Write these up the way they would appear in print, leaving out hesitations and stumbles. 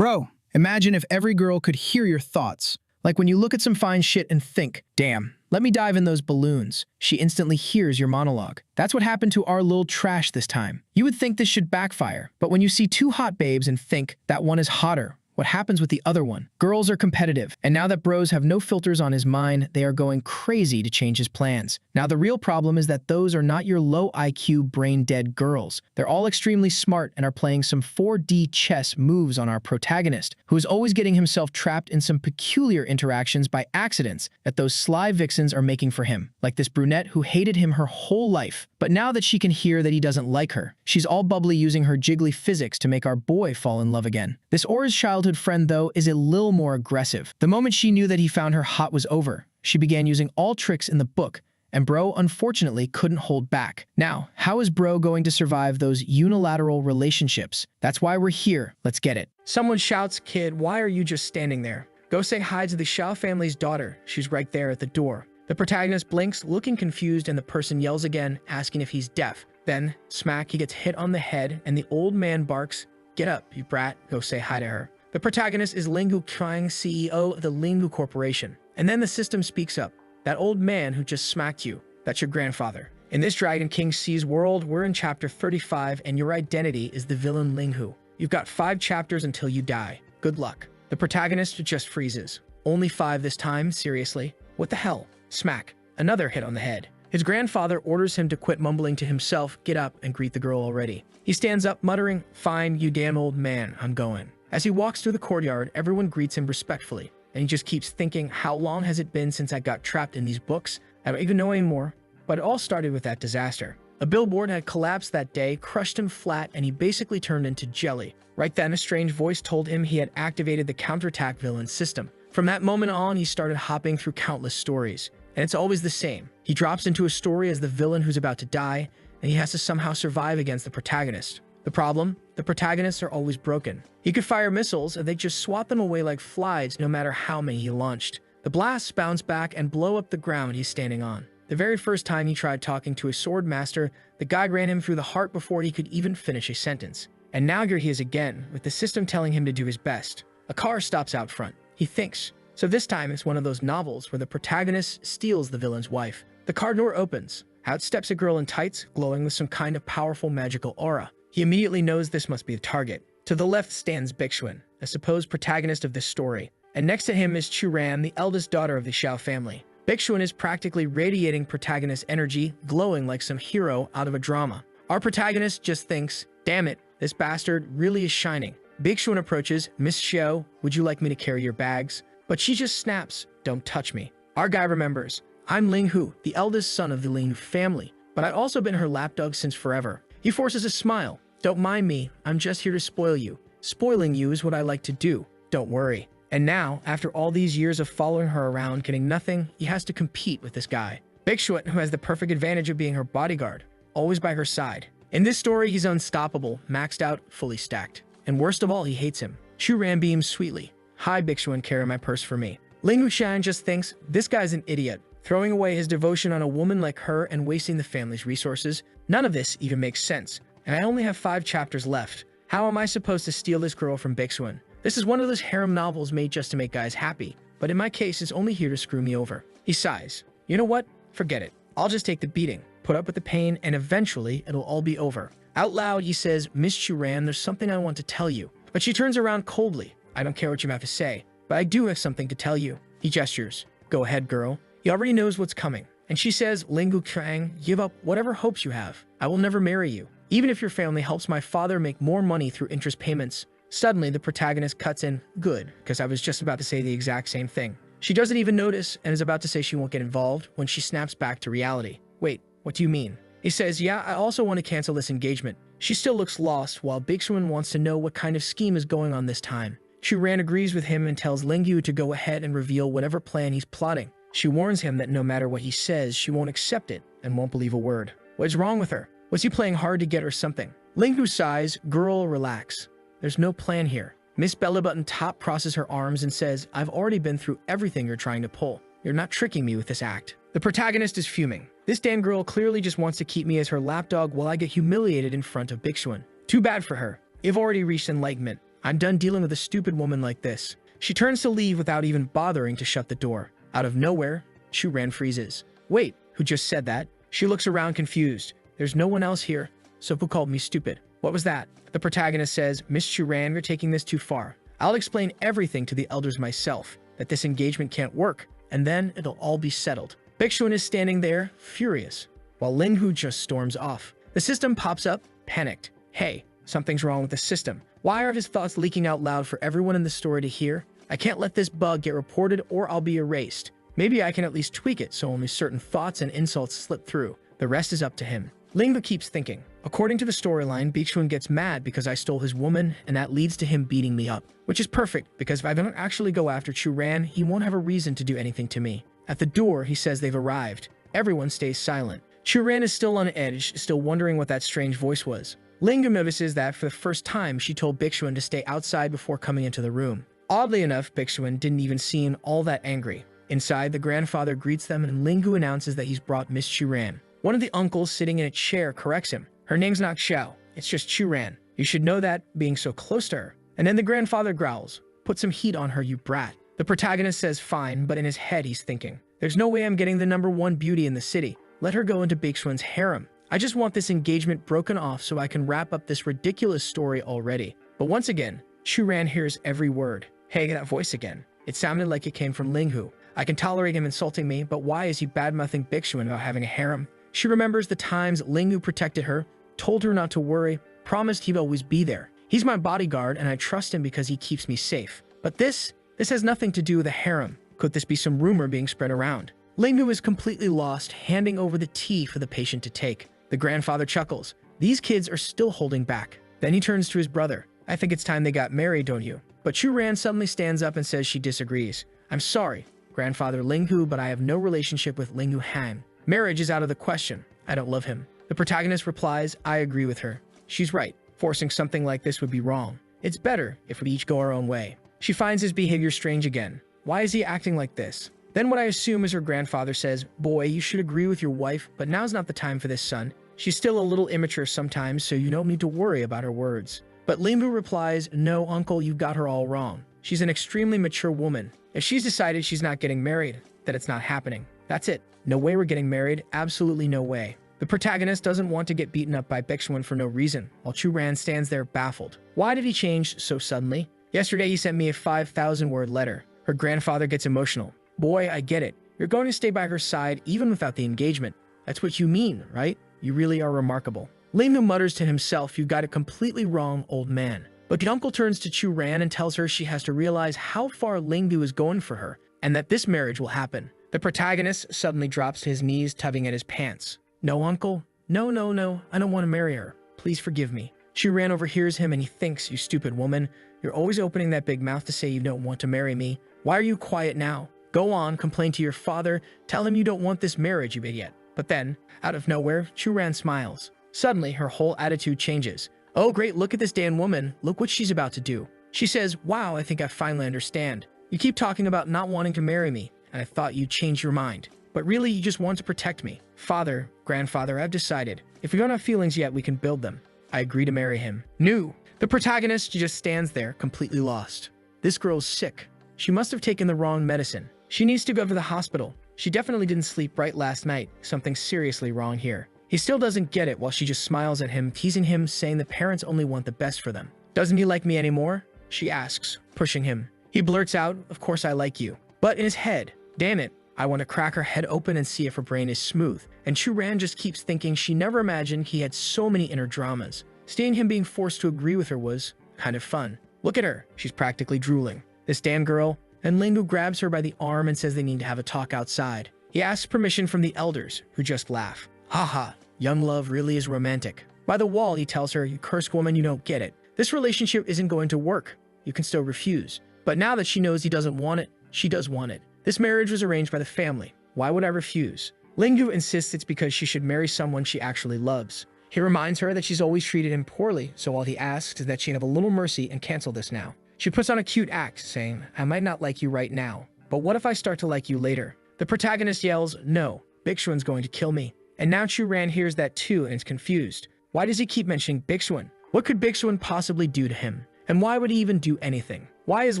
Bro, imagine if every girl could hear your thoughts. Like when you look at some fine shit and think, damn, let me dive in those balloons. She instantly hears your monologue. That's what happened to our little trash this time. You would think this should backfire, but when you see two hot babes and think that one is hotter, what happens with the other one? Girls are competitive, and now that bros have no filters on his mind, they are going crazy to change his plans. Now the real problem is that those are not your low IQ, brain-dead girls. They're all extremely smart and are playing some 4D chess moves on our protagonist, who is always getting himself trapped in some peculiar interactions by accidents that those sly vixens are making for him. Like this brunette who hated him her whole life, but now that she can hear that he doesn't like her, she's all bubbly using her jiggly physics to make our boy fall in love again. This Aura's childhood friend, though, is a little more aggressive. The moment she knew that he found her hot was over, she began using all tricks in the book, and bro unfortunately couldn't hold back. Now, how is bro going to survive those unilateral relationships? That's why we're here. Let's get it. Someone shouts, "Kid, why are you just standing there? Go say hi to the Xiao family's daughter. She's right there at the door." The protagonist blinks, looking confused, and the person yells again, asking if he's deaf. Then, smack, he gets hit on the head, and the old man barks, "Get up, you brat. Go say hi to her." The protagonist is Linghu Qiang, CEO of the Linghu Corporation. And then the system speaks up. "That old man who just smacked you, that's your grandfather." In this Dragon King C's world, we're in chapter 35, and your identity is the villain Linghu. You've got 5 chapters until you die. Good luck. The protagonist just freezes. Only 5 this time? Seriously? What the hell? Smack. Another hit on the head. His grandfather orders him to quit, mumbling to himself, "Get up and greet the girl already." He stands up, muttering, "Fine, you damn old man, I'm going." As he walks through the courtyard, everyone greets him respectfully, and he just keeps thinking, how long has it been since I got trapped in these books? I don't even know anymore. But it all started with that disaster. A billboard had collapsed that day, crushed him flat, and he basically turned into jelly. Right then, a strange voice told him he had activated the counterattack villain system. From that moment on, he started hopping through countless stories. And it's always the same. He drops into a story as the villain who's about to die, and he has to somehow survive against the protagonist. The problem? The protagonists are always broken. He could fire missiles, and they just swat them away like flies no matter how many he launched. The blasts bounce back and blow up the ground he's standing on. The very first time he tried talking to a sword master, the guy ran him through the heart before he could even finish a sentence. And now here he is again, with the system telling him to do his best. A car stops out front. He thinks. So this time it's one of those novels where the protagonist steals the villain's wife. The car door opens. Out steps a girl in tights, glowing with some kind of powerful magical aura. He immediately knows this must be the target. To the left stands Bixuan, a supposed protagonist of this story. And next to him is Churan, the eldest daughter of the Xiao family. Bixuan is practically radiating protagonist energy, glowing like some hero out of a drama. Our protagonist just thinks, damn it, this bastard really is shining. Bixuan approaches, "Miss Xiao, would you like me to carry your bags?" But she just snaps, "Don't touch me." Our guy remembers, "I'm Linghu, the eldest son of the Linghu family, but I've also been her lapdog since forever." He forces a smile. "Don't mind me, I'm just here to spoil you. Spoiling you is what I like to do. Don't worry." And now, after all these years of following her around, getting nothing, he has to compete with this guy. Bixuan, who has the perfect advantage of being her bodyguard, always by her side. In this story, he's unstoppable, maxed out, fully stacked. And worst of all, he hates him. Churan beams sweetly. "Hi, Bixuan, carry my purse for me." Ling Wuxian just thinks, this guy's an idiot, throwing away his devotion on a woman like her and wasting the family's resources. None of this even makes sense. And I only have 5 chapters left. How am I supposed to steal this girl from Bixuan? This is one of those harem novels made just to make guys happy, but in my case, it's only here to screw me over. He sighs. You know what? Forget it. I'll just take the beating, put up with the pain, and eventually it'll all be over. Out loud, he says, "Miss Churan, there's something I want to tell you." But she turns around coldly. "I don't care what you have to say, but I do have something to tell you." He gestures. "Go ahead, girl." He already knows what's coming. And she says, "Linghu Qiang, give up whatever hopes you have. I will never marry you, even if your family helps my father make more money through interest payments." Suddenly, the protagonist cuts in, "Good, because I was just about to say the exact same thing." She doesn't even notice and is about to say she won't get involved when she snaps back to reality. "Wait, what do you mean?" He says, "Yeah, I also want to cancel this engagement." She still looks lost, while Bixuan wants to know what kind of scheme is going on this time. Churan agrees with him and tells Lingyu to go ahead and reveal whatever plan he's plotting. She warns him that no matter what he says, she won't accept it and won't believe a word. What is wrong with her? Was he playing hard to get or something? Lingyu sighs, "Girl, relax. There's no plan here." Miss Bellybutton Top crosses her arms and says, "I've already been through everything you're trying to pull. You're not tricking me with this act." The protagonist is fuming. This damn girl clearly just wants to keep me as her lapdog while I get humiliated in front of Bixuan. Too bad for her. You've already reached enlightenment. I'm done dealing with a stupid woman like this. She turns to leave without even bothering to shut the door. Out of nowhere, Chu-ran freezes. Wait, who just said that? She looks around confused. There's no one else here, so who called me stupid? What was that? The protagonist says, Miss Chu-ran, you're taking this too far. I'll explain everything to the elders myself, that this engagement can't work, and then it'll all be settled. Bixuan is standing there, furious, while Linghu just storms off. The system pops up, panicked. Hey, something's wrong with the system. Why are his thoughts leaking out loud for everyone in the story to hear? I can't let this bug get reported or I'll be erased. Maybe I can at least tweak it so only certain thoughts and insults slip through. The rest is up to him. Linghu keeps thinking. According to the storyline, Bixuan gets mad because I stole his woman, and that leads to him beating me up. Which is perfect, because if I don't actually go after Chu-ran, he won't have a reason to do anything to me. At the door, he says they've arrived. Everyone stays silent. Chu-ran is still on edge, still wondering what that strange voice was. Linghu notices that for the first time, she told Bixuan to stay outside before coming into the room. Oddly enough, Bixuan didn't even seem all that angry. Inside, the grandfather greets them and Linghu announces that he's brought Miss Chu-ran. One of the uncles sitting in a chair corrects him. Her name's not Xiao, it's just Chu-ran. You should know that, being so close to her. And then the grandfather growls, put some heat on her, you brat. The protagonist says fine, but in his head he's thinking, there's no way I'm getting the #1 beauty in the city. Let her go into Bixuan's harem. I just want this engagement broken off so I can wrap up this ridiculous story already. But once again, Chu-ran hears every word. Hey, that voice again. It sounded like it came from Linghu. I can tolerate him insulting me, but why is he bad-mouthing Bixuan about having a harem? She remembers the times Linghu protected her, told her not to worry, promised he'd always be there. He's my bodyguard, and I trust him because he keeps me safe. But this has nothing to do with a harem. Could this be some rumor being spread around? Linghu is completely lost, handing over the tea for the patient to take. The grandfather chuckles. These kids are still holding back. Then he turns to his brother. I think it's time they got married, don't you? But Chu-ran suddenly stands up and says she disagrees. I'm sorry, Grandfather Linghu, but I have no relationship with Linghu Han. Marriage is out of the question. I don't love him. The protagonist replies, I agree with her. She's right. Forcing something like this would be wrong. It's better if we each go our own way. She finds his behavior strange again. Why is he acting like this? Then what I assume is her grandfather says, boy, you should agree with your wife, but now's not the time for this, son. She's still a little immature sometimes, so you don't need to worry about her words. But Linghu replies, no, uncle, you got her all wrong. She's an extremely mature woman. If she's decided she's not getting married, then it's not happening. That's it. No way we're getting married. Absolutely no way. The protagonist doesn't want to get beaten up by Bixuan for no reason, while Chu-ran stands there baffled. Why did he change so suddenly? Yesterday he sent me a 5,000-word letter. Her grandfather gets emotional. Boy, I get it. You're going to stay by her side even without the engagement. That's what you mean, right? You really are remarkable. Linghu mutters to himself, you got it completely wrong, old man. But the uncle turns to Chu-ran and tells her she has to realize how far Linghu is going for her, and that this marriage will happen. The protagonist suddenly drops to his knees, tugging at his pants. No, uncle. No, no, no. I don't want to marry her. Please forgive me. Chu-ran overhears him and he thinks, you stupid woman. You're always opening that big mouth to say you don't want to marry me. Why are you quiet now? Go on, complain to your father. Tell him you don't want this marriage, you idiot. But then, out of nowhere, Chu-ran smiles. Suddenly, her whole attitude changes. Oh, great, look at this damn woman. Look what she's about to do. She says, wow, I think I finally understand. You keep talking about not wanting to marry me, and I thought you'd change your mind. But really, you just want to protect me. Father, grandfather, I've decided. If we don't have feelings yet, we can build them. I agree to marry him. No. The protagonist just stands there, completely lost. This girl's sick. She must have taken the wrong medicine. She needs to go to the hospital. She definitely didn't sleep right last night. Something's seriously wrong here. He still doesn't get it while she just smiles at him, teasing him, saying the parents only want the best for them. Doesn't he like me anymore? She asks, pushing him. He blurts out, of course I like you. But in his head, damn it, I want to crack her head open and see if her brain is smooth. And Chu-ran just keeps thinking she never imagined he had so many inner dramas. Seeing him being forced to agree with her was kind of fun. Look at her, she's practically drooling. This damn girl. And Linghu grabs her by the arm and says they need to have a talk outside. He asks permission from the elders, who just laugh. Haha, young love really is romantic. By the wall, he tells her, you cursed woman, you don't get it. This relationship isn't going to work. You can still refuse. But now that she knows he doesn't want it, she does want it. This marriage was arranged by the family. Why would I refuse? Linghu insists it's because she should marry someone she actually loves. He reminds her that she's always treated him poorly, so all he asks is that she have a little mercy and cancel this now. She puts on a cute act, saying, I might not like you right now, but what if I start to like you later? The protagonist yells, no, Bixuan's going to kill me. And now Chu-ran hears that too and is confused. Why does he keep mentioning Bixuan? What could Bixuan possibly do to him? And why would he even do anything? Why is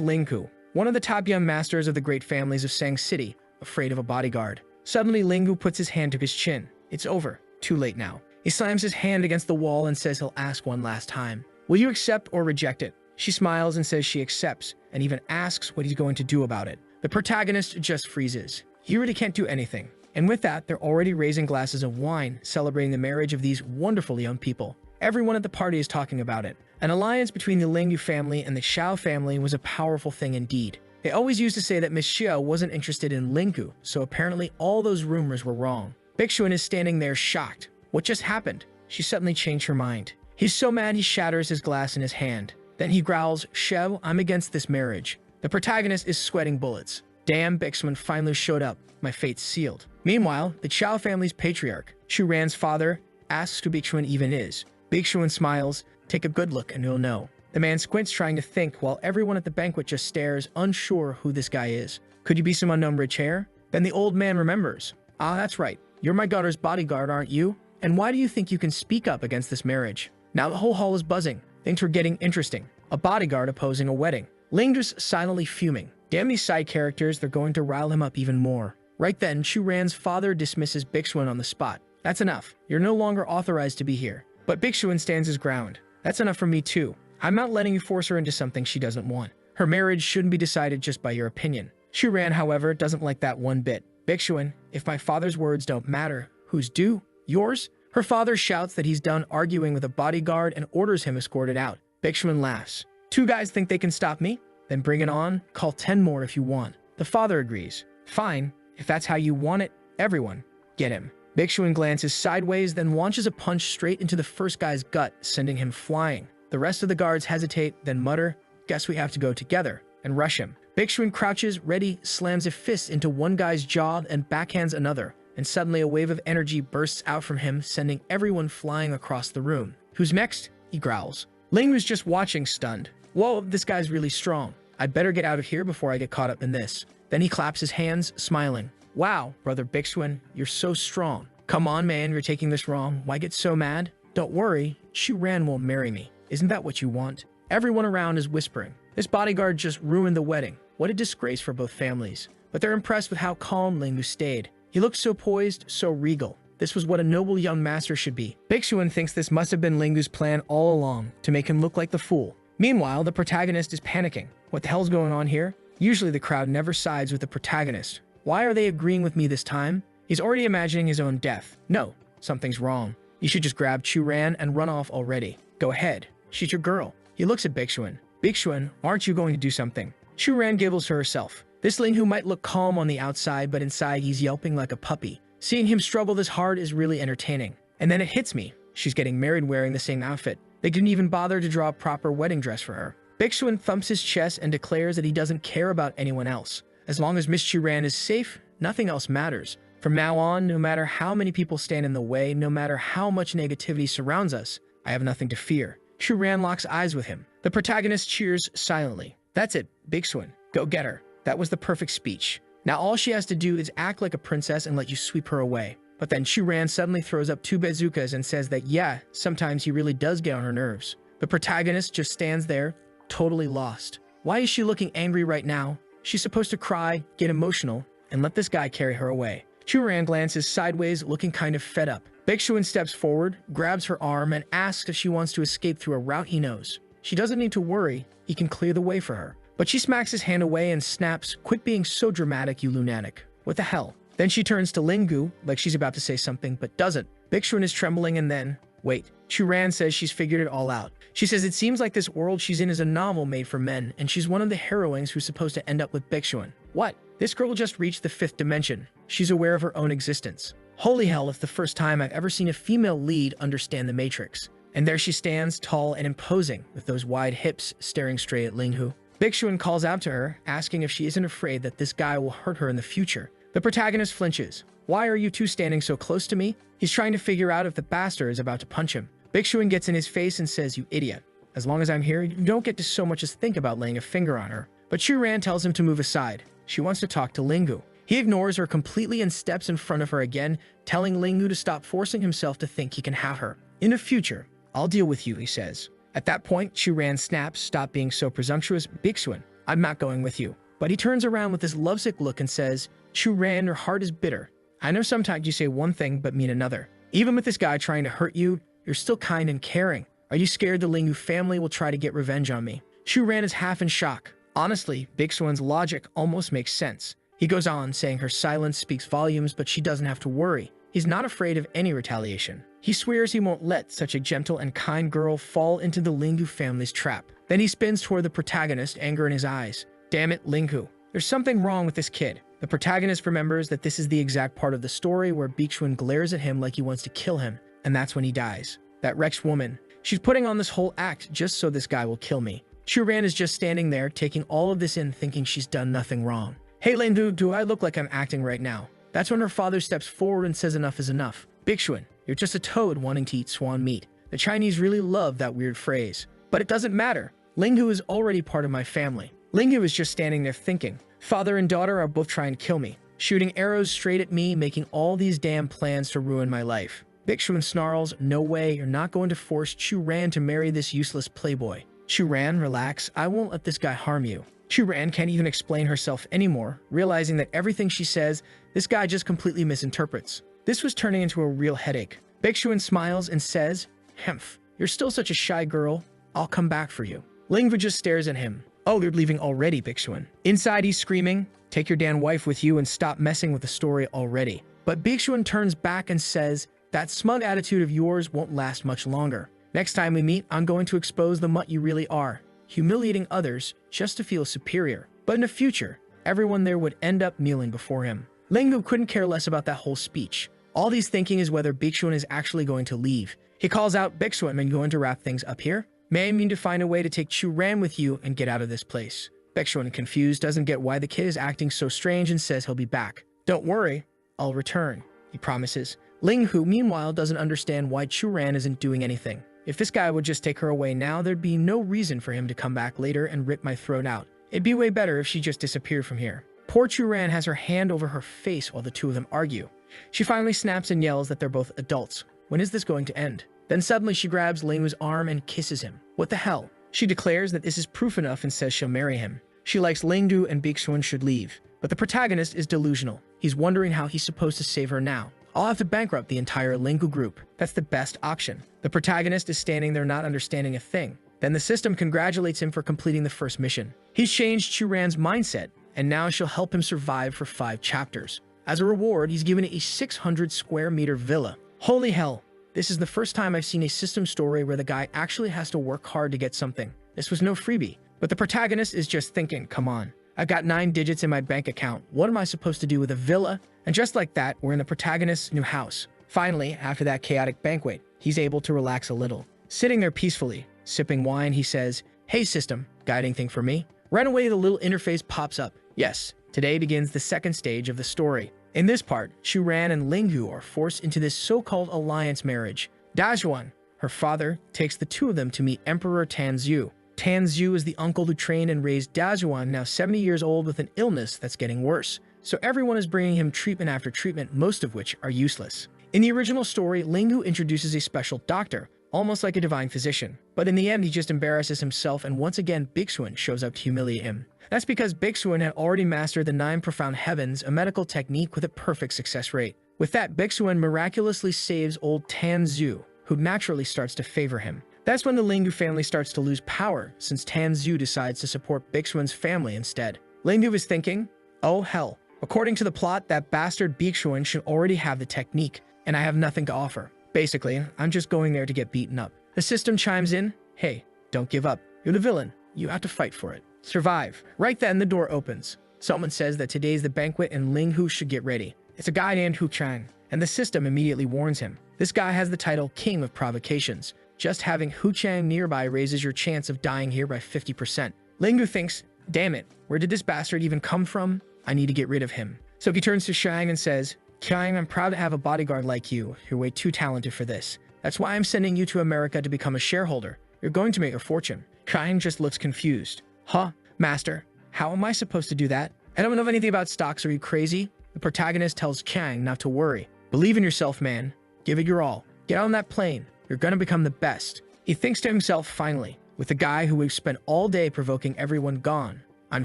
Linghu, one of the top young masters of the great families of Sang City, afraid of a bodyguard? Suddenly, Linghu puts his hand to his chin. It's over. Too late now. He slams his hand against the wall and says he'll ask one last time. Will you accept or reject it? She smiles and says she accepts, and even asks what he's going to do about it. The protagonist just freezes. He really can't do anything. And with that, they're already raising glasses of wine, celebrating the marriage of these wonderful young people. Everyone at the party is talking about it. An alliance between the Lingyu family and the Xiao family was a powerful thing indeed. They always used to say that Miss Xiao wasn't interested in Lingyu, so apparently all those rumors were wrong. Bixuan is standing there shocked. What just happened? She suddenly changed her mind. He's so mad he shatters his glass in his hand. Then he growls, "Xiao, I'm against this marriage." The protagonist is sweating bullets. Damn, Bixuan finally showed up. My fate's sealed. Meanwhile, the Xiao family's patriarch, Chu Ran's father, asks who Bixuan even is. Bixuan smiles. Take a good look and you'll know. The man squints trying to think while everyone at the banquet just stares, unsure who this guy is. Could you be some unknown rich heir? Then the old man remembers. Ah, that's right. You're my daughter's bodyguard, aren't you? And why do you think you can speak up against this marriage? Now the whole hall is buzzing. Things were getting interesting. A bodyguard opposing a wedding. Ling's silently fuming. Damn these side characters, they're going to rile him up even more. Right then, Chu Ran's father dismisses Bixuan on the spot. That's enough. You're no longer authorized to be here. But Bixuan stands his ground. That's enough for me too. I'm not letting you force her into something she doesn't want. Her marriage shouldn't be decided just by your opinion. Chu Ran, however, doesn't like that one bit. Bixuan, if my father's words don't matter, whose do? Yours? Her father shouts that he's done arguing with a bodyguard and orders him escorted out. Bixuan laughs. Two guys think they can stop me? Then bring it on. Call 10 more if you want. The father agrees. Fine. If that's how you want it, everyone, get him. Bixuan glances sideways, then launches a punch straight into the first guy's gut, sending him flying. The rest of the guards hesitate, then mutter, "Guess we have to go together," and rush him. Bixuan crouches, ready, slams a fist into one guy's jaw and backhands another, and suddenly a wave of energy bursts out from him, sending everyone flying across the room. Who's next? He growls. Ling was just watching, stunned. Whoa, this guy's really strong. I'd better get out of here before I get caught up in this. Then he claps his hands, smiling. Wow, brother Bixuan, you're so strong. Come on, man, you're taking this wrong. Why get so mad? Don't worry, Chu Ran won't marry me. Isn't that what you want? Everyone around is whispering. This bodyguard just ruined the wedding. What a disgrace for both families. But they're impressed with how calm Lingyu stayed. He looked so poised, so regal. This was what a noble young master should be. Bixuan thinks this must have been Lingyu's plan all along, to make him look like the fool. Meanwhile, the protagonist is panicking. What the hell's going on here? Usually the crowd never sides with the protagonist. Why are they agreeing with me this time? He's already imagining his own death. No, something's wrong. You should just grab Chu Ran and run off already. Go ahead. She's your girl. He looks at Bixuan. Bixuan, aren't you going to do something? Chu Ran giggles to herself. This Lingyu might look calm on the outside, but inside he's yelping like a puppy. Seeing him struggle this hard is really entertaining. And then it hits me. She's getting married wearing the same outfit. They didn't even bother to draw a proper wedding dress for her. Bixuan thumps his chest and declares that he doesn't care about anyone else. As long as Miss Chu Ran is safe, nothing else matters. From now on, no matter how many people stand in the way, no matter how much negativity surrounds us, I have nothing to fear. Chu Ran locks eyes with him. The protagonist cheers silently. That's it, Bixuan. Go get her. That was the perfect speech. Now all she has to do is act like a princess and let you sweep her away. But then Chu Ran suddenly throws up two bazookas and says that yeah, sometimes he really does get on her nerves. The protagonist just stands there, totally lost. Why is she looking angry right now? She's supposed to cry, get emotional, and let this guy carry her away. Chu Ran glances sideways, looking kind of fed up. Bixuan steps forward, grabs her arm, and asks if she wants to escape through a route he knows. She doesn't need to worry, he can clear the way for her. But she smacks his hand away and snaps, "Quit being so dramatic, you lunatic. What the hell?" Then she turns to Lingyu, like she's about to say something, but doesn't. Bixuan is trembling and then, wait. Chu Ran says she's figured it all out. She says it seems like this world she's in is a novel made for men, and she's one of the heroines who's supposed to end up with Bixuan. What? This girl just reached the 5th dimension. She's aware of her own existence. Holy hell, it's the first time I've ever seen a female lead understand the Matrix. And there she stands, tall and imposing, with those wide hips staring straight at Lingyu. Bixuan calls out to her, asking if she isn't afraid that this guy will hurt her in the future. The protagonist flinches. Why are you two standing so close to me? He's trying to figure out if the bastard is about to punch him. Bixuan gets in his face and says, you idiot. As long as I'm here, you don't get to so much as think about laying a finger on her. But Chu Ran tells him to move aside. She wants to talk to Lingyu. He ignores her completely and steps in front of her again, telling Lingyu to stop forcing himself to think he can have her. In the future, I'll deal with you, he says. At that point, Churan snaps, "Stop being so presumptuous, Bixuan. I'm not going with you." But he turns around with this lovesick look and says, "Churan, your heart is bitter. I know sometimes you say one thing but mean another. Even with this guy trying to hurt you, you're still kind and caring. Are you scared the Lingu family will try to get revenge on me?" Churan is half in shock. Honestly, Bixuan's logic almost makes sense. He goes on, saying her silence speaks volumes, but she doesn't have to worry. He's not afraid of any retaliation. He swears he won't let such a gentle and kind girl fall into the Lingu family's trap. Then he spins toward the protagonist, anger in his eyes. "Damn it, Lingu. There's something wrong with this kid." The protagonist remembers that this is the exact part of the story where Bixuan glares at him like he wants to kill him, and that's when he dies. That wretched woman. She's putting on this whole act just so this guy will kill me. Churan is just standing there, taking all of this in, thinking she's done nothing wrong. "Hey, Lingu, do I look like I'm acting right now?" That's when her father steps forward and says enough is enough. "Bixuan, you're just a toad wanting to eat swan meat." The Chinese really love that weird phrase. But it doesn't matter. Lingu is already part of my family. Lingu is just standing there thinking. Father and daughter are both trying to kill me, shooting arrows straight at me, making all these damn plans to ruin my life. Bixuan snarls, "No way, you're not going to force Churan to marry this useless playboy." "Churan, relax. I won't let this guy harm you." Churan can't even explain herself anymore, realizing that everything she says, this guy just completely misinterprets. This was turning into a real headache. Bixuan smiles and says, "Hemph, you're still such a shy girl. I'll come back for you." Lingvu just stares at him. "Oh, you're leaving already, Bixuan." Inside, he's screaming, "Take your damn wife with you and stop messing with the story already." But Bixuan turns back and says, "That smug attitude of yours won't last much longer. Next time we meet, I'm going to expose the mutt you really are, humiliating others just to feel superior." But in the future, everyone there would end up kneeling before him. Lingvu couldn't care less about that whole speech. All he's thinking is whether Bixuan is actually going to leave. He calls out, "Bixuan, are you going to wrap things up here? May I mean to find a way to take Churan with you and get out of this place." Bixuan, confused, doesn't get why the kid is acting so strange and says he'll be back. "Don't worry, I'll return," he promises. Linghu, meanwhile, doesn't understand why Churan isn't doing anything. If this guy would just take her away now, there'd be no reason for him to come back later and rip my throat out. It'd be way better if she just disappeared from here. Poor Churan has her hand over her face while the two of them argue. She finally snaps and yells that they're both adults. When is this going to end? Then suddenly she grabs Linghu's arm and kisses him. What the hell? She declares that this is proof enough and says she'll marry him. She likes Lingdu and Bixuan should leave. But the protagonist is delusional. He's wondering how he's supposed to save her now. I'll have to bankrupt the entire Linghu group. That's the best option. The protagonist is standing there not understanding a thing. Then the system congratulates him for completing the first mission. He's changed Churan's mindset, and now she'll help him survive for 5 chapters. As a reward, he's given a 600 square meter villa. Holy hell. This is the first time I've seen a system story where the guy actually has to work hard to get something. This was no freebie. But the protagonist is just thinking, come on. I've got 9 digits in my bank account. What am I supposed to do with a villa? And just like that, we're in the protagonist's new house. Finally, after that chaotic banquet, he's able to relax a little. Sitting there peacefully, sipping wine, he says, "Hey system, got anything for me?" Right away, the little interface pops up. Yes, today begins the second stage of the story. In this part, Churan and Linghu are forced into this so-called alliance marriage. Dajuan, her father, takes the two of them to meet Emperor Tanzu. Tanzu is the uncle who trained and raised Dajuan, now 70 years old with an illness that's getting worse. So everyone is bringing him treatment after treatment, most of which are useless. In the original story, Linghu introduces a special doctor, almost like a divine physician. But in the end, he just embarrasses himself, and once again, Bixuan shows up to humiliate him. That's because Bixuan had already mastered the 9 profound heavens, a medical technique with a perfect success rate. With that, Bixuan miraculously saves old Tanzu, who naturally starts to favor him. That's when the Linghu family starts to lose power, since Tanzu decides to support Bixuan's family instead. Linghu is thinking, oh hell. According to the plot, that bastard Bixuan should already have the technique, and I have nothing to offer. Basically, I'm just going there to get beaten up. The system chimes in, hey, don't give up. You're the villain. You have to fight for it. Survive. Right then, the door opens. Someone says that today's the banquet and Linghu should get ready. It's a guy named Hu Chang, and the system immediately warns him. This guy has the title King of Provocations. Just having Hu Chang nearby raises your chance of dying here by 50%. Linghu thinks, damn it, where did this bastard even come from? I need to get rid of him. So he turns to Shang and says, Chang, I'm proud to have a bodyguard like you. You're way too talented for this. That's why I'm sending you to America to become a shareholder. You're going to make a fortune. Chang just looks confused. Huh, master, how am I supposed to do that? I don't know anything about stocks, are you crazy? The protagonist tells Chang not to worry. Believe in yourself, man. Give it your all. Get on that plane. You're gonna become the best. He thinks to himself, finally, with the guy who we've spent all day provoking everyone gone, I'm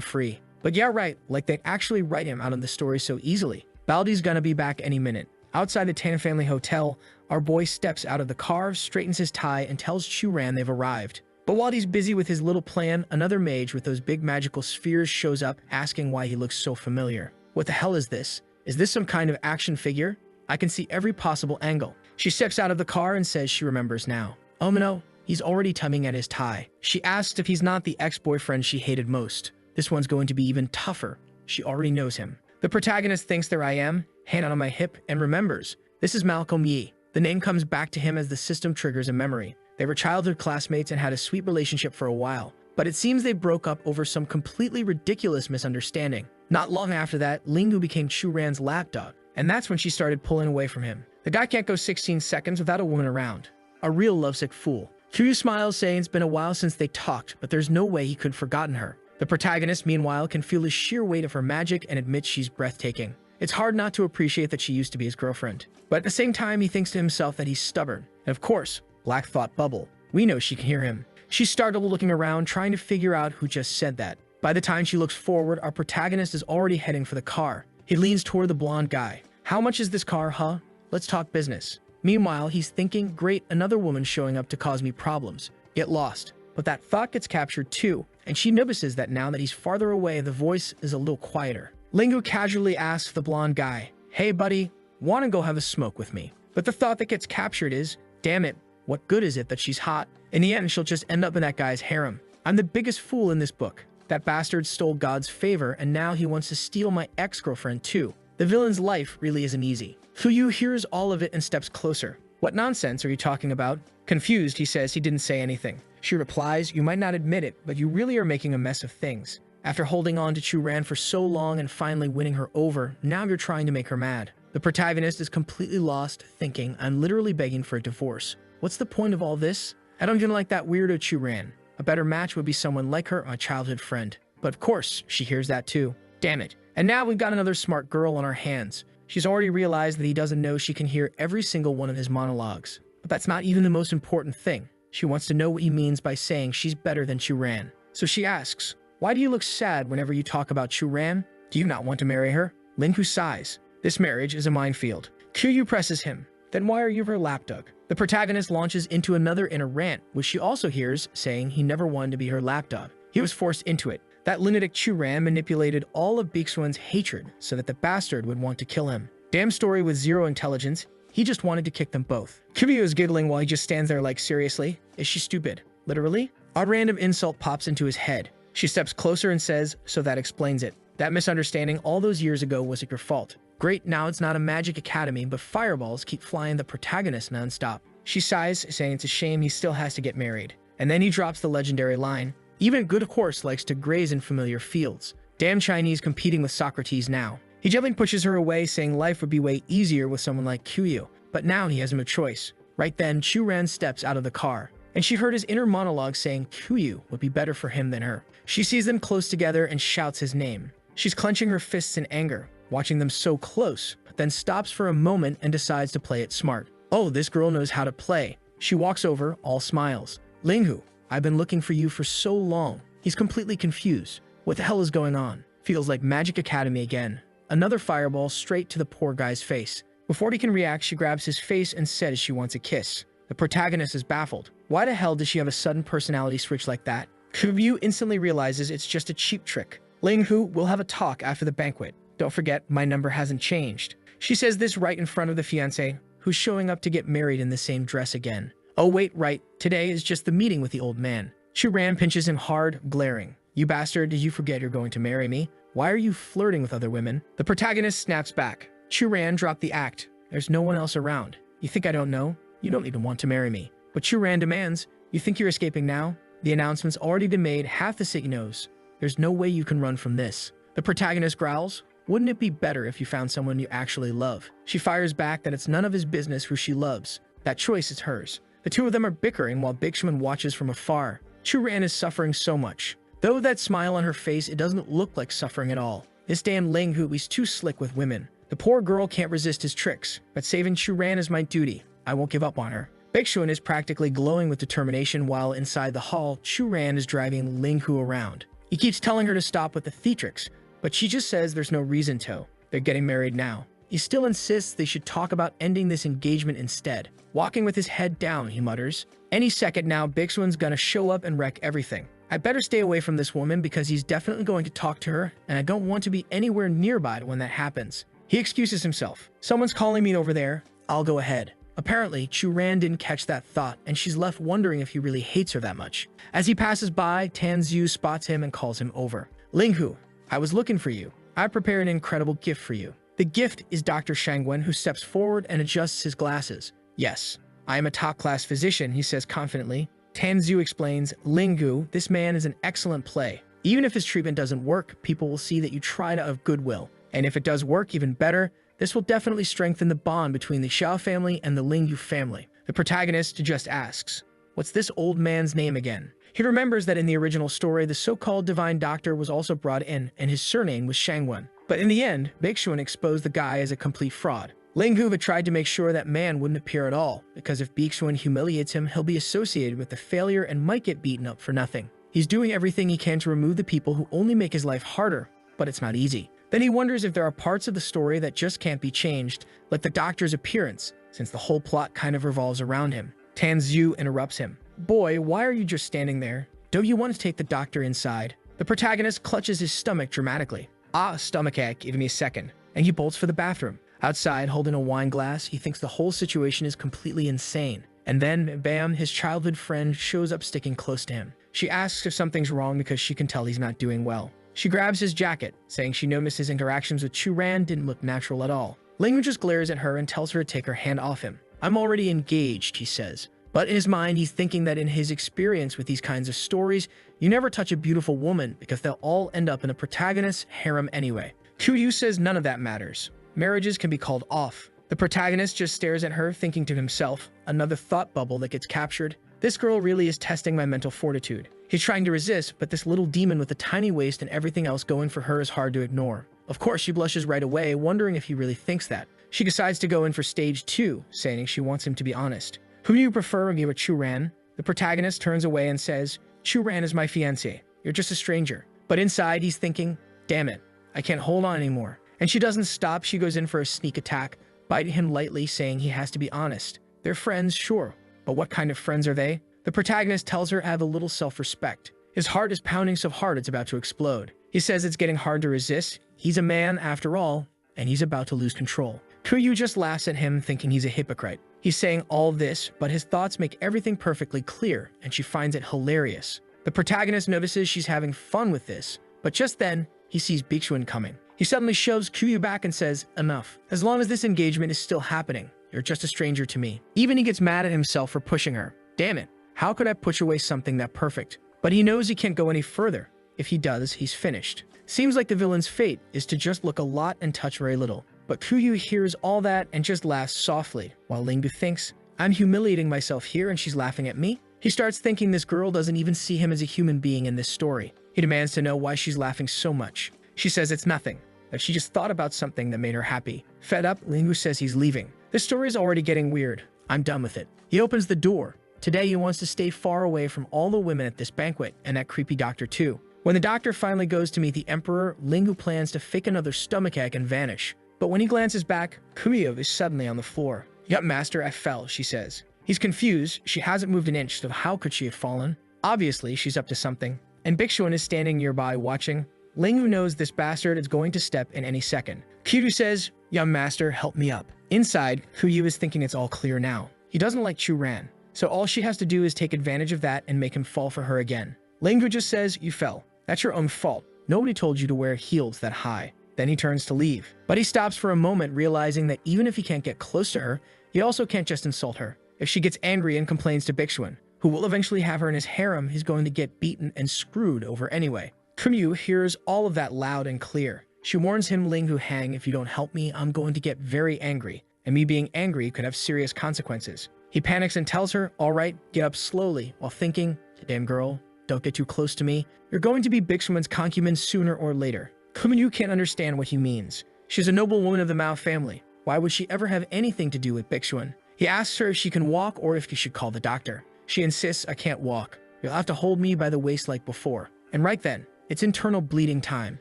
free. But yeah, right, like they actually write him out of the story so easily. Baldi's gonna be back any minute. Outside the Tan family hotel, our boy steps out of the car, straightens his tie, and tells Churan they've arrived. But while he's busy with his little plan, another mage with those big magical spheres shows up, asking why he looks so familiar. What the hell is this? Is this some kind of action figure? I can see every possible angle. She steps out of the car and says she remembers now. Oh no, he's already tugging at his tie. She asks if he's not the ex-boyfriend she hated most. This one's going to be even tougher. She already knows him. The protagonist thinks there I am, hand on my hip, and remembers. This is Malcolm Yi. The name comes back to him as the system triggers a memory. They were childhood classmates and had a sweet relationship for a while, but it seems they broke up over some completely ridiculous misunderstanding. Not long after that, Lingu became Churan's lapdog, and that's when she started pulling away from him. The guy can't go 16 seconds without a woman around. A real lovesick fool. Kiryu smiles, saying it's been a while since they talked, but there's no way he could have forgotten her. The protagonist, meanwhile, can feel the sheer weight of her magic and admits she's breathtaking. It's hard not to appreciate that she used to be his girlfriend. But at the same time, he thinks to himself that he's stubborn. And of course, Black Thought Bubble. We know she can hear him. She's startled, looking around, trying to figure out who just said that. By the time she looks forward, our protagonist is already heading for the car. He leans toward the blonde guy. How much is this car, huh? Let's talk business. Meanwhile, he's thinking, great, another woman showing up to cause me problems. Get lost. But that thought gets captured too, and she notices that now that he's farther away, the voice is a little quieter. Lingu casually asks the blonde guy, hey buddy, wanna go have a smoke with me? But the thought that gets captured is, damn it, what good is it that she's hot? In the end, she'll just end up in that guy's harem. I'm the biggest fool in this book. That bastard stole God's favor, and now he wants to steal my ex-girlfriend too. The villain's life really isn't easy. Fuyu hears all of it and steps closer. What nonsense are you talking about? Confused, he says he didn't say anything. She replies, you might not admit it, but you really are making a mess of things. After holding on to Churan for so long and finally winning her over, now you're trying to make her mad. The protagonist is completely lost, thinking, I'm literally begging for a divorce. What's the point of all this? I don't even like that weirdo Churan. A better match would be someone like her, my childhood friend. But of course, she hears that too. Damn it. And now we've got another smart girl on our hands. She's already realized that he doesn't know she can hear every single one of his monologues. But that's not even the most important thing. She wants to know what he means by saying she's better than Churan. So she asks, why do you look sad whenever you talk about Churan? Do you not want to marry her? Lingu sighs. This marriage is a minefield. Kiryu presses him. Then why are you her lapdog? The protagonist launches into another inner rant, which she also hears, saying he never wanted to be her lapdog. He was forced into it. That lunatic Churan manipulated all of Bixuan's hatred so that the bastard would want to kill him. Damn story with zero intelligence. He just wanted to kick them both. Kiryu is giggling while he just stands there like, seriously? Is she stupid? Literally? A random insult pops into his head. She steps closer and says, so that explains it. That misunderstanding all those years ago wasn't your fault. Great, now it's not a magic academy, but fireballs keep flying the protagonist nonstop. She sighs, saying it's a shame he still has to get married. And then he drops the legendary line, even a good horse likes to graze in familiar fields. Damn Chinese competing with Socrates now. He gently pushes her away, saying life would be way easier with someone like Kiryu. But now he has no choice. Right then, Churan steps out of the car, and she heard his inner monologue saying Kiryu would be better for him than her. She sees them close together and shouts his name. She's clenching her fists in anger, watching them so close, but then stops for a moment and decides to play it smart. Oh, this girl knows how to play. She walks over, all smiles. Lingu, I've been looking for you for so long. He's completely confused. What the hell is going on? Feels like Magic Academy again. Another fireball straight to the poor guy's face. Before he can react, she grabs his face and says she wants a kiss. The protagonist is baffled. Why the hell does she have a sudden personality switch like that? Kiryu instantly realizes it's just a cheap trick. Lingu will have a talk after the banquet. Don't forget, my number hasn't changed. She says this right in front of the fiancé, who's showing up to get married in the same dress again. Oh wait, right, today is just the meeting with the old man. Churan pinches him hard, glaring. You bastard, did you forget you're going to marry me? Why are you flirting with other women? The protagonist snaps back. Churan dropped the act. There's no one else around. You think I don't know? You don't even want to marry me. But Churan demands, you think you're escaping now? The announcement's already been made, half the city knows. There's no way you can run from this. The protagonist growls, wouldn't it be better if you found someone you actually love? She fires back that it's none of his business who she loves. That choice is hers. The two of them are bickering while Bixuan watches from afar. Churan is suffering so much. Though that smile on her face, it doesn't look like suffering at all. This damn Lingu is too slick with women. The poor girl can't resist his tricks, but saving Churan is my duty. I won't give up on her. Baeksuan is practically glowing with determination while inside the hall, Chu-ran is driving Ling-hu around. He keeps telling her to stop with the theatrics, but she just says there's no reason to. They're getting married now. He still insists they should talk about ending this engagement instead. Walking with his head down, he mutters, "Any second now, Baeksuan's gonna show up and wreck everything. I better stay away from this woman because he's definitely going to talk to her, and I don't want to be anywhere nearby when that happens." He excuses himself. "Someone's calling me over there. I'll go ahead." Apparently, Chu-ran didn't catch that thought, and she's left wondering if he really hates her that much. As he passes by, Tan-Zhu spots him and calls him over. "Ling-hu, I was looking for you. I prepared an incredible gift for you." The gift is Dr. Shangwen, who steps forward and adjusts his glasses. "Yes, I am a top-class physician," he says confidently. Tan-Zhu explains, "Ling-hu, this man is an excellent play. Even if his treatment doesn't work, people will see that you tried out of goodwill. And if it does work even better, this will definitely strengthen the bond between the Xiao family and the Ling-hu family." The protagonist just asks, "What's this old man's name again?" He remembers that in the original story, the so-called divine doctor was also brought in, and his surname was Shangwen. But in the end, Baeksuan exposed the guy as a complete fraud. Ling-hu had tried to make sure that man wouldn't appear at all, because if Baeksuan humiliates him, he'll be associated with the failure and might get beaten up for nothing. He's doing everything he can to remove the people who only make his life harder, but it's not easy. Then he wonders if there are parts of the story that just can't be changed, like the doctor's appearance, since the whole plot kind of revolves around him. Tan-Zhu interrupts him. "Boy, why are you just standing there? Don't you want to take the doctor inside?" The protagonist clutches his stomach dramatically. Stomachache, give me a second. And he bolts for the bathroom. Outside, holding a wine glass, he thinks the whole situation is completely insane. And then, bam, his childhood friend shows up sticking close to him. She asks if something's wrong because she can tell he's not doing well. She grabs his jacket, saying she noticed his interactions with Chu-ran didn't look natural at all. Ling-hu just glares at her and tells her to take her hand off him. "I'm already engaged," he says. But in his mind, he's thinking that in his experience with these kinds of stories, you never touch a beautiful woman because they'll all end up in a protagonist's harem anyway. Kuryu says none of that matters. Marriages can be called off. The protagonist just stares at her, thinking to himself, another thought bubble that gets captured. This girl really is testing my mental fortitude. He's trying to resist, but this little demon with a tiny waist and everything else going for her is hard to ignore. Of course, she blushes right away, wondering if he really thinks that. She decides to go in for stage 2, saying she wants him to be honest. "Who do you prefer, me or Chu-ran?" The protagonist turns away and says, "Chu-ran is my fiancé. You're just a stranger." But inside, he's thinking, "Damn it, I can't hold on anymore." And she doesn't stop. She goes in for a sneak attack, biting him lightly, saying he has to be honest. They're friends, sure, but what kind of friends are they? The protagonist tells her to have a little self-respect. His heart is pounding so hard it's about to explode. He says it's getting hard to resist. He's a man, after all, and he's about to lose control. Kuryu just laughs at him, thinking he's a hypocrite. He's saying all this, but his thoughts make everything perfectly clear, and she finds it hilarious. The protagonist notices she's having fun with this, but just then, he sees Baeksuan coming. He suddenly shoves Kuryu back and says, "Enough. As long as this engagement is still happening, you're just a stranger to me." Even he gets mad at himself for pushing her. Damn it, how could I push away something that perfect? But he knows he can't go any further. If he does, he's finished. Seems like the villain's fate is to just look a lot and touch very little. But Kuryu hears all that and just laughs softly, while Ling-hu thinks, "I'm humiliating myself here and she's laughing at me?" He starts thinking this girl doesn't even see him as a human being in this story. He demands to know why she's laughing so much. She says it's nothing, that she just thought about something that made her happy. Fed up, Ling-hu says he's leaving. This story is already getting weird. I'm done with it. He opens the door. Today he wants to stay far away from all the women at this banquet and that creepy doctor too. When the doctor finally goes to meet the emperor, Ling-hu plans to fake another stomachache and vanish. But when he glances back, Kuryu is suddenly on the floor. "Yup, master, I fell," she says. He's confused. She hasn't moved an inch, so how could she have fallen? Obviously, she's up to something. And Baeksuan is standing nearby watching. Ling-hu knows this bastard is going to step in any second. Kuryu says, "Young master, help me up." Inside, Kuryu is thinking it's all clear now. He doesn't like Chu-ran, so all she has to do is take advantage of that and make him fall for her again. Ling-hu just says, "You fell. That's your own fault. Nobody told you to wear heels that high." Then he turns to leave. But he stops for a moment, realizing that even if he can't get close to her, he also can't just insult her. If she gets angry and complains to Baeksuan, who will eventually have her in his harem, he's going to get beaten and screwed over anyway. Kuryu hears all of that loud and clear. She warns him, "Ling-hu, hang, if you don't help me, I'm going to get very angry. And me being angry could have serious consequences." He panics and tells her, "All right, get up slowly," while thinking, "Damn girl, don't get too close to me. You're going to be Baeksuan's concubine sooner or later." Kuryu can't understand what he means. She's a noble woman of the Mao family. Why would she ever have anything to do with Baeksuan? He asks her if she can walk or if he should call the doctor. She insists, "I can't walk. You'll have to hold me by the waist like before." And right then, it's internal bleeding time.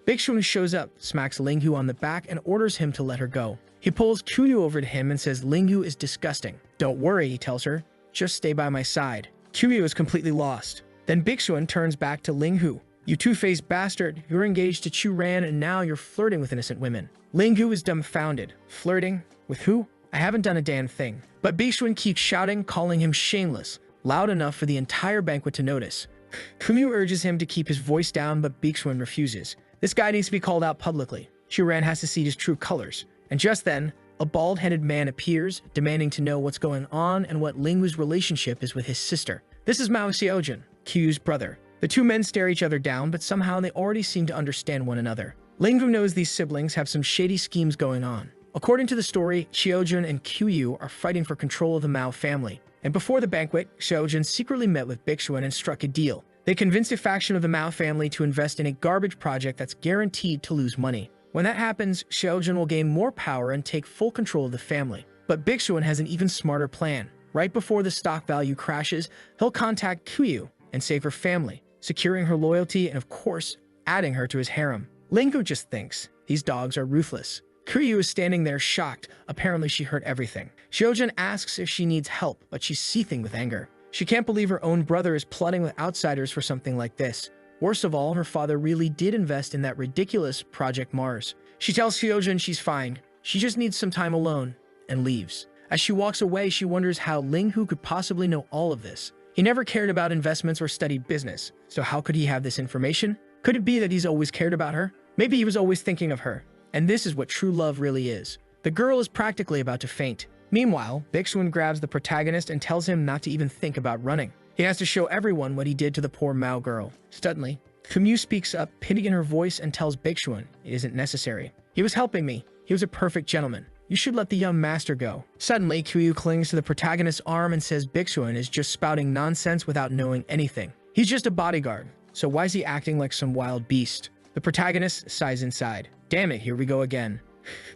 Bigshun shows up, smacks Linghu on the back, and orders him to let her go. He pulls Kuyu over to him and says Linghu is disgusting. "Don't worry," he tells her. "Just stay by my side." Kuyu is completely lost. Then Bigshun turns back to Linghu. "You two-faced bastard, you're engaged to Chu Ran and now you're flirting with innocent women." Linghu is dumbfounded. Flirting? With who? I haven't done a damn thing. But Bigshun keeps shouting, calling him shameless, loud enough for the entire banquet to notice. Kuyu urges him to keep his voice down, but Bigshun refuses. This guy needs to be called out publicly. Chu Ran has to see his true colors. And just then, a bald-headed man appears, demanding to know what's going on and what Linghu's relationship is with his sister. This is Mao Xiaojun, Q's brother. The two men stare each other down, but somehow they already seem to understand one another. Linghu knows these siblings have some shady schemes going on. According to the story, Xiaojun and Qiu are fighting for control of the Mao family. And before the banquet, Xiaojun secretly met with Bigshun and struck a deal. They convinced a faction of the Mao family to invest in a garbage project that's guaranteed to lose money. When that happens, Xiaojun will gain more power and take full control of the family. But Bigshun has an even smarter plan. Right before the stock value crashes, he'll contact Qiu and save her family, securing her loyalty and, of course, adding her to his harem. Linghu just thinks, these dogs are ruthless. Qiu is standing there shocked. Apparently she heard everything. Xiaojun asks if she needs help, but she's seething with anger. She can't believe her own brother is plotting with outsiders for something like this. Worst of all, her father really did invest in that ridiculous Project Mars. She tells Xiaojun she's fine. She just needs some time alone, and leaves. As she walks away, she wonders how Linghu could possibly know all of this. He never cared about investments or studied business, so how could he have this information? Could it be that he's always cared about her? Maybe he was always thinking of her. And this is what true love really is. The girl is practically about to faint. Meanwhile, Bigshun grabs the protagonist and tells him not to even think about running. He has to show everyone what he did to the poor Mao girl. Suddenly, Kumyu speaks up, pity in her voice, and tells Bigshun it isn't necessary. He was helping me. He was a perfect gentleman. You should let the young master go. Suddenly, Kuyu clings to the protagonist's arm and says Bigshun is just spouting nonsense without knowing anything. He's just a bodyguard, so why is he acting like some wild beast? The protagonist sighs inside. Damn it, here we go again.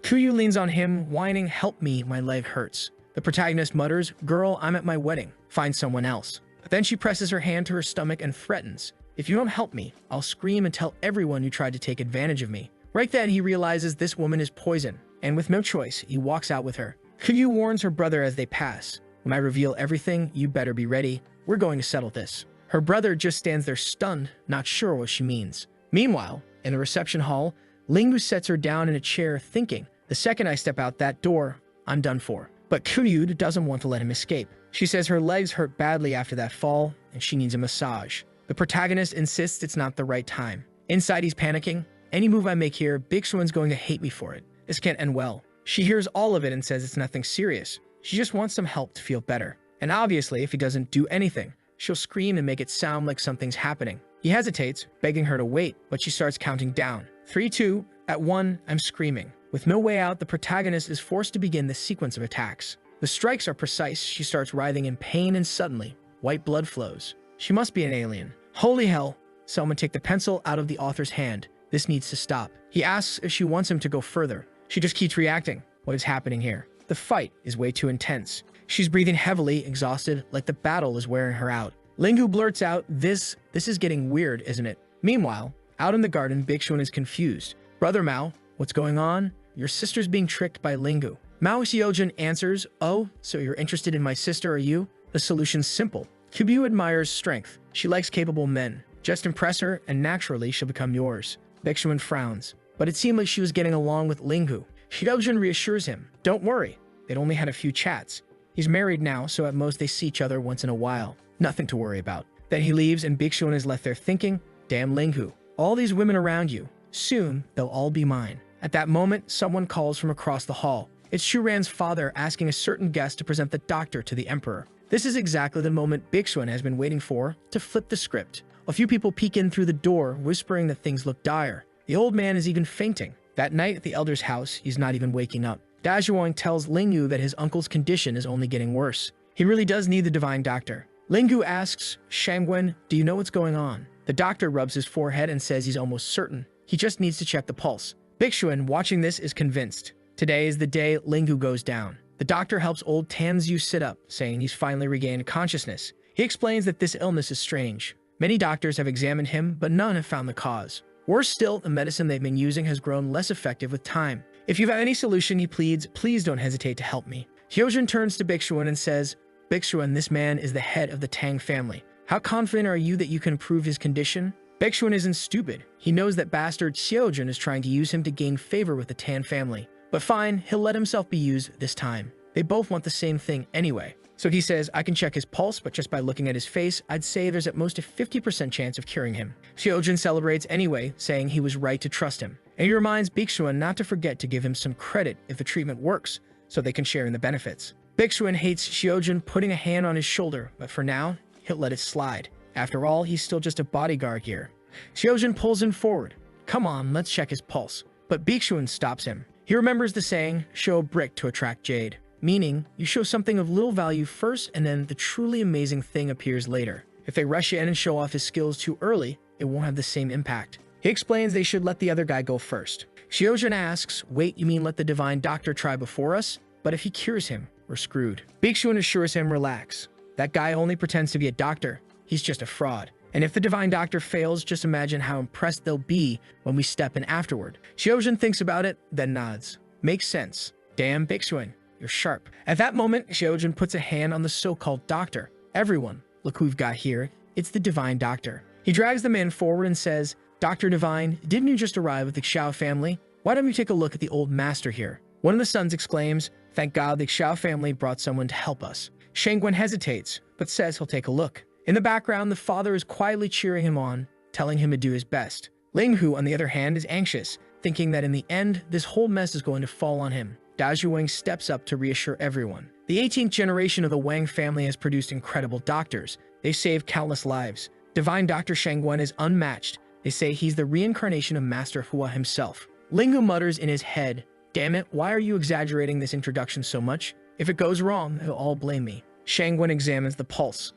Kuyu leans on him, whining, "Help me, my leg hurts." The protagonist mutters, "Girl, I'm at my wedding. Find someone else." But then she presses her hand to her stomach and threatens, "If you don't help me, I'll scream and tell everyone you tried to take advantage of me." Right then, he realizes this woman is poison, and with no choice, he walks out with her. Kuyu warns her brother as they pass, "When I reveal everything, you better be ready. We're going to settle this." Her brother just stands there stunned, not sure what she means. Meanwhile, in the reception hall, Linghu sets her down in a chair thinking, the second I step out that door, I'm done for. But Kuyu doesn't want to let him escape. She says her legs hurt badly after that fall, and she needs a massage. The protagonist insists it's not the right time. Inside, he's panicking. Any move I make here, Bigshun's going to hate me for it. This can't end well. She hears all of it and says it's nothing serious. She just wants some help to feel better. And obviously, if he doesn't do anything, she'll scream and make it sound like something's happening. He hesitates, begging her to wait, but she starts counting down. 3, 2, at 1, I'm screaming. With no way out, the protagonist is forced to begin the sequence of attacks. The strikes are precise. She starts writhing in pain and suddenly, white blood flows. She must be an alien. Holy hell! Someone take the pencil out of the author's hand. This needs to stop. He asks if she wants him to go further. She just keeps reacting. What is happening here? The fight is way too intense. She's breathing heavily, exhausted, like the battle is wearing her out. Linghu blurts out, this is getting weird, isn't it? Meanwhile, out in the garden, Bigshun is confused. Brother Mao, what's going on? Your sister's being tricked by Linghu. Mao Xiaojun answers, oh, so you're interested in my sister, are you? The solution's simple. Kubu admires strength. She likes capable men. Just impress her, and naturally she'll become yours. Bigshun frowns, but it seemed like she was getting along with Linghu. Xiaojun reassures him, don't worry. They'd only had a few chats. He's married now, so at most they see each other once in a while. Nothing to worry about. Then he leaves, and Bigshun is left there thinking, damn Linghu, all these women around you. Soon, they'll all be mine. At that moment, someone calls from across the hall. It's Chu Ran's father asking a certain guest to present the doctor to the emperor. This is exactly the moment Bigshun has been waiting for to flip the script. A few people peek in through the door, whispering that things look dire. The old man is even fainting. That night at the elder's house, he's not even waking up. Dazhuang tells Linghu that his uncle's condition is only getting worse. He really does need the divine doctor. Linghu asks, Shangwen, do you know what's going on? The doctor rubs his forehead and says he's almost certain. He just needs to check the pulse. Bigshun, watching this, is convinced. Today is the day Linghu goes down. The doctor helps old Tan Zhu sit up, saying he's finally regained consciousness. He explains that this illness is strange. Many doctors have examined him, but none have found the cause. Worse still, the medicine they've been using has grown less effective with time. If you have any solution, he pleads, please don't hesitate to help me. Hyojin turns to Bixuan and says, Bixuan, this man is the head of the Tang family. How confident are you that you can improve his condition? Bixuan isn't stupid. He knows that bastard Hyojin is trying to use him to gain favor with the Tan family. But fine, he'll let himself be used this time. They both want the same thing anyway. So he says, I can check his pulse, but just by looking at his face, I'd say there's at most a 50% chance of curing him. Hyojin celebrates anyway, saying he was right to trust him. And he reminds Bixuan not to forget to give him some credit if the treatment works, so they can share in the benefits. Bixuan hates Hyojin putting a hand on his shoulder, but for now, he'll let it slide. After all, he's still just a bodyguard here. Hyojin pulls him forward. Come on, let's check his pulse. But Bixuan stops him. He remembers the saying, show a brick to attract jade. Meaning, you show something of little value first and then the truly amazing thing appears later. If they rush in and show off his skills too early, it won't have the same impact. He explains they should let the other guy go first. Hyojin asks, wait, you mean let the divine doctor try before us? But if he cures him, we're screwed. Bixuan assures him, relax. That guy only pretends to be a doctor. He's just a fraud. And if the divine doctor fails, just imagine how impressed they'll be when we step in afterward. Hyojin thinks about it, then nods. Makes sense. Damn, Bixuan. You're sharp. At that moment, Hyojin puts a hand on the so-called doctor. Everyone, look who we've got here. It's the divine doctor. He drags the man forward and says, Dr. Divine, didn't you just arrive with the Xiao family? Why don't you take a look at the old master here? One of the sons exclaims, thank God the Xiao family brought someone to help us. Shangguan hesitates, but says he'll take a look. In the background, the father is quietly cheering him on, telling him to do his best. Linghu, on the other hand, is anxious, thinking that in the end, this whole mess is going to fall on him. Da Zhuwang steps up to reassure everyone. The 18th generation of the Wang family has produced incredible doctors. They saved countless lives. Divine Dr. Shangguan is unmatched. They say he's the reincarnation of Master Hua himself. Linghu mutters in his head, damn it, why are you exaggerating this introduction so much? If it goes wrong, they'll all blame me. Shangguan examines the pulse.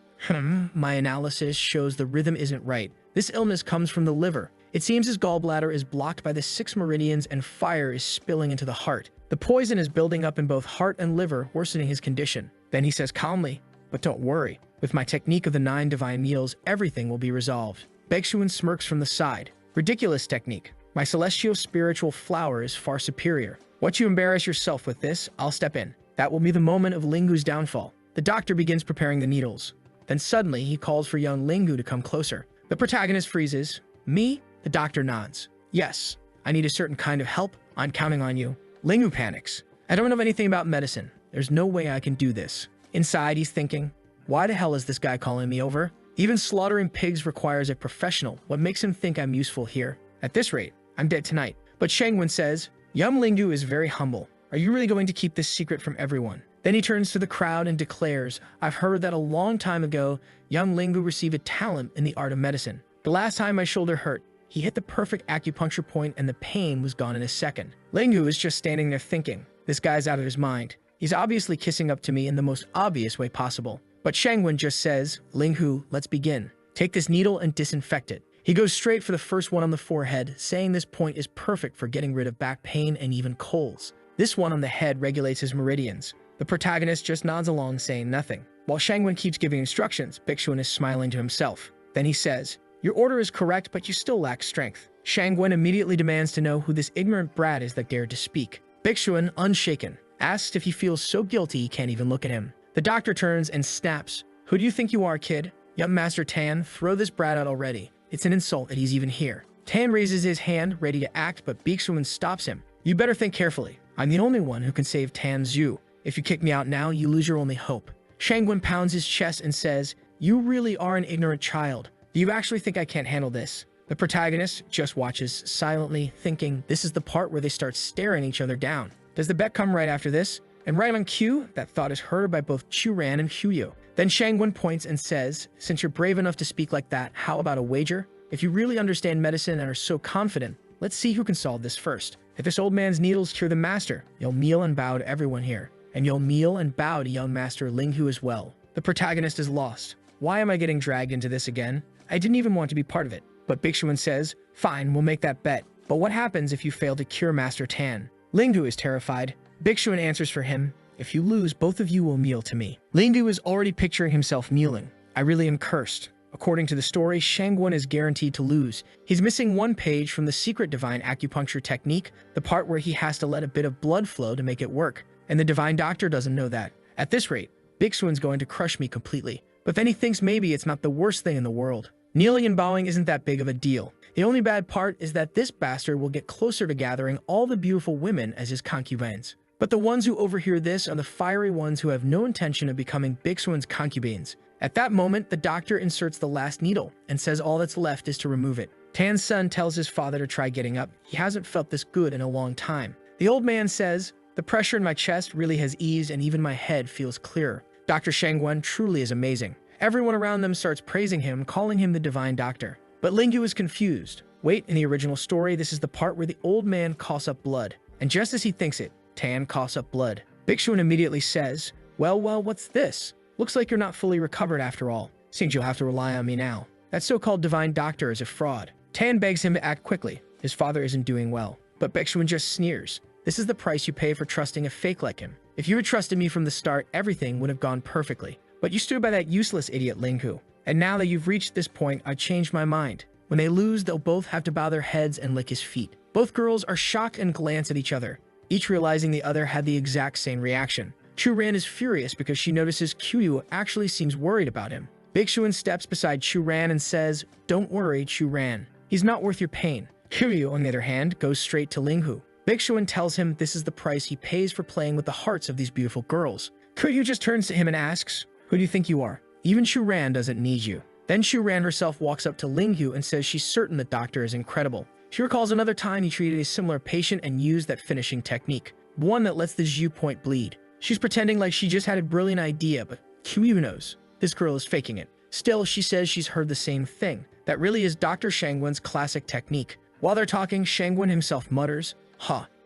My analysis shows the rhythm isn't right. This illness comes from the liver. It seems his gallbladder is blocked by the 6 meridians and fire is spilling into the heart. The poison is building up in both heart and liver, worsening his condition. Then he says calmly, but don't worry. With my technique of the 9 divine meals, everything will be resolved. Bixuan smirks from the side. Ridiculous technique. My celestial spiritual flower is far superior. Once you embarrass yourself with this, I'll step in. That will be the moment of Linghu's downfall. The doctor begins preparing the needles. Then suddenly, he calls for young Linghu to come closer. The protagonist freezes. Me? The doctor nods. Yes, I need a certain kind of help. I'm counting on you. Linghu panics. I don't know anything about medicine. There's no way I can do this. Inside, he's thinking, why the hell is this guy calling me over? Even slaughtering pigs requires a professional. What makes him think I'm useful here? At this rate, I'm dead tonight. But Shangguan says, young Linghu is very humble. Are you really going to keep this secret from everyone? Then he turns to the crowd and declares, I've heard that a long time ago, young Linghu received a talent in the art of medicine. The last time my shoulder hurt, he hit the perfect acupuncture point and the pain was gone in a second. Linghu is just standing there thinking, this guy's out of his mind. He's obviously kissing up to me in the most obvious way possible. But Shangguan just says, Linghu, let's begin. Take this needle and disinfect it. He goes straight for the first one on the forehead, saying this point is perfect for getting rid of back pain and even colds. This one on the head regulates his meridians. The protagonist just nods along, saying nothing. While Shangguan keeps giving instructions, Bixuan is smiling to himself. Then he says, your order is correct, but you still lack strength. Shangguan immediately demands to know who this ignorant brat is that dared to speak. Bixuan, unshaken, asks if he feels so guilty he can't even look at him. The doctor turns and snaps, who do you think you are, kid? Young Master Tan, throw this brat out already. It's an insult that he's even here. Tan raises his hand, ready to act, but Bixuan stops him. You better think carefully. I'm the only one who can save Tan Zhu. If you kick me out now, you lose your only hope. Shangguan pounds his chest and says, you really are an ignorant child. Do you actually think I can't handle this? The protagonist just watches silently, thinking this is the part where they start staring each other down. Does the bet come right after this? And right on cue, that thought is heard by both Churan and Huyo. Then Shangguan points and says, since you're brave enough to speak like that, how about a wager? If you really understand medicine and are so confident, let's see who can solve this first. If this old man's needles cure the master, you'll kneel and bow to everyone here. And you'll kneel and bow to young Master Linghu as well. The protagonist is lost. Why am I getting dragged into this again? I didn't even want to be part of it. But Bixuan says, fine, we'll make that bet. But what happens if you fail to cure Master Tan? Linghu is terrified. Bixuan answers for him, If you lose, both of you will kneel to me. Lingyu is already picturing himself kneeling. I really am cursed. According to the story, Shangwon is guaranteed to lose. He's missing one page from the secret divine acupuncture technique, the part where he has to let a bit of blood flow to make it work. And the divine doctor doesn't know that. At this rate, Bixuan's going to crush me completely. But then he thinks maybe it's not the worst thing in the world. Kneeling and bowing isn't that big of a deal. The only bad part is that this bastard will get closer to gathering all the beautiful women as his concubines. But the ones who overhear this are the fiery ones who have no intention of becoming Bixuan's concubines. At that moment, the doctor inserts the last needle and says all that's left is to remove it. Tan's son tells his father to try getting up. He hasn't felt this good in a long time. The old man says, the pressure in my chest really has eased and even my head feels clearer. Dr. Shangwon truly is amazing. Everyone around them starts praising him, calling him the divine doctor. But Lingyu is confused. Wait, in the original story, this is the part where the old man coughs up blood. And just as he thinks it, Tan coughs up blood. Bixuan immediately says, well, what's this? Looks like you're not fully recovered after all. Seems you'll have to rely on me now. That so-called divine doctor is a fraud. Tan begs him to act quickly. His father isn't doing well. But Bixuan just sneers. This is the price you pay for trusting a fake like him. If you had trusted me from the start, everything would have gone perfectly. But you stood by that useless idiot Linghu. And now that you've reached this point, I changed my mind. When they lose, they'll both have to bow their heads and lick his feet. Both girls are shocked and glance at each other, each realizing the other had the exact same reaction. Chu Ran is furious because she notices Qiu actually seems worried about him. Bixuan steps beside Chu Ran and says, don't worry, Chu Ran. He's not worth your pain. Qiu, on the other hand, goes straight to Linghu. Bixuan tells him this is the price he pays for playing with the hearts of these beautiful girls. Qiu just turns to him and asks, who do you think you are? Even Chu Ran doesn't need you. Then Chu Ran herself walks up to Linghu and says she's certain the doctor is incredible. She recalls another time he treated a similar patient and used that finishing technique, one that lets the Zhu point bleed. She's pretending like she just had a brilliant idea, but Qiu knows this girl is faking it. Still, she says she's heard the same thing. That really is Dr. Shangwon's classic technique. While they're talking, Shangwon himself mutters,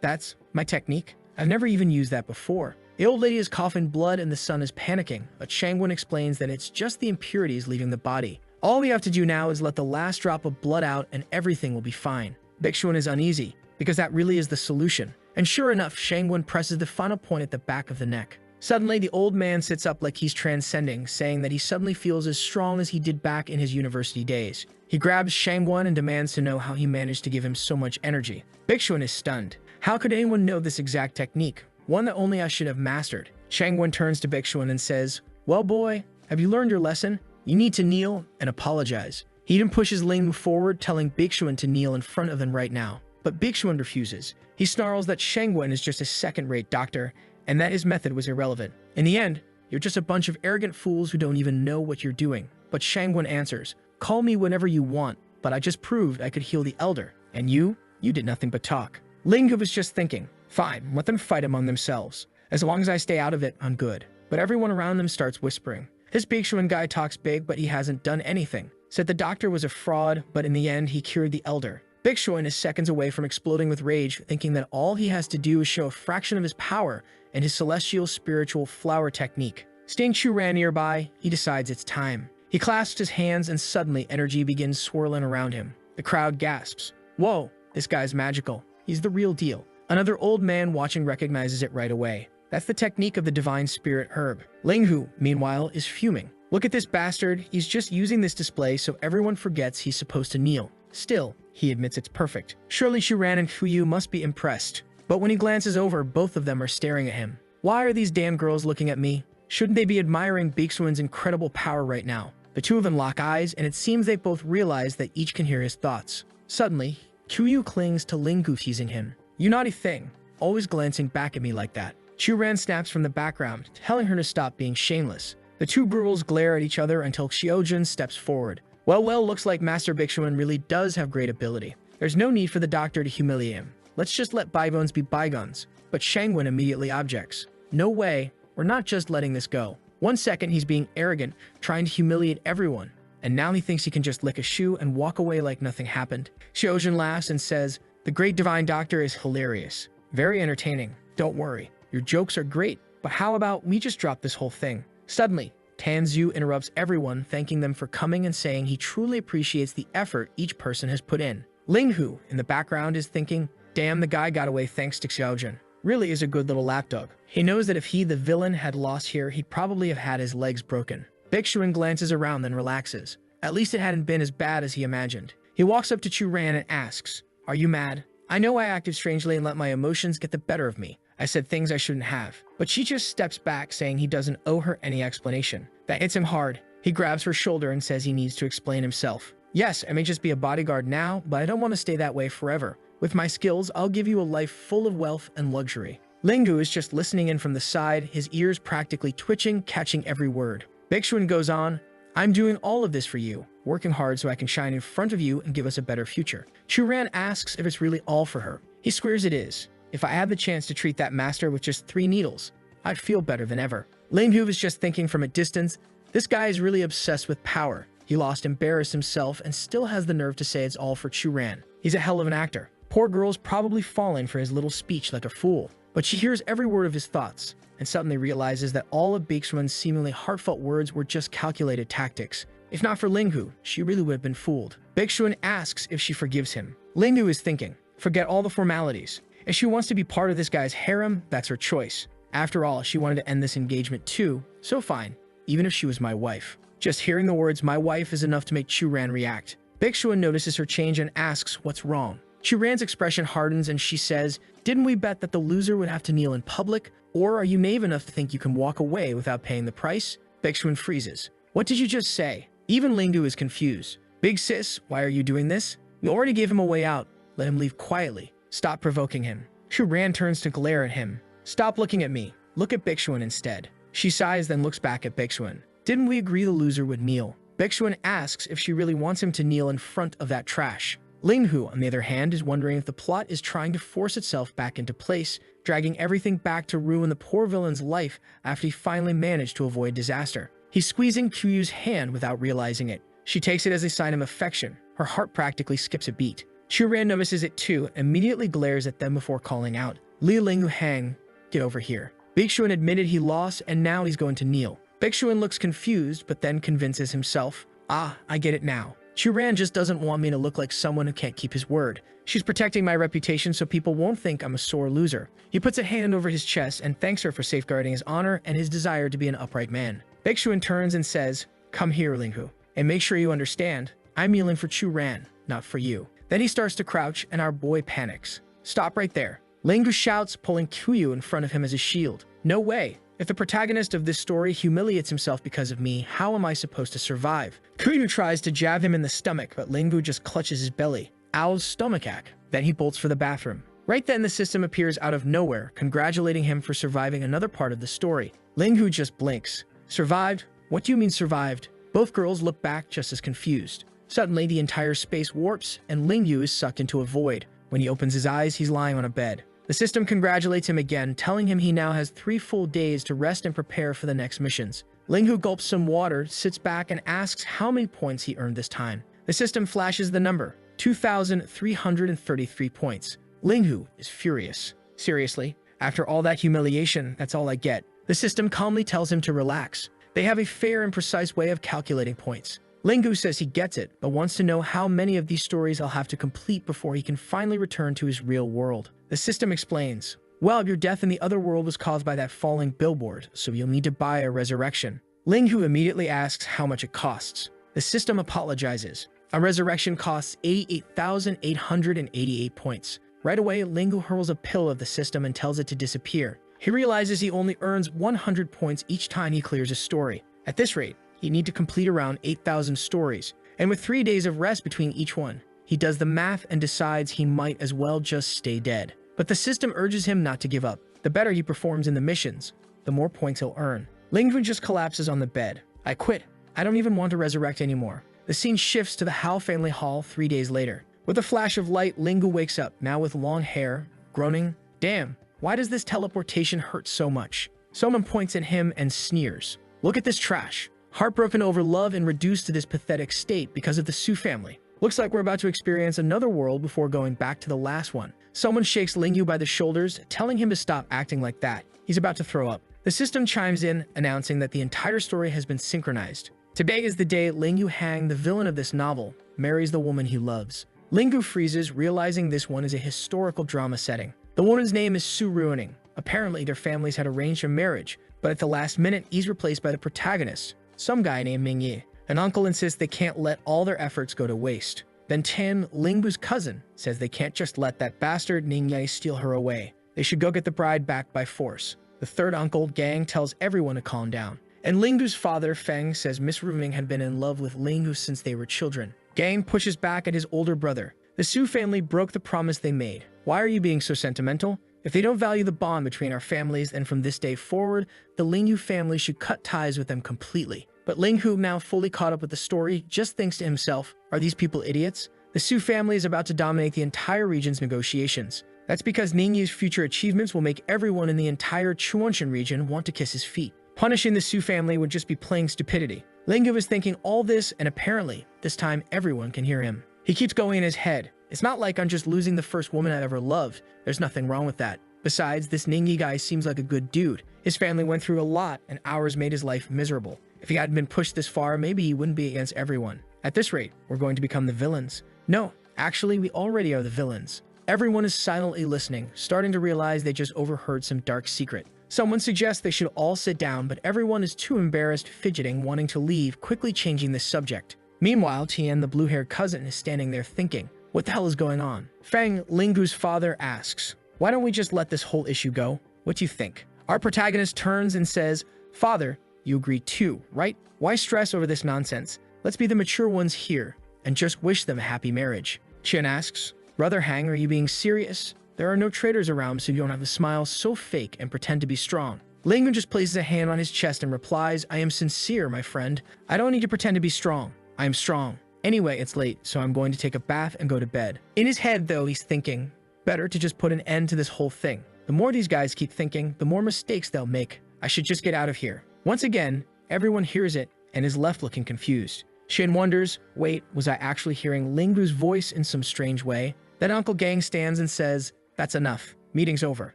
that's my technique? I've never even used that before. The old lady is coughing blood and the son is panicking, but Shangwon explains that it's just the impurities leaving the body. All we have to do now is let the last drop of blood out and everything will be fine. Bixuan is uneasy, because that really is the solution. And sure enough, Shangwon presses the final point at the back of the neck. Suddenly, the old man sits up like he's transcending, saying that he suddenly feels as strong as he did back in his university days. He grabs Shangwon and demands to know how he managed to give him so much energy. Bixuan is stunned. How could anyone know this exact technique? One that only I should have mastered. Shangwon turns to Bixuan and says, well, boy, have you learned your lesson? You need to kneel and apologize. He even pushes Ling forward, telling Bixuan to kneel in front of him right now. But Bixuan refuses. He snarls that Shangwon is just a second-rate doctor, and that his method was irrelevant. In the end, you're just a bunch of arrogant fools who don't even know what you're doing. But Shangwon answers, call me whenever you want, but I just proved I could heal the elder. And you did nothing but talk. Linghu was just thinking, fine, let them fight among themselves. As long as I stay out of it, I'm good. But everyone around them starts whispering. This Bixuan guy talks big, but he hasn't done anything. Said the doctor was a fraud, but in the end, he cured the elder. Bixuan is seconds away from exploding with rage, thinking that all he has to do is show a fraction of his power and his celestial spiritual flower technique. Seeing Chu Ran nearby, he decides it's time. He clasps his hands and suddenly energy begins swirling around him. The crowd gasps. Whoa, this guy's magical. He's the real deal. Another old man watching recognizes it right away. That's the technique of the divine spirit herb. Linghu, meanwhile, is fuming. Look at this bastard. He's just using this display so everyone forgets he's supposed to kneel. Still, he admits it's perfect. Surely Chu Ran and Fu Yu must be impressed. But when he glances over, both of them are staring at him. Why are these damn girls looking at me? Shouldn't they be admiring Bixuan's incredible power right now? The two of them lock eyes, and it seems they both realize that each can hear his thoughts. Suddenly, Fu Yu clings to Linghu, teasing him. You naughty thing, always glancing back at me like that. Chu Ran snaps from the background, telling her to stop being shameless. The two girls glare at each other until Xiaojun steps forward. Well, looks like Master Bixuan really does have great ability. There's no need for the doctor to humiliate him. Let's just let bygones be bygones. But Shangwon immediately objects. No way, we're not just letting this go. 1 second he's being arrogant, trying to humiliate everyone. And now he thinks he can just lick a shoe and walk away like nothing happened. Xiaojun laughs and says, the great divine doctor is hilarious. Very entertaining. Don't worry. Your jokes are great, but how about we just drop this whole thing? Suddenly, Tan Zhu interrupts everyone, thanking them for coming and saying he truly appreciates the effort each person has put in. Linghu, in the background, is thinking, damn, the guy got away thanks to Xiaojun. really is a good little lapdog. He knows that if he, the villain, had lost here, he'd probably have had his legs broken. Baeksuan glances around, then relaxes. At least it hadn't been as bad as he imagined. He walks up to Chu-ran and asks, "Are you mad? I know I acted strangely and let my emotions get the better of me. I said things I shouldn't have." But she just steps back, saying he doesn't owe her any explanation. That hits him hard. He grabs her shoulder and says he needs to explain himself. "Yes, I may just be a bodyguard now, but I don't want to stay that way forever. With my skills, I'll give you a life full of wealth and luxury." Linggu is just listening in from the side, his ears practically twitching, catching every word. Baeksuan goes on, "I'm doing all of this for you, working hard so I can shine in front of you and give us a better future." Chu-ran asks if it's really all for her. He swears it is. "If I had the chance to treat that master with just 3 needles, I'd feel better than ever." Linghu is just thinking from a distance, this guy is really obsessed with power. He embarrassed himself and still has the nerve to say it's all for Chu-ran. He's a hell of an actor. Poor girl's probably falling for his little speech like a fool. But she hears every word of his thoughts, and suddenly realizes that all of Baeksuan's seemingly heartfelt words were just calculated tactics. If not for Linghu, she really would have been fooled. Baeksuan asks if she forgives him. Linghu is thinking, forget all the formalities. If she wants to be part of this guy's harem, that's her choice. After all, she wanted to end this engagement too, so fine, even if she was my wife. Just hearing the words "my wife" is enough to make Chu-ran react. Baeksuan notices her change and asks what's wrong. Chu-ran's expression hardens and she says, "Didn't we bet that the loser would have to kneel in public? Or are you naive enough to think you can walk away without paying the price?" Baeksuan freezes. "What did you just say?" Even Lingdu is confused. "Big sis, why are you doing this? We already gave him a way out. Let him leave quietly. Stop provoking him." Chu-ran turns to glare at him. "Stop looking at me. Look at Baeksuan instead." She sighs, then looks back at Baeksuan. "Didn't we agree the loser would kneel?" Baeksuan asks if she really wants him to kneel in front of that trash. Linghu, on the other hand, is wondering if the plot is trying to force itself back into place, dragging everything back to ruin the poor villain's life after he finally managed to avoid disaster. He's squeezing Kuyu's hand without realizing it. She takes it as a sign of affection. Her heart practically skips a beat. Chu-ran notices it too, and immediately glares at them before calling out, "Li Linghu Hang, get over here." Baeksuan admitted he lost, and now he's going to kneel. Baeksuan looks confused, but then convinces himself, "Ah, I get it now. Chu-ran just doesn't want me to look like someone who can't keep his word. She's protecting my reputation so people won't think I'm a sore loser." He puts a hand over his chest and thanks her for safeguarding his honor and his desire to be an upright man. Baeksuan turns and says, "Come here, Linghu, and make sure you understand, I'm kneeling for Chu-ran, not for you." Then he starts to crouch and our boy panics. "Stop right there." Linghu shouts, pulling Kuyu in front of him as a shield. "No way. If the protagonist of this story humiliates himself because of me, how am I supposed to survive?" Kuyu tries to jab him in the stomach, but Linghu just clutches his belly. Owl's stomachache. Then he bolts for the bathroom. Right then, the system appears out of nowhere, congratulating him for surviving another part of the story. Linghu just blinks. "Survived? What do you mean survived?" Both girls look back just as confused. Suddenly, the entire space warps, and Linghu is sucked into a void. When he opens his eyes, he's lying on a bed. The system congratulates him again, telling him he now has 3 full days to rest and prepare for the next missions. Linghu gulps some water, sits back, and asks how many points he earned this time. The system flashes the number, 2,333 points. Linghu is furious. "Seriously? After all that humiliation, that's all I get." The system calmly tells him to relax. They have a fair and precise way of calculating points. Linghu says he gets it, but wants to know how many of these stories I'll have to complete before he can finally return to his real world. The system explains, "Well, your death in the other world was caused by that falling billboard, so you'll need to buy a resurrection." Linghu immediately asks how much it costs. The system apologizes. A resurrection costs 88,888 points. Right away, Linghu hurls a pill of the system and tells it to disappear. He realizes he only earns 100 points each time he clears a story. At this rate, he'd need to complete around 8,000 stories, and with 3 days of rest between each one, he does the math and decides he might as well just stay dead. But the system urges him not to give up. The better he performs in the missions, the more points he'll earn. Linghu just collapses on the bed. "I quit. I don't even want to resurrect anymore." The scene shifts to the Hao family hall 3 days later. With a flash of light, Linghu wakes up, now with long hair, groaning, "Damn, why does this teleportation hurt so much?" Someone points at him and sneers. "Look at this trash." Heartbroken over love and reduced to this pathetic state because of the Su family. Looks like we're about to experience another world before going back to the last one. Someone shakes Linghu by the shoulders, telling him to stop acting like that. He's about to throw up. The system chimes in, announcing that the entire story has been synchronized. Today is the day Linghu Hang, the villain of this novel, marries the woman he loves. Linghu freezes, realizing this one is a historical drama setting. The woman's name is Su Ruining. Apparently, their families had arranged a marriage, but at the last minute, he's replaced by the protagonist, some guy named Ming Yi. An uncle insists they can't let all their efforts go to waste. Then Tan, Lingbu's cousin, says they can't just let that bastard Ning Ye steal her away. They should go get the bride back by force. The third uncle, Gang, tells everyone to calm down. And Lingbu's father, Feng, says Miss Ruming had been in love with Lingbu since they were children. Gang pushes back at his older brother. The Su family broke the promise they made. Why are you being so sentimental? If they don't value the bond between our families, then from this day forward, the Lingyu family should cut ties with them completely. But Linghu, now fully caught up with the story, just thinks to himself, are these people idiots? The Su family is about to dominate the entire region's negotiations. That's because Ningyu's future achievements will make everyone in the entire Chuanshan region want to kiss his feet. Punishing the Su family would just be plain stupidity. Linghu is thinking all this, and apparently, this time everyone can hear him. He keeps going in his head. It's not like I'm just losing the first woman I ever loved. There's nothing wrong with that. Besides, this Ningyi guy seems like a good dude. His family went through a lot, and ours made his life miserable. If he hadn't been pushed this far, maybe he wouldn't be against everyone. At this rate, we're going to become the villains. No, actually, we already are the villains. Everyone is silently listening, starting to realize they just overheard some dark secret. Someone suggests they should all sit down, but everyone is too embarrassed, fidgeting, wanting to leave, quickly changing the subject. Meanwhile, Tian, the blue-haired cousin, is standing there thinking, what the hell is going on? Feng, Linggu's father, asks, why don't we just let this whole issue go? What do you think? Our protagonist turns and says, Father, you agree too, right? Why stress over this nonsense? Let's be the mature ones here and just wish them a happy marriage. Qian asks, Brother Hang, are you being serious? There are no traitors around, so you don't have to smile so fake and pretend to be strong. Linggu just places a hand on his chest and replies, I am sincere, my friend. I don't need to pretend to be strong. I am strong. Anyway, it's late, so I'm going to take a bath and go to bed. In his head, though, he's thinking, better to just put an end to this whole thing. The more these guys keep thinking, the more mistakes they'll make. I should just get out of here. Once again, everyone hears it and is left looking confused. Shin wonders, wait, was I actually hearing Linggu's voice in some strange way? Then Uncle Gang stands and says, that's enough. Meeting's over.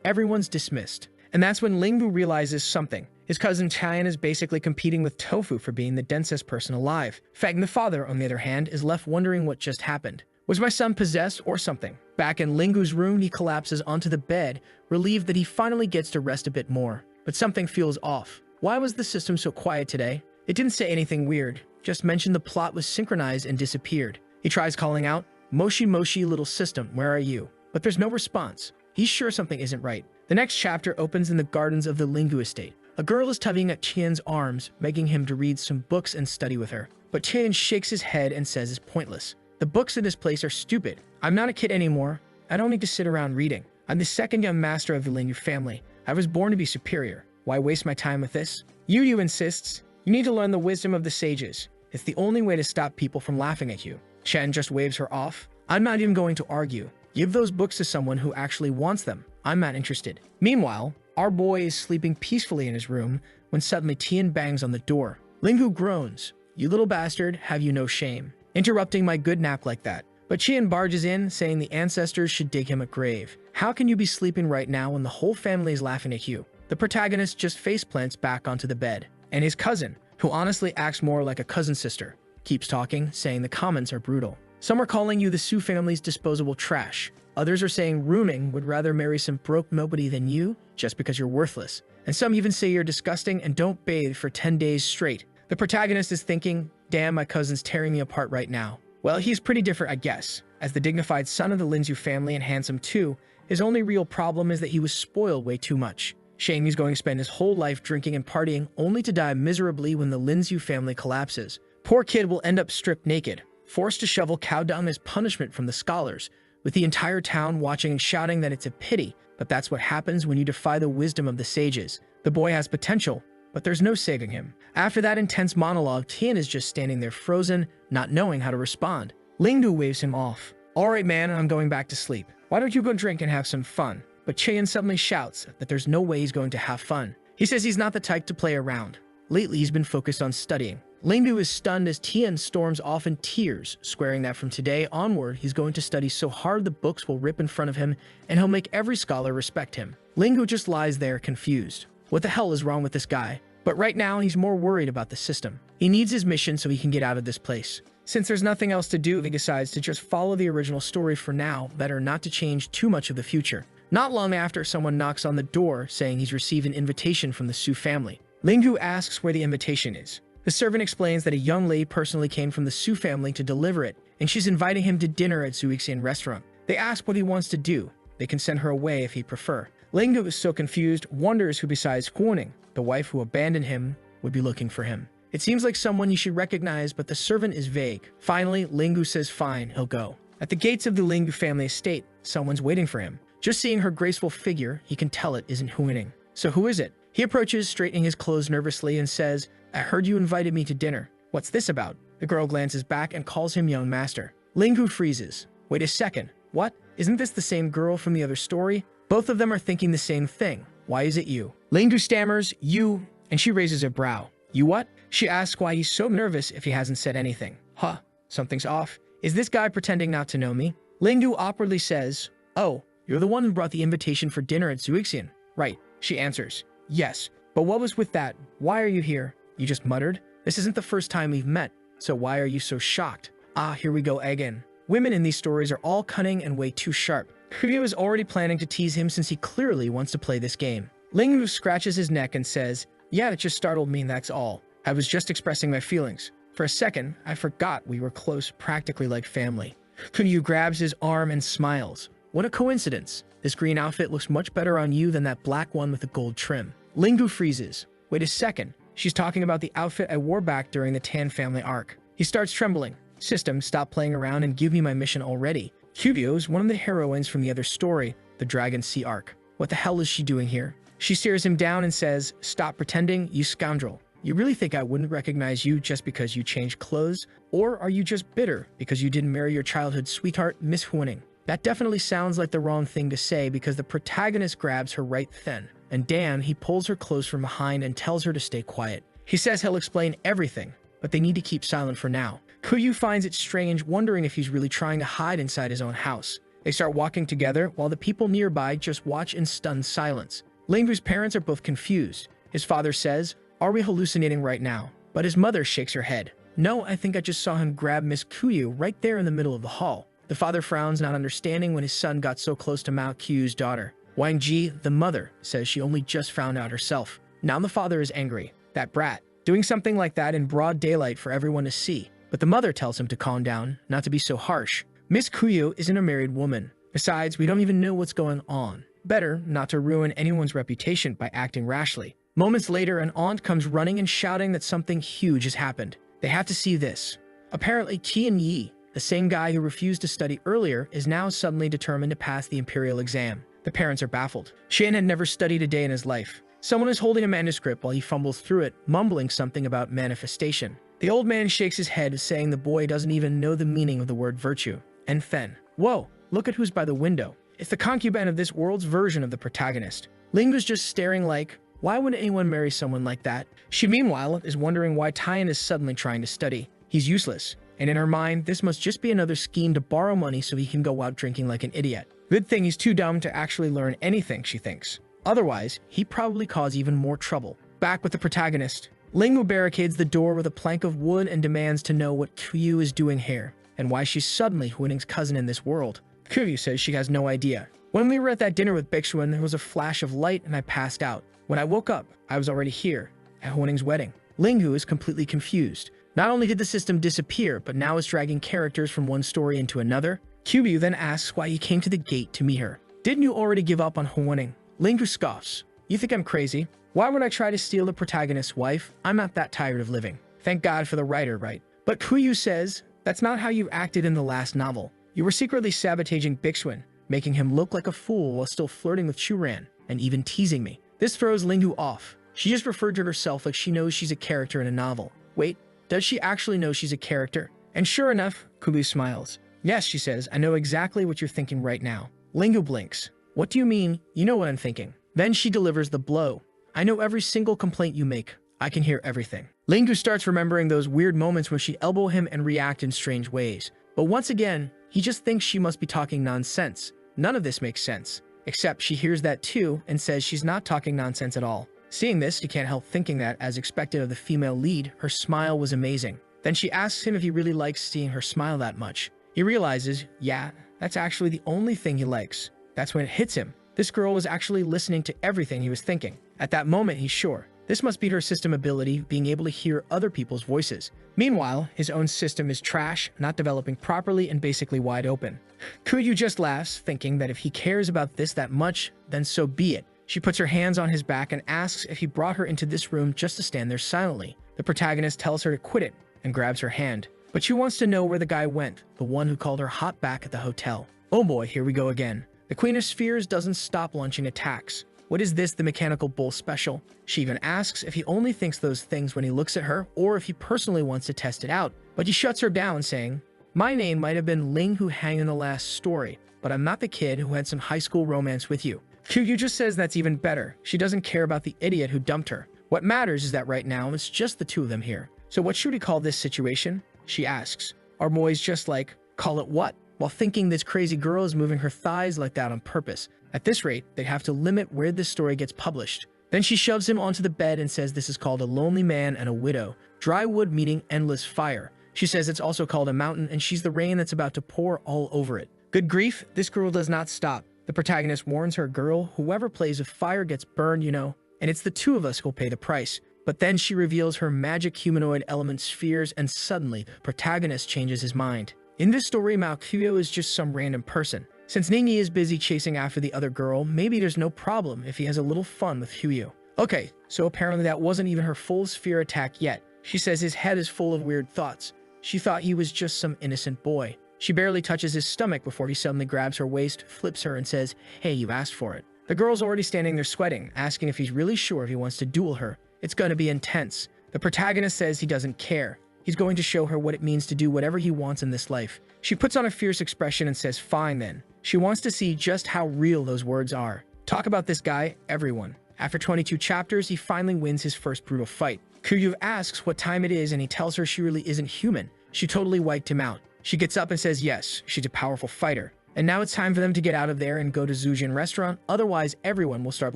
Everyone's dismissed. And that's when Linggu realizes something. His cousin Tian is basically competing with Tofu for being the densest person alive. Feng, the father, on the other hand, is left wondering what just happened. Was my son possessed or something? Back in Linggu's room, he collapses onto the bed, relieved that he finally gets to rest a bit more. But something feels off. Why was the system so quiet today? It didn't say anything weird, just mentioned the plot was synchronized and disappeared. He tries calling out, Moshi Moshi little system, where are you? But there's no response. He's sure something isn't right. The next chapter opens in the gardens of the Linggu estate. A girl is tugging at Tian's arms, begging him to read some books and study with her. But Tian shakes his head and says it's pointless. The books in this place are stupid. I'm not a kid anymore. I don't need to sit around reading. I'm the second young master of the Lingyu family. I was born to be superior. Why waste my time with this? Yu insists, you need to learn the wisdom of the sages. It's the only way to stop people from laughing at you. Chen just waves her off. I'm not even going to argue. Give those books to someone who actually wants them. I'm not interested. Meanwhile, our boy is sleeping peacefully in his room when suddenly Tian bangs on the door. Linggu groans. You little bastard, have you no shame? Interrupting my good nap like that. But Tian barges in, saying the ancestors should dig him a grave. How can you be sleeping right now when the whole family is laughing at you? The protagonist just faceplants back onto the bed. And his cousin, who honestly acts more like a cousin sister, keeps talking, saying the comments are brutal. Some are calling you the Su family's disposable trash. Others are saying Ruming would rather marry some broke nobody than you just because you're worthless. And some even say you're disgusting and don't bathe for 10 days straight. The protagonist is thinking, damn, my cousin's tearing me apart right now. Well, he's pretty different, I guess. As the dignified son of the Linzu family and handsome too, his only real problem is that he was spoiled way too much. Shame he's going to spend his whole life drinking and partying only to die miserably when the Linzu family collapses. Poor kid will end up stripped naked, forced to shovel cow dung as punishment from the scholars, with the entire town watching and shouting that it's a pity, but that's what happens when you defy the wisdom of the sages. The boy has potential, but there's no saving him. After that intense monologue, Tian is just standing there frozen, not knowing how to respond. Lingdu waves him off. All right, man, I'm going back to sleep. Why don't you go drink and have some fun? But Tian suddenly shouts that there's no way he's going to have fun. He says he's not the type to play around. Lately, he's been focused on studying. Lingdu is stunned as Tian storms off in tears, swearing that from today onward, he's going to study so hard the books will rip in front of him, and he'll make every scholar respect him. Lingdu just lies there, confused. What the hell is wrong with this guy? But right now, he's more worried about the system. He needs his mission so he can get out of this place. Since there's nothing else to do, he decides to just follow the original story for now, better not to change too much of the future. Not long after, someone knocks on the door saying he's received an invitation from the Su family. Linggu asks where the invitation is. The servant explains that a young lady personally came from the Su family to deliver it, and she's inviting him to dinner at Zuixian restaurant. They ask what he wants to do. They can send her away if he'd prefer. Linggu is so confused, wonders who besides Huoning, the wife who abandoned him, would be looking for him. It seems like someone you should recognize, but the servant is vague. Finally, Linggu says fine, he'll go. At the gates of the Linggu family estate, someone's waiting for him. Just seeing her graceful figure, he can tell it isn't Huoning. So who is it? He approaches, straightening his clothes nervously, and says, I heard you invited me to dinner. What's this about? The girl glances back and calls him young master. Linggu freezes. Wait a second. What? Isn't this the same girl from the other story? Both of them are thinking the same thing. Why is it you? Linggu stammers, you, and she raises a brow. You what? She asks why he's so nervous if he hasn't said anything. Huh, something's off. Is this guy pretending not to know me? Linggu awkwardly says, oh, you're the one who brought the invitation for dinner at Zuixian. Right, she answers. Yes, but what was with that? Why are you here? You just muttered? This isn't the first time we've met, so why are you so shocked? Ah, here we go again. Women in these stories are all cunning and way too sharp. Kuryu is already planning to tease him since he clearly wants to play this game. Linggu scratches his neck and says, yeah, it just startled me, that's all. I was just expressing my feelings. For a second, I forgot we were close, practically like family. Kuryu grabs his arm and smiles. What a coincidence. This green outfit looks much better on you than that black one with the gold trim. Linggu freezes. Wait a second. She's talking about the outfit I wore back during the Tan family arc. He starts trembling. System, stop playing around and give me my mission already. Kyubyo is one of the heroines from the other story, the Dragon Sea arc. What the hell is she doing here? She stares him down and says, stop pretending, you scoundrel. You really think I wouldn't recognize you just because you changed clothes? Or are you just bitter because you didn't marry your childhood sweetheart, Miss Huoning? That definitely sounds like the wrong thing to say because the protagonist grabs her right then. And damn, he pulls her close from behind and tells her to stay quiet. He says he'll explain everything, but they need to keep silent for now. Kuryu finds it strange, wondering if he's really trying to hide inside his own house. They start walking together while the people nearby just watch in stunned silence. Linggu's parents are both confused. His father says, are we hallucinating right now? But his mother shakes her head. No, I think I just saw him grab Miss Kuryu right there in the middle of the hall. The father frowns, not understanding when his son got so close to Mao Kyu's daughter. Wang Ji, the mother, says she only just found out herself. Now the father is angry. That brat, doing something like that in broad daylight for everyone to see. But the mother tells him to calm down, not to be so harsh. Miss Kuryu isn't a married woman. Besides, we don't even know what's going on. Better not to ruin anyone's reputation by acting rashly. Moments later, an aunt comes running and shouting that something huge has happened. They have to see this. Apparently, Qian Yi, the same guy who refused to study earlier, is now suddenly determined to pass the imperial exam. The parents are baffled. Shan had never studied a day in his life. Someone is holding a manuscript while he fumbles through it, mumbling something about manifestation. The old man shakes his head, saying the boy doesn't even know the meaning of the word virtue. And then, whoa, look at who's by the window. It's the concubine of this world's version of the protagonist. Linggu's just staring like, why would anyone marry someone like that? She meanwhile is wondering why Tyan is suddenly trying to study. He's useless. And in her mind, this must just be another scheme to borrow money so he can go out drinking like an idiot. Good thing he's too dumb to actually learn anything, she thinks. Otherwise, he'd probably cause even more trouble. Back with the protagonist. Linggu barricades the door with a plank of wood and demands to know what Kuryu is doing here, and why she's suddenly Huoning's cousin in this world. Kuryu says she has no idea. When we were at that dinner with Bixuan, there was a flash of light and I passed out. When I woke up, I was already here, at Huoning's wedding. Linggu is completely confused. Not only did the system disappear, but now is dragging characters from one story into another. Kuryu then asks why he came to the gate to meet her. Didn't you already give up on Huoning? Linggu scoffs. You think I'm crazy? Why would I try to steal the protagonist's wife? I'm not that tired of living. Thank God for the writer, right? But Kuryu says, that's not how you acted in the last novel. You were secretly sabotaging Bixuan, making him look like a fool while still flirting with Churan, and even teasing me. This throws Linggu off. She just referred to herself like she knows she's a character in a novel. Wait, does she actually know she's a character? And sure enough, Kuryu smiles. Yes, she says, I know exactly what you're thinking right now. Linggu blinks. What do you mean? You know what I'm thinking. Then she delivers the blow. I know every single complaint you make. I can hear everything. Linggu starts remembering those weird moments when she elbow him and react in strange ways. But once again, he just thinks she must be talking nonsense. None of this makes sense. Except she hears that too and says she's not talking nonsense at all. Seeing this, he can't help thinking that, as expected of the female lead, her smile was amazing. Then she asks him if he really likes seeing her smile that much. He realizes, yeah, that's actually the only thing he likes. That's when it hits him. This girl was actually listening to everything he was thinking. At that moment, he's sure. This must be her system ability, being able to hear other people's voices. Meanwhile, his own system is trash, not developing properly, and basically wide open. Kuyu just laughs, thinking that if he cares about this that much, then so be it. She puts her hands on his back and asks if he brought her into this room just to stand there silently. The protagonist tells her to quit it and grabs her hand. But she wants to know where the guy went, the one who called her hot back at the hotel. Oh boy, here we go again. The Queen of Spheres doesn't stop launching attacks. What is this, the mechanical bull special? She even asks if he only thinks those things when he looks at her, or if he personally wants to test it out. But he shuts her down, saying, "My name might have been Ling who hang in the last story, but I'm not the kid who had some high school romance with you." Kuyu just says that's even better. She doesn't care about the idiot who dumped her. What matters is that right now, it's just the two of them here. So what should we call this situation? She asks. Are Moy's just like, call it what? While thinking this crazy girl is moving her thighs like that on purpose. At this rate, they'd have to limit where this story gets published. Then she shoves him onto the bed and says this is called A Lonely Man and a Widow. Dry wood meeting endless fire. She says it's also called a mountain, and she's the rain that's about to pour all over it. Good grief, this girl does not stop. The protagonist warns her, girl, whoever plays with fire gets burned, you know, and it's the two of us who'll pay the price. But then she reveals her magic humanoid element spheres, and suddenly, the protagonist changes his mind. In this story, Malkuyo is just some random person. Since Ningyi is busy chasing after the other girl, maybe there's no problem if he has a little fun with Huyo. Okay, so apparently that wasn't even her full sphere attack yet. She says his head is full of weird thoughts. She thought he was just some innocent boy. She barely touches his stomach before he suddenly grabs her waist, flips her, and says, "Hey, you asked for it." The girl's already standing there sweating, asking if he's really sure if he wants to duel her. It's gonna be intense. The protagonist says he doesn't care. He's going to show her what it means to do whatever he wants in this life. She puts on a fierce expression and says, fine then. She wants to see just how real those words are. Talk about this guy, everyone. After 22 chapters, he finally wins his first brutal fight. Kuyu asks what time it is, and he tells her she really isn't human. She totally wiped him out. She gets up and says yes, she's a powerful fighter. And now it's time for them to get out of there and go to Zujin restaurant, otherwise everyone will start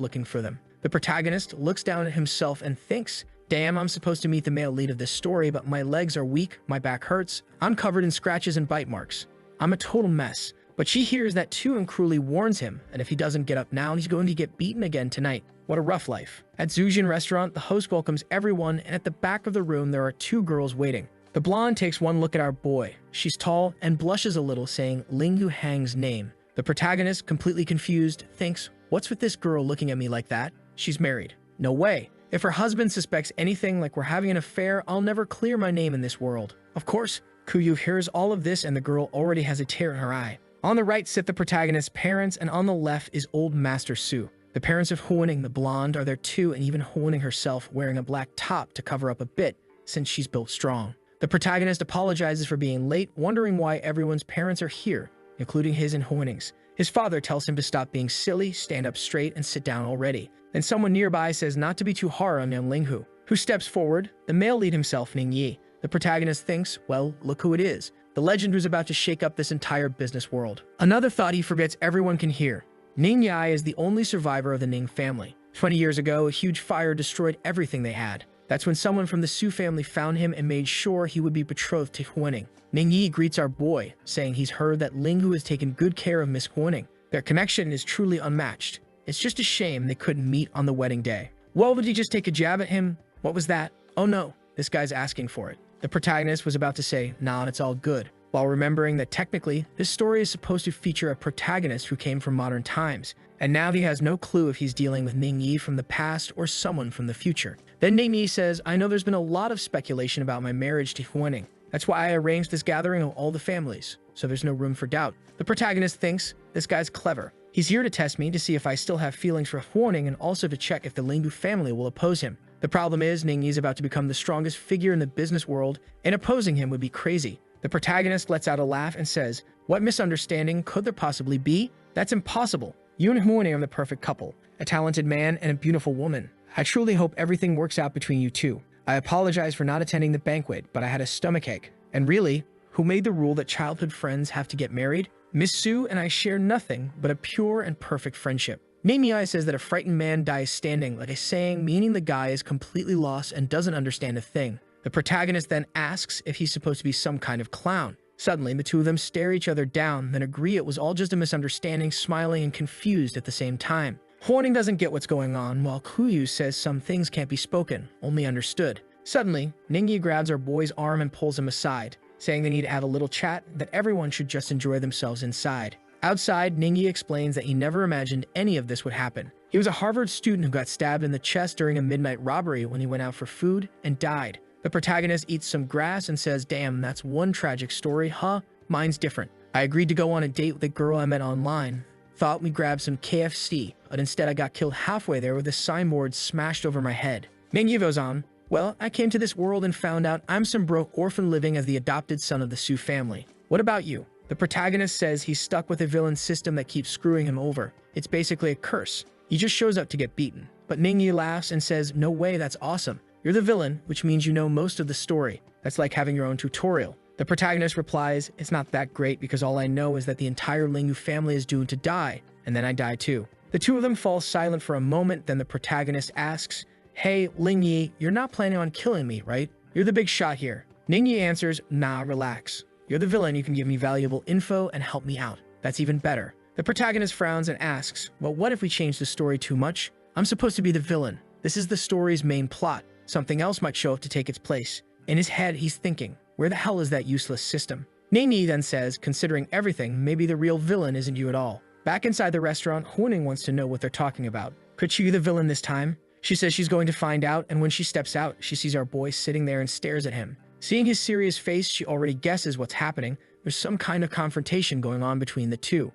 looking for them. The protagonist looks down at himself and thinks, damn, I'm supposed to meet the male lead of this story, but my legs are weak, my back hurts, I'm covered in scratches and bite marks. I'm a total mess. But she hears that too and cruelly warns him, and if he doesn't get up now, he's going to get beaten again tonight. What a rough life. At Zujin restaurant, the host welcomes everyone, and at the back of the room, there are two girls waiting. The blonde takes one look at our boy. She's tall and blushes a little, saying Ling Yu Hang's name. The protagonist, completely confused, thinks, what's with this girl looking at me like that? She's married. No way. If her husband suspects anything like we're having an affair, I'll never clear my name in this world. Of course, Kuyu hears all of this and the girl already has a tear in her eye. On the right sit the protagonist's parents, and on the left is old Master Su. The parents of Huaning, the blonde, are there too, and even Huaning herself wearing a black top to cover up a bit, since she's built strong. The protagonist apologizes for being late, wondering why everyone's parents are here, including his and Huaning's. His father tells him to stop being silly, stand up straight, and sit down already. Then someone nearby says not to be too hard on young Linghu, who steps forward, the male lead himself, Ningyi. The protagonist thinks, well, look who it is. The legend who's about to shake up this entire business world. Another thought he forgets everyone can hear. Ning Yai is the only survivor of the Ning family. 20 years ago, a huge fire destroyed everything they had. That's when someone from the Su family found him and made sure he would be betrothed to Huaning. Ning Yi greets our boy, saying he's heard that Linghu has taken good care of Miss Huaning. Their connection is truly unmatched. It's just a shame they couldn't meet on the wedding day. Well, did he just take a jab at him? What was that? Oh no, this guy's asking for it. The protagonist was about to say, nah, it's all good, while remembering that technically, this story is supposed to feature a protagonist who came from modern times, and now he has no clue if he's dealing with Ning Yi from the past or someone from the future. Then Ning Yi says, I know there's been a lot of speculation about my marriage to Huaning. That's why I arranged this gathering of all the families, so there's no room for doubt. The protagonist thinks, this guy's clever. He's here to test me to see if I still have feelings for Huaning and also to check if the Lingbu family will oppose him. The problem is, Ning Yi is about to become the strongest figure in the business world, and opposing him would be crazy. The protagonist lets out a laugh and says, what misunderstanding could there possibly be? That's impossible. You and Huaning are the perfect couple, a talented man and a beautiful woman. I truly hope everything works out between you two. I apologize for not attending the banquet, but I had a stomachache. And really, who made the rule that childhood friends have to get married? Miss Su and I share nothing but a pure and perfect friendship. Ning Yi says that a frightened man dies standing, like a saying meaning the guy is completely lost and doesn't understand a thing. The protagonist then asks if he's supposed to be some kind of clown, Suddenly, the two of them stare each other down, then agree it was all just a misunderstanding, smiling and confused at the same time. Hwoning doesn't get what's going on, while Kuyu says some things can't be spoken, only understood. Suddenly, Ningyi grabs our boy's arm and pulls him aside, saying they need to have a little chat, that everyone should just enjoy themselves inside. Outside, Ningyi explains that he never imagined any of this would happen. He was a Harvard student who got stabbed in the chest during a midnight robbery when he went out for food and died. The protagonist eats some grass and says, "Damn, that's one tragic story, huh? Mine's different. I agreed to go on a date with a girl I met online. Thought we'd grab some KFC, but instead I got killed halfway there with a signboard smashed over my head." Ningyi goes on, "Well, I came to this world and found out I'm some broke orphan living as the adopted son of the Su family. What about you?" The protagonist says he's stuck with a villain system that keeps screwing him over. It's basically a curse. He just shows up to get beaten. But Ningyi laughs and says, "No way, that's awesome. You're the villain, which means you know most of the story. That's like having your own tutorial." The protagonist replies, "It's not that great because all I know is that the entire Lingyu family is doomed to die, and then I die too." The two of them fall silent for a moment, then the protagonist asks, "Hey, Lingyi, you're not planning on killing me, right? You're the big shot here." Ningyi answers, "Nah, relax. You're the villain, you can give me valuable info and help me out. That's even better." The protagonist frowns and asks, "Well, what if we change the story too much? I'm supposed to be the villain. This is the story's main plot. Something else might show up to take its place." In his head, he's thinking, where the hell is that useless system? Ningyi then says, "Considering everything, maybe the real villain isn't you at all." Back inside the restaurant, Hwoning wants to know what they're talking about. Could she be the villain this time? She says she's going to find out, and when she steps out, she sees our boy sitting there and stares at him. Seeing his serious face, she already guesses what's happening. There's some kind of confrontation going on between the two.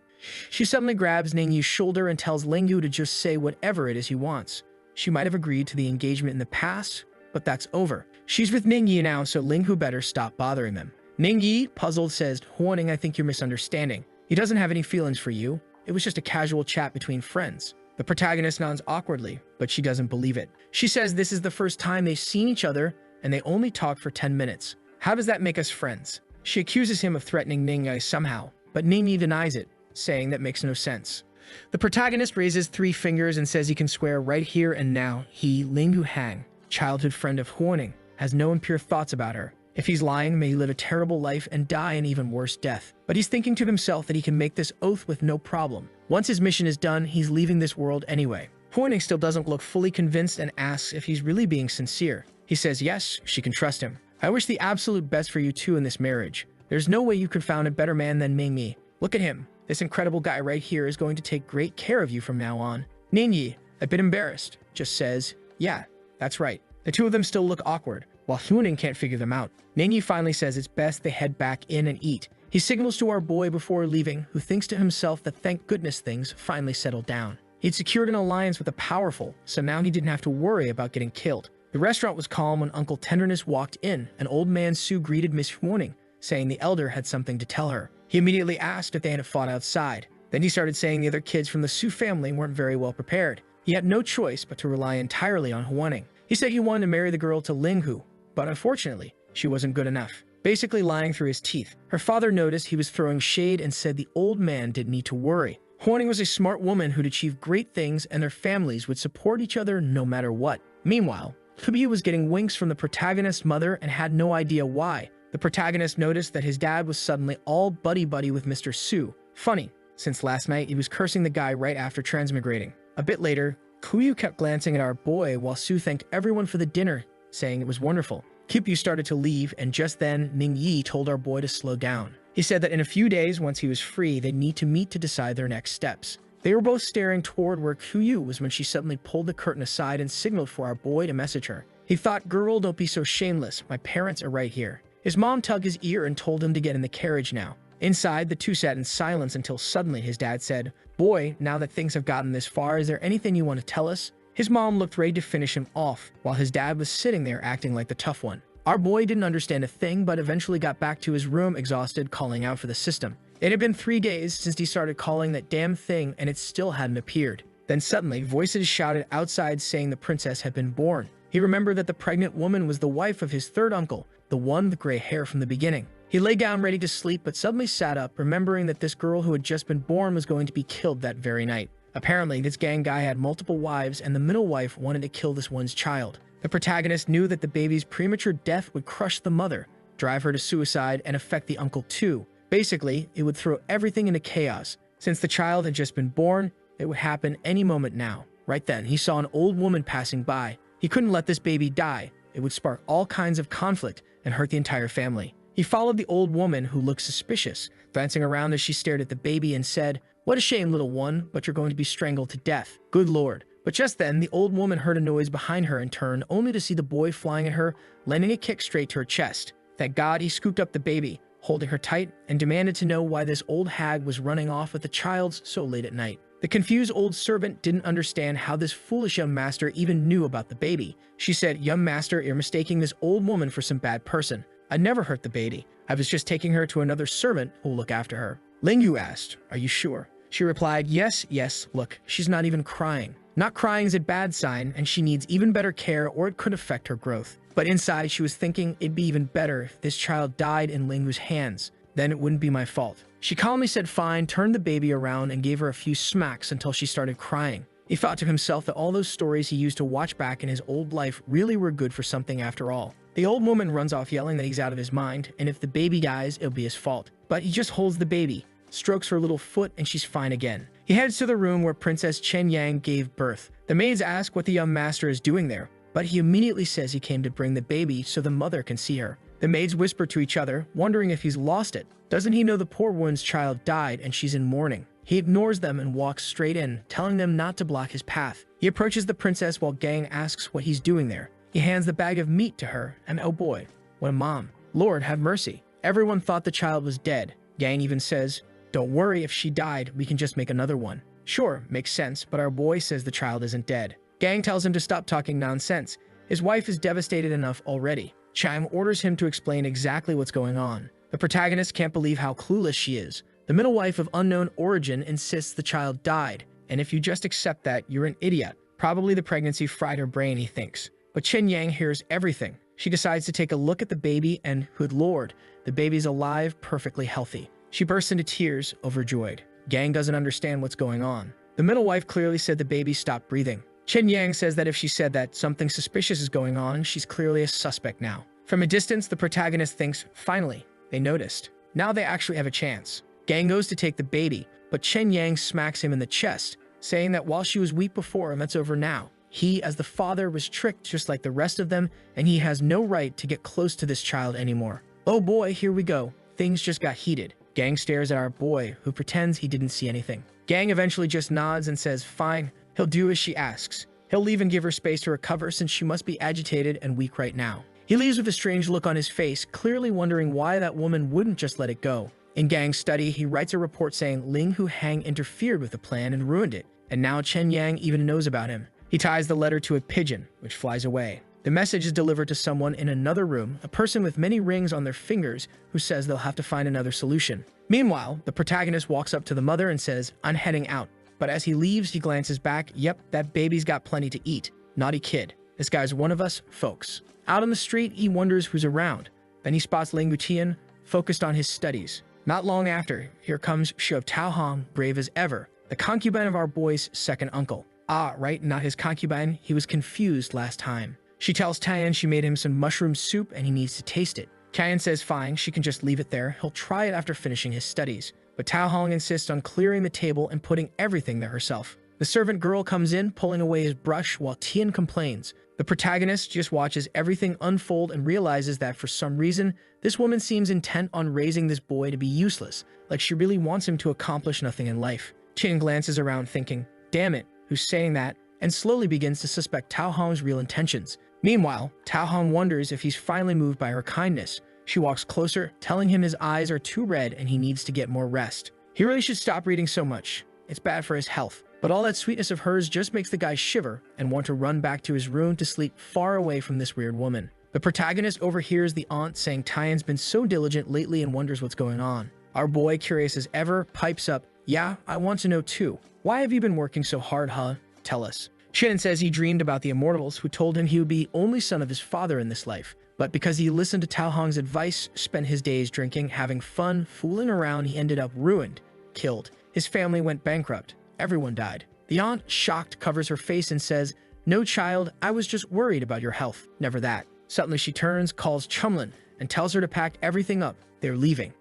She suddenly grabs Ningyi's shoulder and tells Lingyu to just say whatever it is he wants. She might have agreed to the engagement in the past, but that's over. She's with Ningyi now, so Lingyu better stop bothering them. Ningyi, puzzled, says, "Hwoning, I think you're misunderstanding. He doesn't have any feelings for you. It was just a casual chat between friends." The protagonist nods awkwardly, but she doesn't believe it. She says this is the first time they've seen each other, and they only talked for 10 minutes. How does that make us friends? She accuses him of threatening Ningyi somehow, but Ningyi denies it, saying that makes no sense. The protagonist raises 3 fingers and says he can swear right here and now he, Lingyu Hang, childhood friend of Hwoning, has no impure thoughts about her. If he's lying, may he live a terrible life and die an even worse death. But he's thinking to himself that he can make this oath with no problem. Once his mission is done, he's leaving this world anyway. Hwoning still doesn't look fully convinced and asks if he's really being sincere. He says yes, she can trust him. "I wish the absolute best for you two in this marriage. There's no way you could found a better man than Mingmi. Look at him. This incredible guy right here is going to take great care of you from now on." Ningyi, a bit embarrassed, just says, "Yeah, that's right." The two of them still look awkward, while Hwoning can't figure them out. Ningyi finally says it's best they head back in and eat. He signals to our boy before leaving, who thinks to himself that thank goodness things finally settled down. He'd secured an alliance with the powerful, so now he didn't have to worry about getting killed. The restaurant was calm when Uncle Tenderness walked in, and Old Man Su greeted Miss Hwoning, saying the elder had something to tell her. He immediately asked if they had fought outside. Then he started saying the other kids from the Su family weren't very well prepared. He had no choice but to rely entirely on Hwoning. He said he wanted to marry the girl to Linghu, but unfortunately, she wasn't good enough. Basically lying through his teeth. Her father noticed he was throwing shade and said the old man didn't need to worry. Hwoning was a smart woman who'd achieve great things and their families would support each other no matter what. Meanwhile, Kubi was getting winks from the protagonist's mother and had no idea why. The protagonist noticed that his dad was suddenly all buddy-buddy with Mr. Su. Funny, since last night he was cursing the guy right after transmigrating. A bit later, Kuyu kept glancing at our boy while Su thanked everyone for the dinner, saying it was wonderful. Kipyu started to leave, and just then Ningyi told our boy to slow down. He said that in a few days, once he was free, they'd need to meet to decide their next steps. They were both staring toward where Kuyu was when she suddenly pulled the curtain aside and signaled for our boy to message her. He thought, "Girl, don't be so shameless. My parents are right here." His mom tugged his ear and told him to get in the carriage now. Inside, the two sat in silence until suddenly his dad said, "Boy, now that things have gotten this far, is there anything you want to tell us?" His mom looked ready to finish him off, while his dad was sitting there acting like the tough one. Our boy didn't understand a thing, but eventually got back to his room exhausted, calling out for the system. It had been 3 days since he started calling that damn thing, and it still hadn't appeared. Then suddenly, voices shouted outside saying the princess had been born. He remembered that the pregnant woman was the wife of his third uncle, the one with gray hair from the beginning. He lay down ready to sleep, but suddenly sat up, remembering that this girl who had just been born was going to be killed that very night. Apparently, this gang guy had multiple wives, and the middle wife wanted to kill this one's child. The protagonist knew that the baby's premature death would crush the mother, drive her to suicide, and affect the uncle too. Basically, it would throw everything into chaos. Since the child had just been born, it would happen any moment now. Right then, he saw an old woman passing by. He couldn't let this baby die. It would spark all kinds of conflict and hurt the entire family. He followed the old woman, who looked suspicious, glancing around as she stared at the baby and said, "What a shame, little one, but you're going to be strangled to death. Good Lord." But just then, the old woman heard a noise behind her and turned, only to see the boy flying at her, landing a kick straight to her chest. Thank God he scooped up the baby, holding her tight, and demanded to know why this old hag was running off with the child so late at night. The confused old servant didn't understand how this foolish young master even knew about the baby. She said, "Young master, you're mistaking this old woman for some bad person. I never hurt the baby. I was just taking her to another servant who'll look after her." Lingu asked, "Are you sure?" She replied, yes, look, she's not even crying. Not crying is a bad sign, and she needs even better care or it could affect her growth. But inside, she was thinking it'd be even better if this child died in Lingu's hands. Then it wouldn't be my fault. She calmly said fine, turned the baby around, and gave her a few smacks until she started crying. He thought to himself that all those stories he used to watch back in his old life really were good for something after all. The old woman runs off yelling that he's out of his mind, and if the baby dies, it'll be his fault. But he just holds the baby, strokes her little foot, and she's fine again. He heads to the room where Princess Chen Yang gave birth. The maids ask what the young master is doing there, but he immediately says he came to bring the baby so the mother can see her. The maids whisper to each other, wondering if he's lost it. Doesn't he know the poor woman's child died and she's in mourning? He ignores them and walks straight in, telling them not to block his path. He approaches the princess while Gang asks what he's doing there. He hands the bag of meat to her, and oh boy, what a mom. Lord, have mercy. Everyone thought the child was dead. Gang even says, "Don't worry, if she died, we can just make another one." Sure, makes sense, but our boy says the child isn't dead. Gang tells him to stop talking nonsense. His wife is devastated enough already. Chime orders him to explain exactly what's going on. The protagonist can't believe how clueless she is. The middle wife of unknown origin insists the child died, and if you just accept that, you're an idiot. Probably the pregnancy fried her brain, he thinks. But Chen Yang hears everything. She decides to take a look at the baby, and good lord, the baby's alive, perfectly healthy. She bursts into tears, overjoyed. Gang doesn't understand what's going on. The middle wife clearly said the baby stopped breathing. Chen Yang says that if she said that something suspicious is going on, she's clearly a suspect now. From a distance, the protagonist thinks, finally, they noticed. Now they actually have a chance. Gang goes to take the baby, but Chen Yang smacks him in the chest, saying that while she was weak before him, that's over now. He, as the father, was tricked just like the rest of them, and he has no right to get close to this child anymore. Oh boy, here we go. Things just got heated. Gang stares at our boy, who pretends he didn't see anything. Gang eventually just nods and says, fine, he'll do as she asks. He'll leave and give her space to recover since she must be agitated and weak right now. He leaves with a strange look on his face, clearly wondering why that woman wouldn't just let it go. In Gang's study, he writes a report saying Ling Hu Hang interfered with the plan and ruined it, and now Chen Yang even knows about him. He ties the letter to a pigeon, which flies away. The message is delivered to someone in another room, a person with many rings on their fingers, who says they'll have to find another solution. Meanwhile, the protagonist walks up to the mother and says, I'm heading out. But as he leaves, he glances back. Yep, that baby's got plenty to eat. Naughty kid. This guy's one of us, folks. Out on the street, he wonders who's around. Then he spots Ling Gutian, focused on his studies. Not long after, here comes Shou Tao Hong, brave as ever, the concubine of our boy's second uncle. Ah, right, not his concubine. He was confused last time. She tells Tian she made him some mushroom soup and he needs to taste it. Tian says fine, she can just leave it there. He'll try it after finishing his studies. But Tao Hong insists on clearing the table and putting everything there herself. The servant girl comes in, pulling away his brush while Tian complains. The protagonist just watches everything unfold and realizes that for some reason, this woman seems intent on raising this boy to be useless, like she really wants him to accomplish nothing in life. Tian glances around thinking, damn it, who's saying that? And slowly begins to suspect Tao Hong's real intentions. Meanwhile, Tao Hong wonders if he's finally moved by her kindness. She walks closer, telling him his eyes are too red and he needs to get more rest. He really should stop reading so much. It's bad for his health. But all that sweetness of hers just makes the guy shiver and want to run back to his room to sleep far away from this weird woman. The protagonist overhears the aunt saying Tian's been so diligent lately and wonders what's going on. Our boy, curious as ever, pipes up, yeah, I want to know too. Why have you been working so hard, huh? Tell us. Shannon says he dreamed about the immortals who told him he would be only son of his father in this life. But because he listened to Tao Hong's advice, spent his days drinking, having fun, fooling around, he ended up ruined, killed. His family went bankrupt. Everyone died. The aunt, shocked, covers her face and says, no child, I was just worried about your health. Never that. Suddenly she turns, calls Chumlin, and tells her to pack everything up. They're leaving.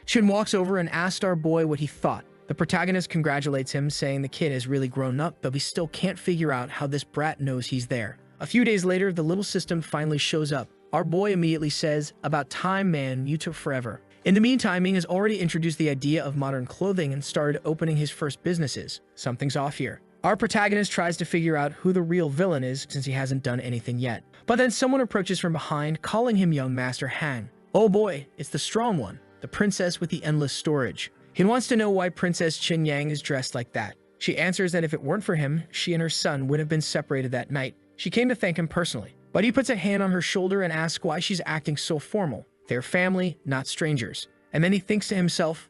Shin walks over and asks our boy what he thought. The protagonist congratulates him, saying the kid has really grown up, but we still can't figure out how this brat knows he's there. A few days later, the little system finally shows up. Our boy immediately says, "About time, man, you took forever." In the meantime, Ming has already introduced the idea of modern clothing and started opening his first businesses. Something's off here. Our protagonist tries to figure out who the real villain is since he hasn't done anything yet. But then someone approaches from behind, calling him young Master Hang. Oh boy, it's the strong one, the princess with the endless storage. He wants to know why Princess Qin Yang is dressed like that. She answers that if it weren't for him, she and her son would have been separated that night. She came to thank him personally. But he puts a hand on her shoulder and asks why she's acting so formal. They're family, not strangers. And then he thinks to himself,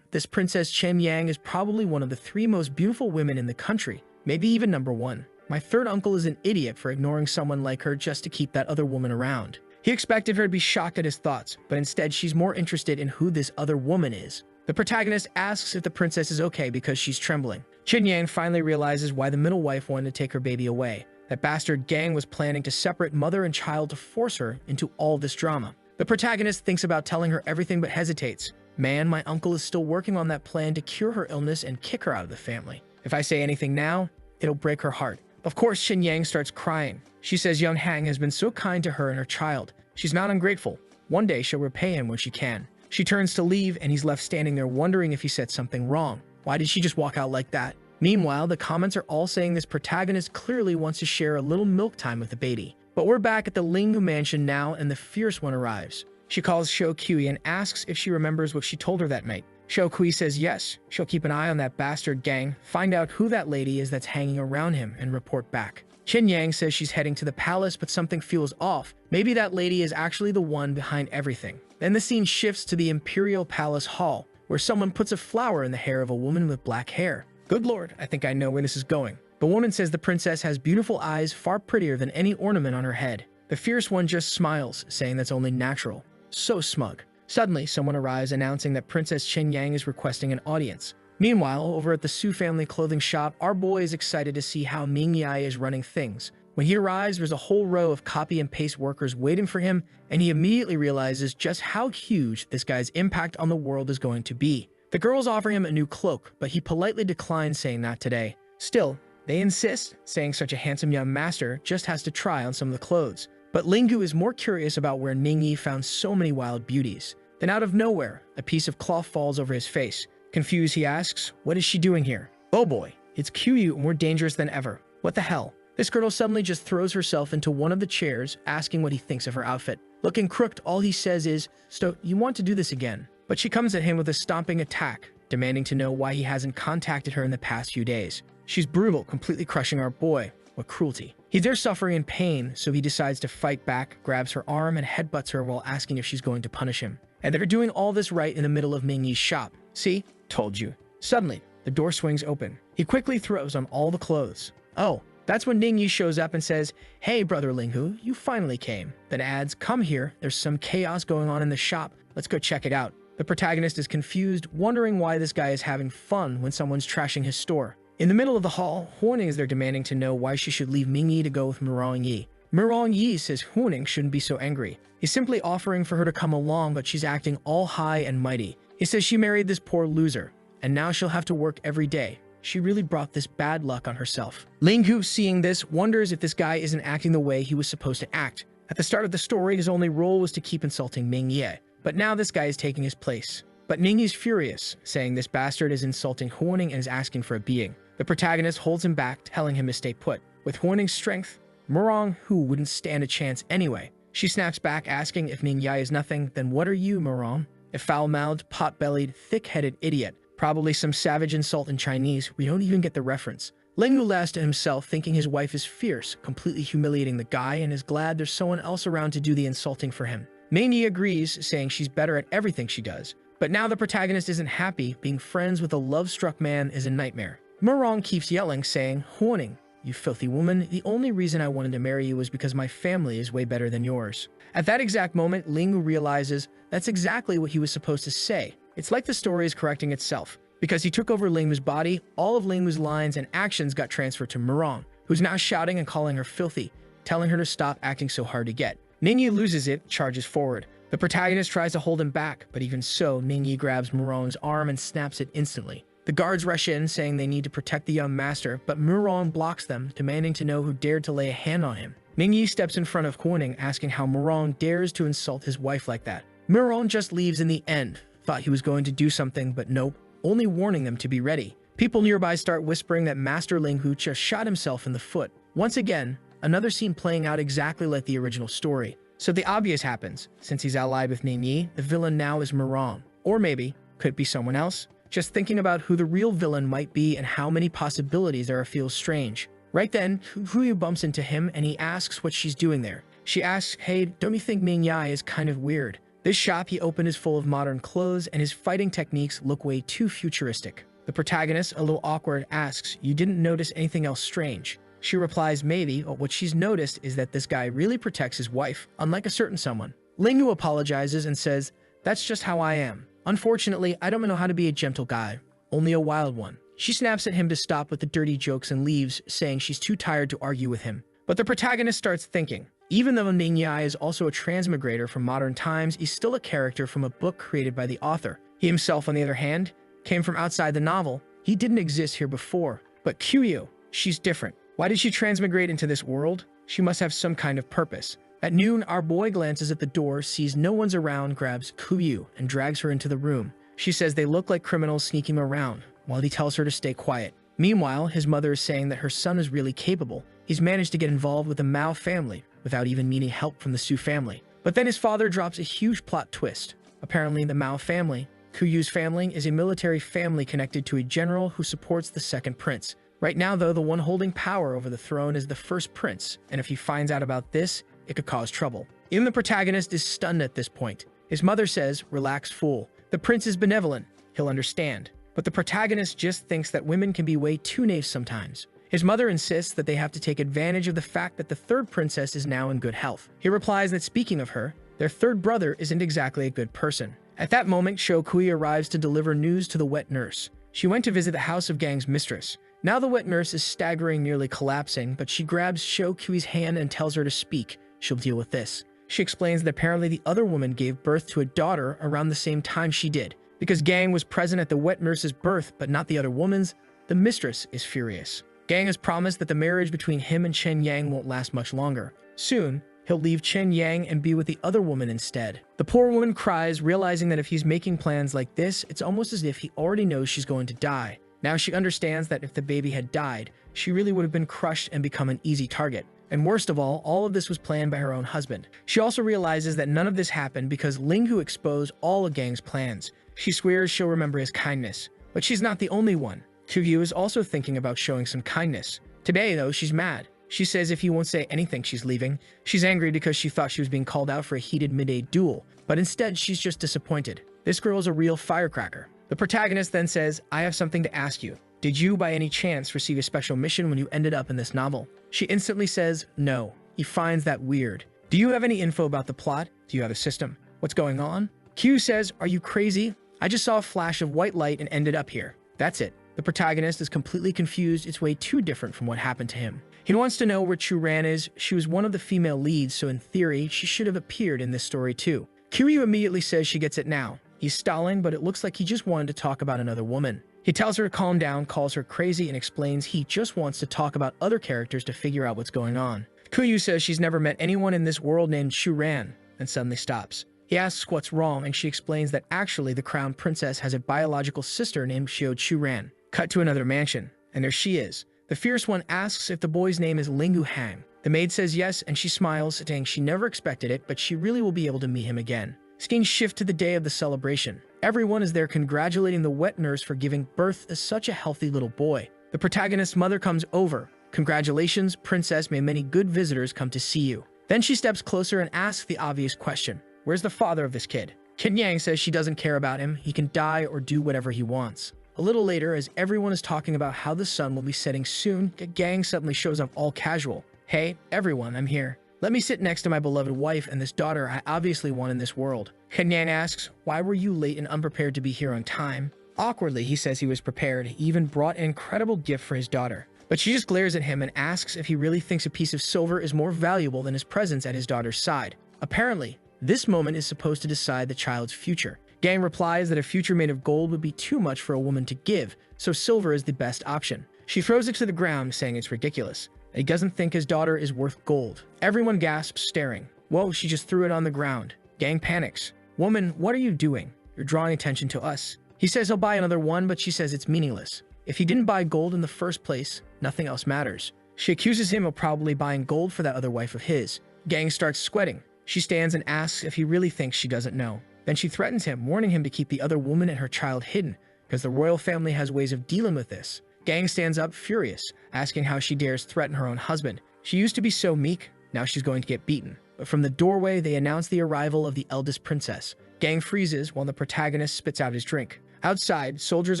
this Princess Qin Yang is probably one of the 3 most beautiful women in the country, maybe even #1. My third uncle is an idiot for ignoring someone like her just to keep that other woman around. He expected her to be shocked at his thoughts, but instead she's more interested in who this other woman is. The protagonist asks if the princess is okay because she's trembling. Qin Yang finally realizes why the middle wife wanted to take her baby away. That bastard gang was planning to separate mother and child to force her into all this drama. The protagonist thinks about telling her everything but hesitates. Man, my uncle is still working on that plan to cure her illness and kick her out of the family. If I say anything now, it'll break her heart. Of course, Qin Yang starts crying. She says young Hang has been so kind to her and her child. She's not ungrateful. One day she'll repay him when she can. She turns to leave and he's left standing there wondering if he said something wrong. Why did she just walk out like that? Meanwhile, the comments are all saying this protagonist clearly wants to share a little milk time with the baby. But we're back at the Linghu mansion now and the fierce one arrives. She calls Shou Kui and asks if she remembers what she told her that night. Shou Kui says yes, she'll keep an eye on that bastard gang, find out who that lady is that's hanging around him, and report back. Qin Yang says she's heading to the palace, but something feels off. Maybe that lady is actually the one behind everything. Then the scene shifts to the Imperial Palace Hall, where someone puts a flower in the hair of a woman with black hair. Good lord, I think I know where this is going. The woman says the princess has beautiful eyes far prettier than any ornament on her head. The fierce one just smiles, saying that's only natural. So smug. Suddenly, someone arrives announcing that Princess Qin Yang is requesting an audience. Meanwhile, over at the Su family clothing shop, our boy is excited to see how Ming Yai is running things. When he arrives, there's a whole row of copy and paste workers waiting for him, and he immediately realizes just how huge this guy's impact on the world is going to be. The girls offer him a new cloak, but he politely declines, saying not today. Still, they insist, saying such a handsome young master just has to try on some of the clothes. But Linghu is more curious about where Ningyi found so many wild beauties. Then out of nowhere, a piece of cloth falls over his face. Confused, he asks, what is she doing here? Oh boy, it's Qiyu more dangerous than ever. What the hell? This girl suddenly just throws herself into one of the chairs, asking what he thinks of her outfit. Looking crooked, all he says is, "So, you want to do this again?" But she comes at him with a stomping attack, demanding to know why he hasn't contacted her in the past few days. She's brutal, completely crushing our boy. What cruelty. He's there suffering in pain, so he decides to fight back, grabs her arm, and headbutts her while asking if she's going to punish him. And they're doing all this right in the middle of Mingyi's shop. See? Told you. Suddenly, the door swings open. He quickly throws on all the clothes. Oh, that's when Ningyi shows up and says, "Hey, brother Linghu, you finally came." Then adds, "Come here, there's some chaos going on in the shop. Let's go check it out." The protagonist is confused, wondering why this guy is having fun when someone's trashing his store. In the middle of the hall, Huoning is there demanding to know why she should leave Mingyi to go with Murong Yi. Murong Yi says Huoning shouldn't be so angry. He's simply offering for her to come along, but she's acting all high and mighty. He says she married this poor loser, and now she'll have to work every day. She really brought this bad luck on herself. Linghu, seeing this, wonders if this guy isn't acting the way he was supposed to act. At the start of the story, his only role was to keep insulting Ming Ye, but now this guy is taking his place. But Ningyi's furious, saying this bastard is insulting Huoning and is asking for a beating. The protagonist holds him back, telling him to stay put. With Huoning's strength, Murong Hu wouldn't stand a chance anyway. She snaps back, asking if Ming Yai is nothing, then what are you, Murong? A foul-mouthed, pot-bellied, thick-headed idiot. Probably some savage insult in Chinese. We don't even get the reference. Linghu laughs to himself, thinking his wife is fierce, completely humiliating the guy, and is glad there's someone else around to do the insulting for him. Ming Yi agrees, saying she's better at everything she does. But now the protagonist isn't happy. Being friends with a love-struck man is a nightmare. Murong keeps yelling, saying, "Huoning, you filthy woman, the only reason I wanted to marry you was because my family is way better than yours." At that exact moment, Linghu realizes that's exactly what he was supposed to say. It's like the story is correcting itself. Because he took over Linghu's body, all of Linghu's lines and actions got transferred to Murong, who's now shouting and calling her filthy, telling her to stop acting so hard to get. Ningyi loses it, charges forward. The protagonist tries to hold him back, but even so, Mingyi grabs Murong's arm and snaps it instantly. The guards rush in, saying they need to protect the young master, but Murong blocks them, demanding to know who dared to lay a hand on him. Mingyi steps in front of Huoning, asking how Murong dares to insult his wife like that. Murong just leaves in the end. Thought he was going to do something, but nope, only warning them to be ready. People nearby start whispering that Master Linghu just shot himself in the foot. Once again, another scene playing out exactly like the original story. So the obvious happens. Since he's allied with Ningyi, the villain now is Murong. Or maybe, could it be someone else? Just thinking about who the real villain might be and how many possibilities there are feels strange. Right then, Huyu bumps into him and he asks what she's doing there. She asks, hey, don't you think Mingyai is kind of weird? This shop he opened is full of modern clothes and his fighting techniques look way too futuristic. The protagonist, a little awkward, asks, you didn't notice anything else strange? She replies, maybe, but what she's noticed is that this guy really protects his wife, unlike a certain someone. Linghu apologizes and says, that's just how I am. Unfortunately, I don't know how to be a gentle guy, only a wild one. She snaps at him to stop with the dirty jokes and leaves, saying she's too tired to argue with him. But the protagonist starts thinking. Even though Mingyai is also a transmigrator from modern times, he's still a character from a book created by the author. He himself, on the other hand, came from outside the novel. He didn't exist here before. But Kuyo, she's different. Why did she transmigrate into this world? She must have some kind of purpose. At noon, our boy glances at the door, sees no one's around, grabs Kuyu, and drags her into the room. She says they look like criminals sneaking around, while he tells her to stay quiet. Meanwhile, his mother is saying that her son is really capable. He's managed to get involved with the Mao family, without even needing help from the Su family. But then his father drops a huge plot twist. Apparently, the Mao family, Kuyu's family, is a military family connected to a general who supports the second prince. Right now, though, the one holding power over the throne is the first prince, and if he finds out about this, it could cause trouble. Even the protagonist is stunned at this point. His mother says, relax, fool. The prince is benevolent. He'll understand. But the protagonist just thinks that women can be way too naive sometimes. His mother insists that they have to take advantage of the fact that the third princess is now in good health. He replies that speaking of her, their third brother isn't exactly a good person. At that moment, Shokui arrives to deliver news to the wet nurse. She went to visit the House of Gang's mistress. Now the wet nurse is staggering, nearly collapsing, but she grabs Shokui's hand and tells her to speak. She'll deal with this. She explains that apparently the other woman gave birth to a daughter around the same time she did. Because Gang was present at the wet nurse's birth, but not the other woman's, the mistress is furious. Gang has promised that the marriage between him and Chen Yang won't last much longer. Soon, he'll leave Chen Yang and be with the other woman instead. The poor woman cries, realizing that if he's making plans like this, it's almost as if he already knows she's going to die. Now she understands that if the baby had died, she really would have been crushed and become an easy target. And worst of all of this was planned by her own husband. She also realizes that none of this happened because Linghu exposed all of Gang's plans. She swears she'll remember his kindness. But she's not the only one. Kuyu is also thinking about showing some kindness. Today, though, she's mad. She says if he won't say anything, she's leaving. She's angry because she thought she was being called out for a heated midday duel, but instead she's just disappointed. This girl's a real firecracker. The protagonist then says, I have something to ask you. Did you, by any chance, receive a special mission when you ended up in this novel? She instantly says, no. He finds that weird. Do you have any info about the plot? Do you have a system? What's going on? Q says, are you crazy? I just saw a flash of white light and ended up here. That's it. The protagonist is completely confused. It's way too different from what happened to him. He wants to know where Chu Ran is. She was one of the female leads, so in theory, she should have appeared in this story too. Kiryu immediately says she gets it now. He's stalling, but it looks like he just wanted to talk about another woman. He tells her to calm down, calls her crazy, and explains he just wants to talk about other characters to figure out what's going on. Kuyu says she's never met anyone in this world named Chu Ran, and suddenly stops. He asks what's wrong, and she explains that actually the crown princess has a biological sister named Xiao Chu Ran. Cut to another mansion, and there she is. The fierce one asks if the boy's name is Linghu Hang. The maid says yes, and she smiles, saying she never expected it, but she really will be able to meet him again. Scenes shift to the day of the celebration. Everyone is there congratulating the wet nurse for giving birth to such a healthy little boy. The protagonist's mother comes over. Congratulations, princess, may many good visitors come to see you. Then she steps closer and asks the obvious question. Where's the father of this kid? Kin Yang says she doesn't care about him. He can die or do whatever he wants. A little later, as everyone is talking about how the sun will be setting soon, Gang suddenly shows up all casual. Hey, everyone, I'm here. Let me sit next to my beloved wife and this daughter I obviously want in this world. Kenyan asks, why were you late and unprepared to be here on time? Awkwardly, he says he was prepared. He even brought an incredible gift for his daughter. But she just glares at him and asks if he really thinks a piece of silver is more valuable than his presence at his daughter's side. Apparently, This moment is supposed to decide the child's future. Gang replies that a future made of gold would be too much for a woman to give, so silver is the best option. She throws it to the ground, saying it's ridiculous. He doesn't think his daughter is worth gold. Everyone gasps, staring. Whoa, she just threw it on the ground. Gang panics. Woman, what are you doing? You're drawing attention to us. He says he'll buy another one, but she says it's meaningless. If he didn't buy gold in the first place, nothing else matters. She accuses him of probably buying gold for that other wife of his. Gang starts sweating. She stands and asks if he really thinks she doesn't know. Then she threatens him, warning him to keep the other woman and her child hidden, because the royal family has ways of dealing with this. Gang stands up, furious, asking how she dares threaten her own husband. She used to be so meek, now she's going to get beaten. But from the doorway, they announce the arrival of the eldest princess. Gang freezes while the protagonist spits out his drink. Outside, soldiers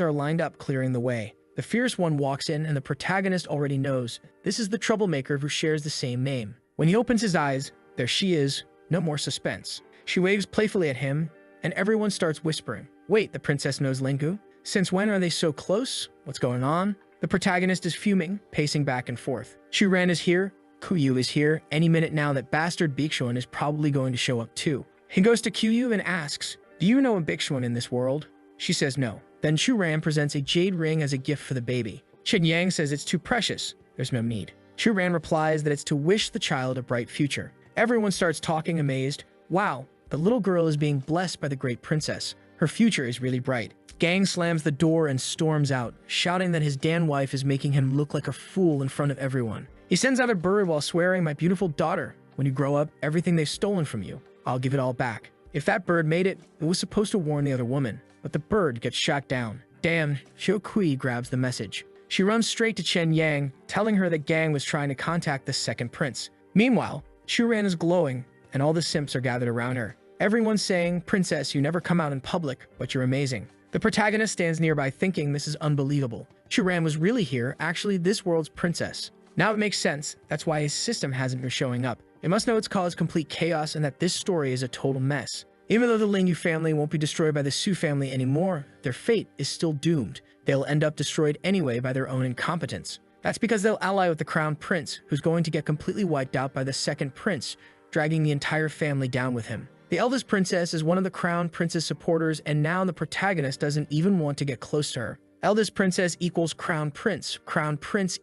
are lined up, clearing the way. The fierce one walks in, and the protagonist already knows this is the troublemaker who shares the same name. When he opens his eyes, there she is, no more suspense. She waves playfully at him, and everyone starts whispering. Wait, the princess knows Lingu? Since when are they so close? What's going on? The protagonist is fuming, pacing back and forth. Churan is here, Kuyu is here. Any minute now that bastard Bixuan is probably going to show up too. He goes to Kuyu and asks, do you know a Bixuan in this world? She says no. Then Churan presents a jade ring as a gift for the baby. Chen Yang says it's too precious. There's no need. Churan replies that it's to wish the child a bright future. Everyone starts talking, amazed. Wow, the little girl is being blessed by the great princess. Her future is really bright. Gang slams the door and storms out, shouting that his Dan wife is making him look like a fool in front of everyone. He sends out a bird while swearing, my beautiful daughter, when you grow up, everything they've stolen from you, I'll give it all back. If that bird made it, it was supposed to warn the other woman, but the bird gets shot down. Damn, Xiao Kui grabs the message. She runs straight to Chen Yang, telling her that Gang was trying to contact the second prince. Meanwhile, Churan is glowing, and all the simps are gathered around her. Everyone's saying, Princess, you never come out in public, but you're amazing. The protagonist stands nearby thinking this is unbelievable. Churan was really here, actually this world's princess. Now it makes sense, that's why his system hasn't been showing up. It must know it's caused complete chaos and that this story is a total mess. Even though the Lingyu family won't be destroyed by the Su family anymore, their fate is still doomed. They'll end up destroyed anyway by their own incompetence. That's because they'll ally with the crown prince, who's going to get completely wiped out by the second prince, dragging the entire family down with him. The eldest princess is one of the crown prince's supporters, and now the protagonist doesn't even want to get close to her. Eldest princess equals crown prince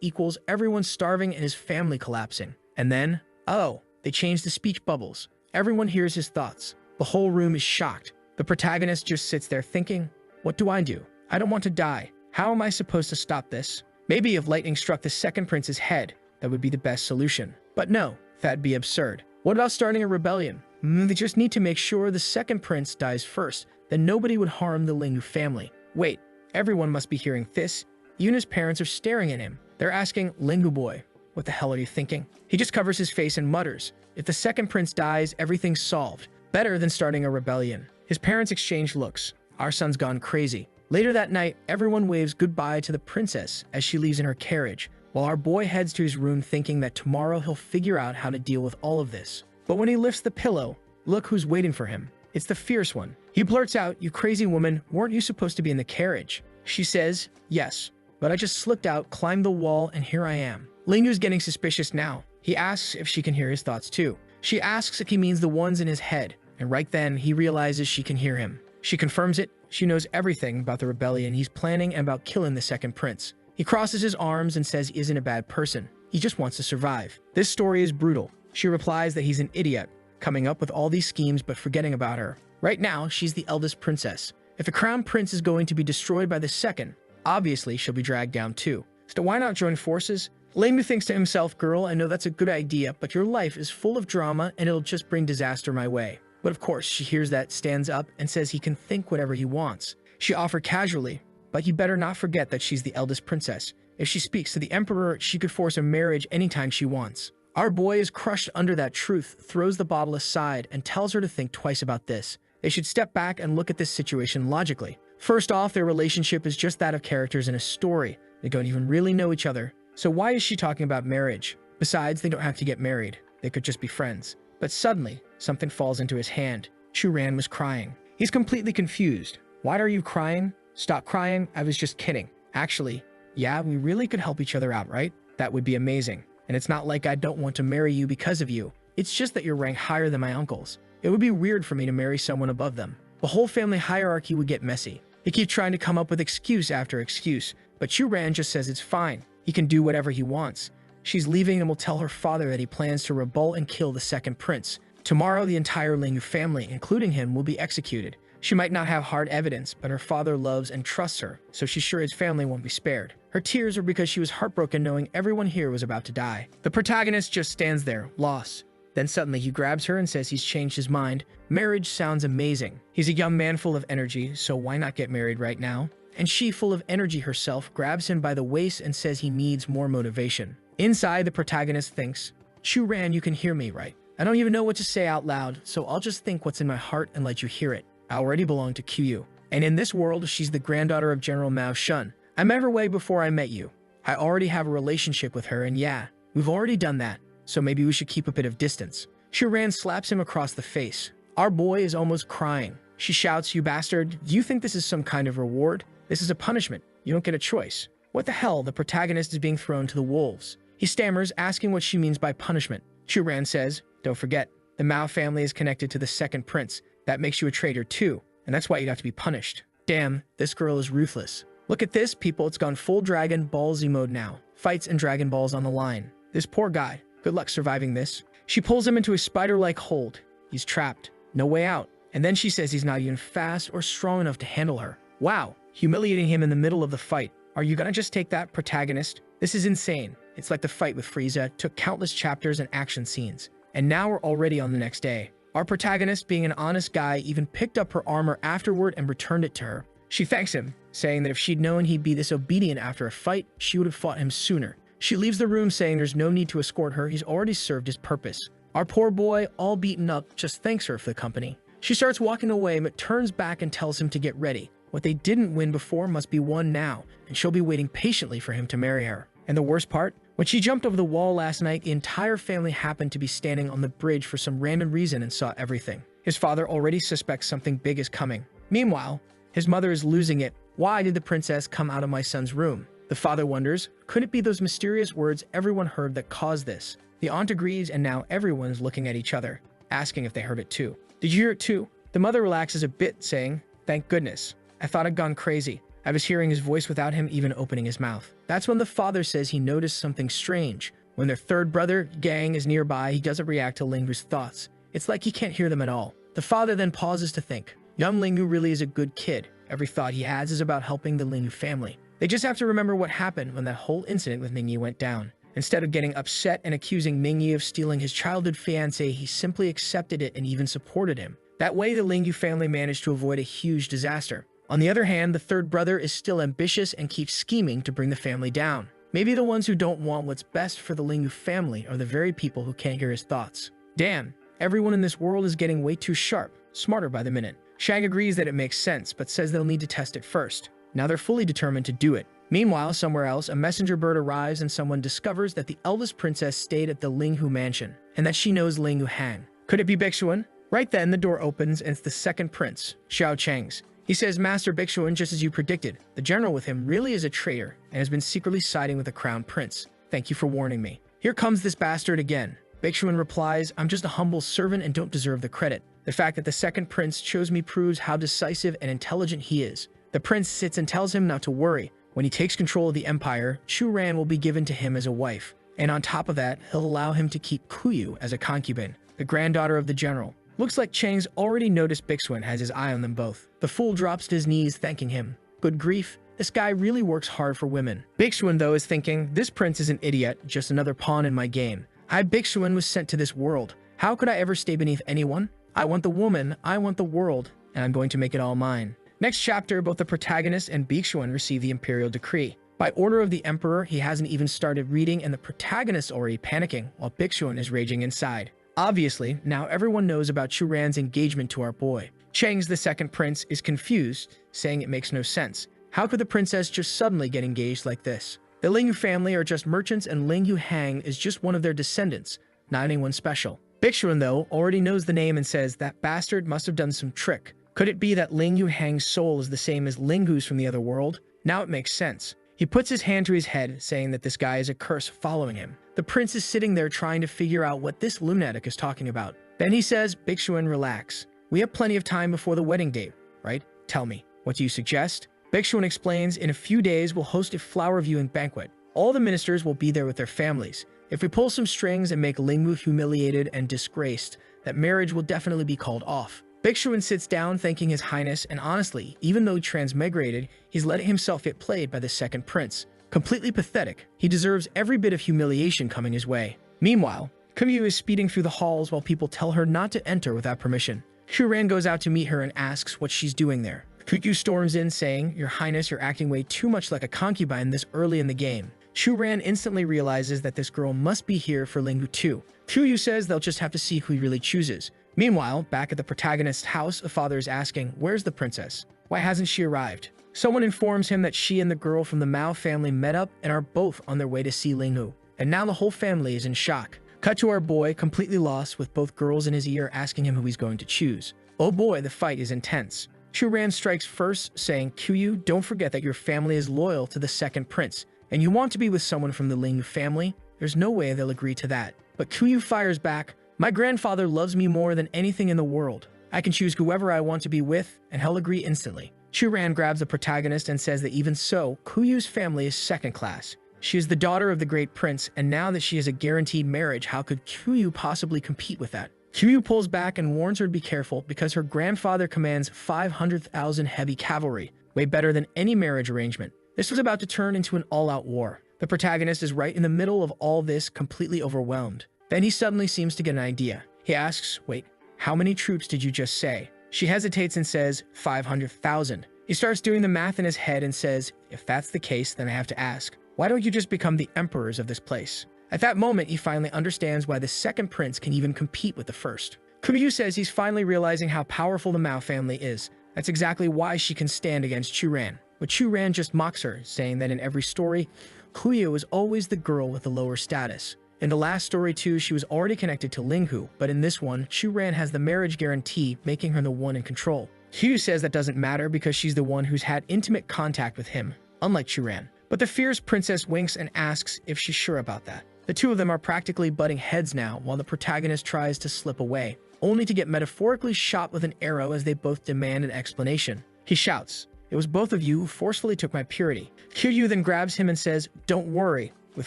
equals everyone starving and his family collapsing. And then, oh, they changed the speech bubbles. Everyone hears his thoughts. The whole room is shocked. The protagonist just sits there thinking, what do? I don't want to die. How am I supposed to stop this? Maybe if lightning struck the second prince's head, that would be the best solution. But no, that'd be absurd. What about starting a rebellion? They just need to make sure the second prince dies first, then nobody would harm the Lingyu family. Wait, everyone must be hearing this. Yuna's parents are staring at him. They're asking, Lingyu boy, what the hell are you thinking? He just covers his face and mutters, if the second prince dies, everything's solved. Better than starting a rebellion. His parents exchange looks. Our son's gone crazy. Later that night, everyone waves goodbye to the princess as she leaves in her carriage, while our boy heads to his room thinking that tomorrow he'll figure out how to deal with all of this. But when he lifts the pillow, look who's waiting for him. It's the fierce one. He blurts out, you crazy woman, weren't you supposed to be in the carriage? She says, yes, but I just slipped out, climbed the wall, and here I am. Lingyu's getting suspicious now. He asks if she can hear his thoughts too. She asks if he means the ones in his head, and right then he realizes she can hear him. She confirms it. She knows everything about the rebellion he's planning and about killing the second prince. He crosses his arms and says he isn't a bad person. He just wants to survive. This story is brutal. She replies that he's an idiot, coming up with all these schemes but forgetting about her. Right now, she's the eldest princess. If the crown prince is going to be destroyed by the second, obviously she'll be dragged down too. So why not join forces? Lingyu thinks to himself, girl, I know that's a good idea, but your life is full of drama and it'll just bring disaster my way. But of course, she hears that, stands up, and says he can think whatever he wants. She offered casually, but you better not forget that she's the eldest princess. If she speaks to the emperor, she could force a marriage anytime she wants. Our boy is crushed under that truth, throws the bottle aside, and tells her to think twice about this. They should step back and look at this situation logically. First off, their relationship is just that of characters in a story. They don't even really know each other. So why is she talking about marriage? Besides, they don't have to get married. They could just be friends. But suddenly, something falls into his hand. Churan was crying. He's completely confused. Why are you crying? Stop crying, I was just kidding. Actually, yeah, we really could help each other out, right? That would be amazing. And it's not like I don't want to marry you because of you. It's just that you're ranked higher than my uncles. It would be weird for me to marry someone above them. The whole family hierarchy would get messy. He keeps trying to come up with excuse after excuse, but Chu Ran just says it's fine. He can do whatever he wants. She's leaving and will tell her father that he plans to revolt and kill the second prince. Tomorrow, the entire Lingyu family, including him, will be executed. She might not have hard evidence, but her father loves and trusts her, so she's sure his family won't be spared. Her tears are because she was heartbroken knowing everyone here was about to die. The protagonist just stands there, lost. Then suddenly he grabs her and says he's changed his mind. Marriage sounds amazing. He's a young man full of energy, so why not get married right now? And she, full of energy herself, grabs him by the waist and says he needs more motivation. Inside, the protagonist thinks, Chu Ran, you can hear me, right? I don't even know what to say out loud, so I'll just think what's in my heart and let you hear it. I already belong to QU. And in this world, she's the granddaughter of General Mao Shun. I met her way before I met you. I already have a relationship with her, and yeah, we've already done that, so maybe we should keep a bit of distance. Chu Ran slaps him across the face. Our boy is almost crying. She shouts, you bastard, do you think this is some kind of reward? This is a punishment. You don't get a choice. What the hell? The protagonist is being thrown to the wolves. He stammers, asking what she means by punishment. Chu Ran says, don't forget, the Mao family is connected to the second prince. That makes you a traitor too, and that's why you'd have to be punished. Damn, this girl is ruthless. Look at this, people, it's gone full Dragon Ball Z mode now. Fights and Dragon Balls on the line. This poor guy, good luck surviving this. She pulls him into a spider-like hold. He's trapped. No way out. And then she says he's not even fast or strong enough to handle her. Wow, humiliating him in the middle of the fight. Are you gonna just take that, protagonist? This is insane. It's like the fight with Frieza took countless chapters and action scenes. And now we're already on the next day. Our protagonist, being an honest guy, even picked up her armor afterward and returned it to her. She thanks him, saying that if she'd known he'd be this obedient after a fight, she would have fought him sooner. She leaves the room saying there's no need to escort her, he's already served his purpose. Our poor boy, all beaten up, just thanks her for the company. She starts walking away, but turns back and tells him to get ready. What they didn't win before must be won now, and she'll be waiting patiently for him to marry her. And the worst part? When she jumped over the wall last night, the entire family happened to be standing on the bridge for some random reason and saw everything. His father already suspects something big is coming. Meanwhile, his mother is losing it. Why did the princess come out of my son's room? The father wonders, could it be those mysterious words everyone heard that caused this? The aunt agrees, and now everyone's looking at each other, asking if they heard it too. Did you hear it too? The mother relaxes a bit, saying, thank goodness. I thought I'd gone crazy. I was hearing his voice without him even opening his mouth. That's when the father says he noticed something strange. When their third brother, Gang, is nearby, he doesn't react to Lingu's thoughts. It's like he can't hear them at all. The father then pauses to think. Young Lingu really is a good kid. Every thought he has is about helping the Lingu family. They just have to remember what happened when that whole incident with Mingyi went down. Instead of getting upset and accusing Mingyi of stealing his childhood fiancé, he simply accepted it and even supported him. That way, the Lingu family managed to avoid a huge disaster. On the other hand, the third brother is still ambitious and keeps scheming to bring the family down. Maybe the ones who don't want what's best for the Lingu family are the very people who can't hear his thoughts. Damn, everyone in this world is getting way too sharp, smarter by the minute. Shang agrees that it makes sense, but says they'll need to test it first. Now they're fully determined to do it. Meanwhile, somewhere else, a messenger bird arrives and someone discovers that the eldest princess stayed at the Linghu mansion, and that she knows Linghu Han. Could it be Bixuan? Right then, the door opens and it's the second prince, Xiao Chang's. He says, Master Bixuan, just as you predicted, the general with him really is a traitor and has been secretly siding with the crown prince. Thank you for warning me. Here comes this bastard again. Bixuan replies, I'm just a humble servant and don't deserve the credit. The fact that the second prince chose me proves how decisive and intelligent he is. The prince sits and tells him not to worry. When he takes control of the empire, Chu Ran will be given to him as a wife. And on top of that, he'll allow him to keep Kuyu as a concubine, the granddaughter of the general. Looks like Chang's already noticed Bixuan has his eye on them both. The fool drops to his knees, thanking him. Good grief, this guy really works hard for women. Bixuan, though, is thinking, this prince is an idiot, just another pawn in my game. Bixuan was sent to this world. How could I ever stay beneath anyone? I want the woman, I want the world, and I'm going to make it all mine. Next chapter, both the protagonist and Bixuan receive the imperial decree. By order of the emperor, he hasn't even started reading, and the protagonist already panicking, while Bixuan is raging inside. Obviously, now everyone knows about Chu Ran's engagement to our boy. Chang's the second prince is confused, saying it makes no sense. How could the princess just suddenly get engaged like this? The Lingyu family are just merchants and Lingyu Hang is just one of their descendants, not anyone special. Bixuan, though, already knows the name and says that bastard must have done some trick. Could it be that Lingyu Hang's soul is the same as Lingu's from the other world? Now it makes sense. He puts his hand to his head, saying that this guy is a curse following him. The prince is sitting there trying to figure out what this lunatic is talking about. Then he says, Bixuan, relax. We have plenty of time before the wedding date, right? Tell me, what do you suggest? Bixuan explains, in a few days we'll host a flower viewing banquet. All the ministers will be there with their families. If we pull some strings and make Lingwu humiliated and disgraced, that marriage will definitely be called off. Bixuan sits down thanking his highness, and honestly, even though he transmigrated, he's letting himself get played by the second prince. Completely pathetic. He deserves every bit of humiliation coming his way. Meanwhile, Kumyu is speeding through the halls while people tell her not to enter without permission. Shuran goes out to meet her and asks what she's doing there. Kukyu storms in saying, Your Highness, you're acting way too much like a concubine this early in the game. Shuran instantly realizes that this girl must be here for Lingwu too. Kukyu says they'll just have to see who he really chooses. Meanwhile, back at the protagonist's house, a father is asking, Where's the princess? Why hasn't she arrived? Someone informs him that she and the girl from the Mao family met up and are both on their way to see Lingwu. And now the whole family is in shock. Cut to our boy, completely lost, with both girls in his ear asking him who he's going to choose. Oh boy, the fight is intense. Shuran strikes first, saying, Kyu, don't forget that your family is loyal to the second prince, and you want to be with someone from the Lingwu family? There's no way they'll agree to that. But Kyu fires back, My grandfather loves me more than anything in the world. I can choose whoever I want to be with, and he'll agree instantly. Shuran grabs the protagonist and says that even so, Kyu's family is second class. She is the daughter of the great prince, and now that she has a guaranteed marriage, how could Kyu possibly compete with that? Kyu pulls back and warns her to be careful because her grandfather commands 500,000 heavy cavalry, way better than any marriage arrangement. This was about to turn into an all-out war. The protagonist is right in the middle of all this, completely overwhelmed. Then he suddenly seems to get an idea. He asks, Wait, how many troops did you just say? She hesitates and says, 500,000. He starts doing the math in his head and says, If that's the case, then I have to ask, why don't you just become the emperors of this place? At that moment, he finally understands why the second prince can even compete with the first. Kumyu says he's finally realizing how powerful the Mao family is. That's exactly why she can stand against Churan. But Churan just mocks her, saying that in every story, Kumyu is always the girl with the lower status. In the last story too, she was already connected to Linghu, but in this one, Churan has the marriage guarantee, making her the one in control. Hugh says that doesn't matter because she's the one who's had intimate contact with him, unlike Churan. But the fierce princess winks and asks if she's sure about that. The two of them are practically butting heads now while the protagonist tries to slip away, only to get metaphorically shot with an arrow as they both demand an explanation. He shouts, It was both of you who forcefully took my purity. Kiryu then grabs him and says, Don't worry, with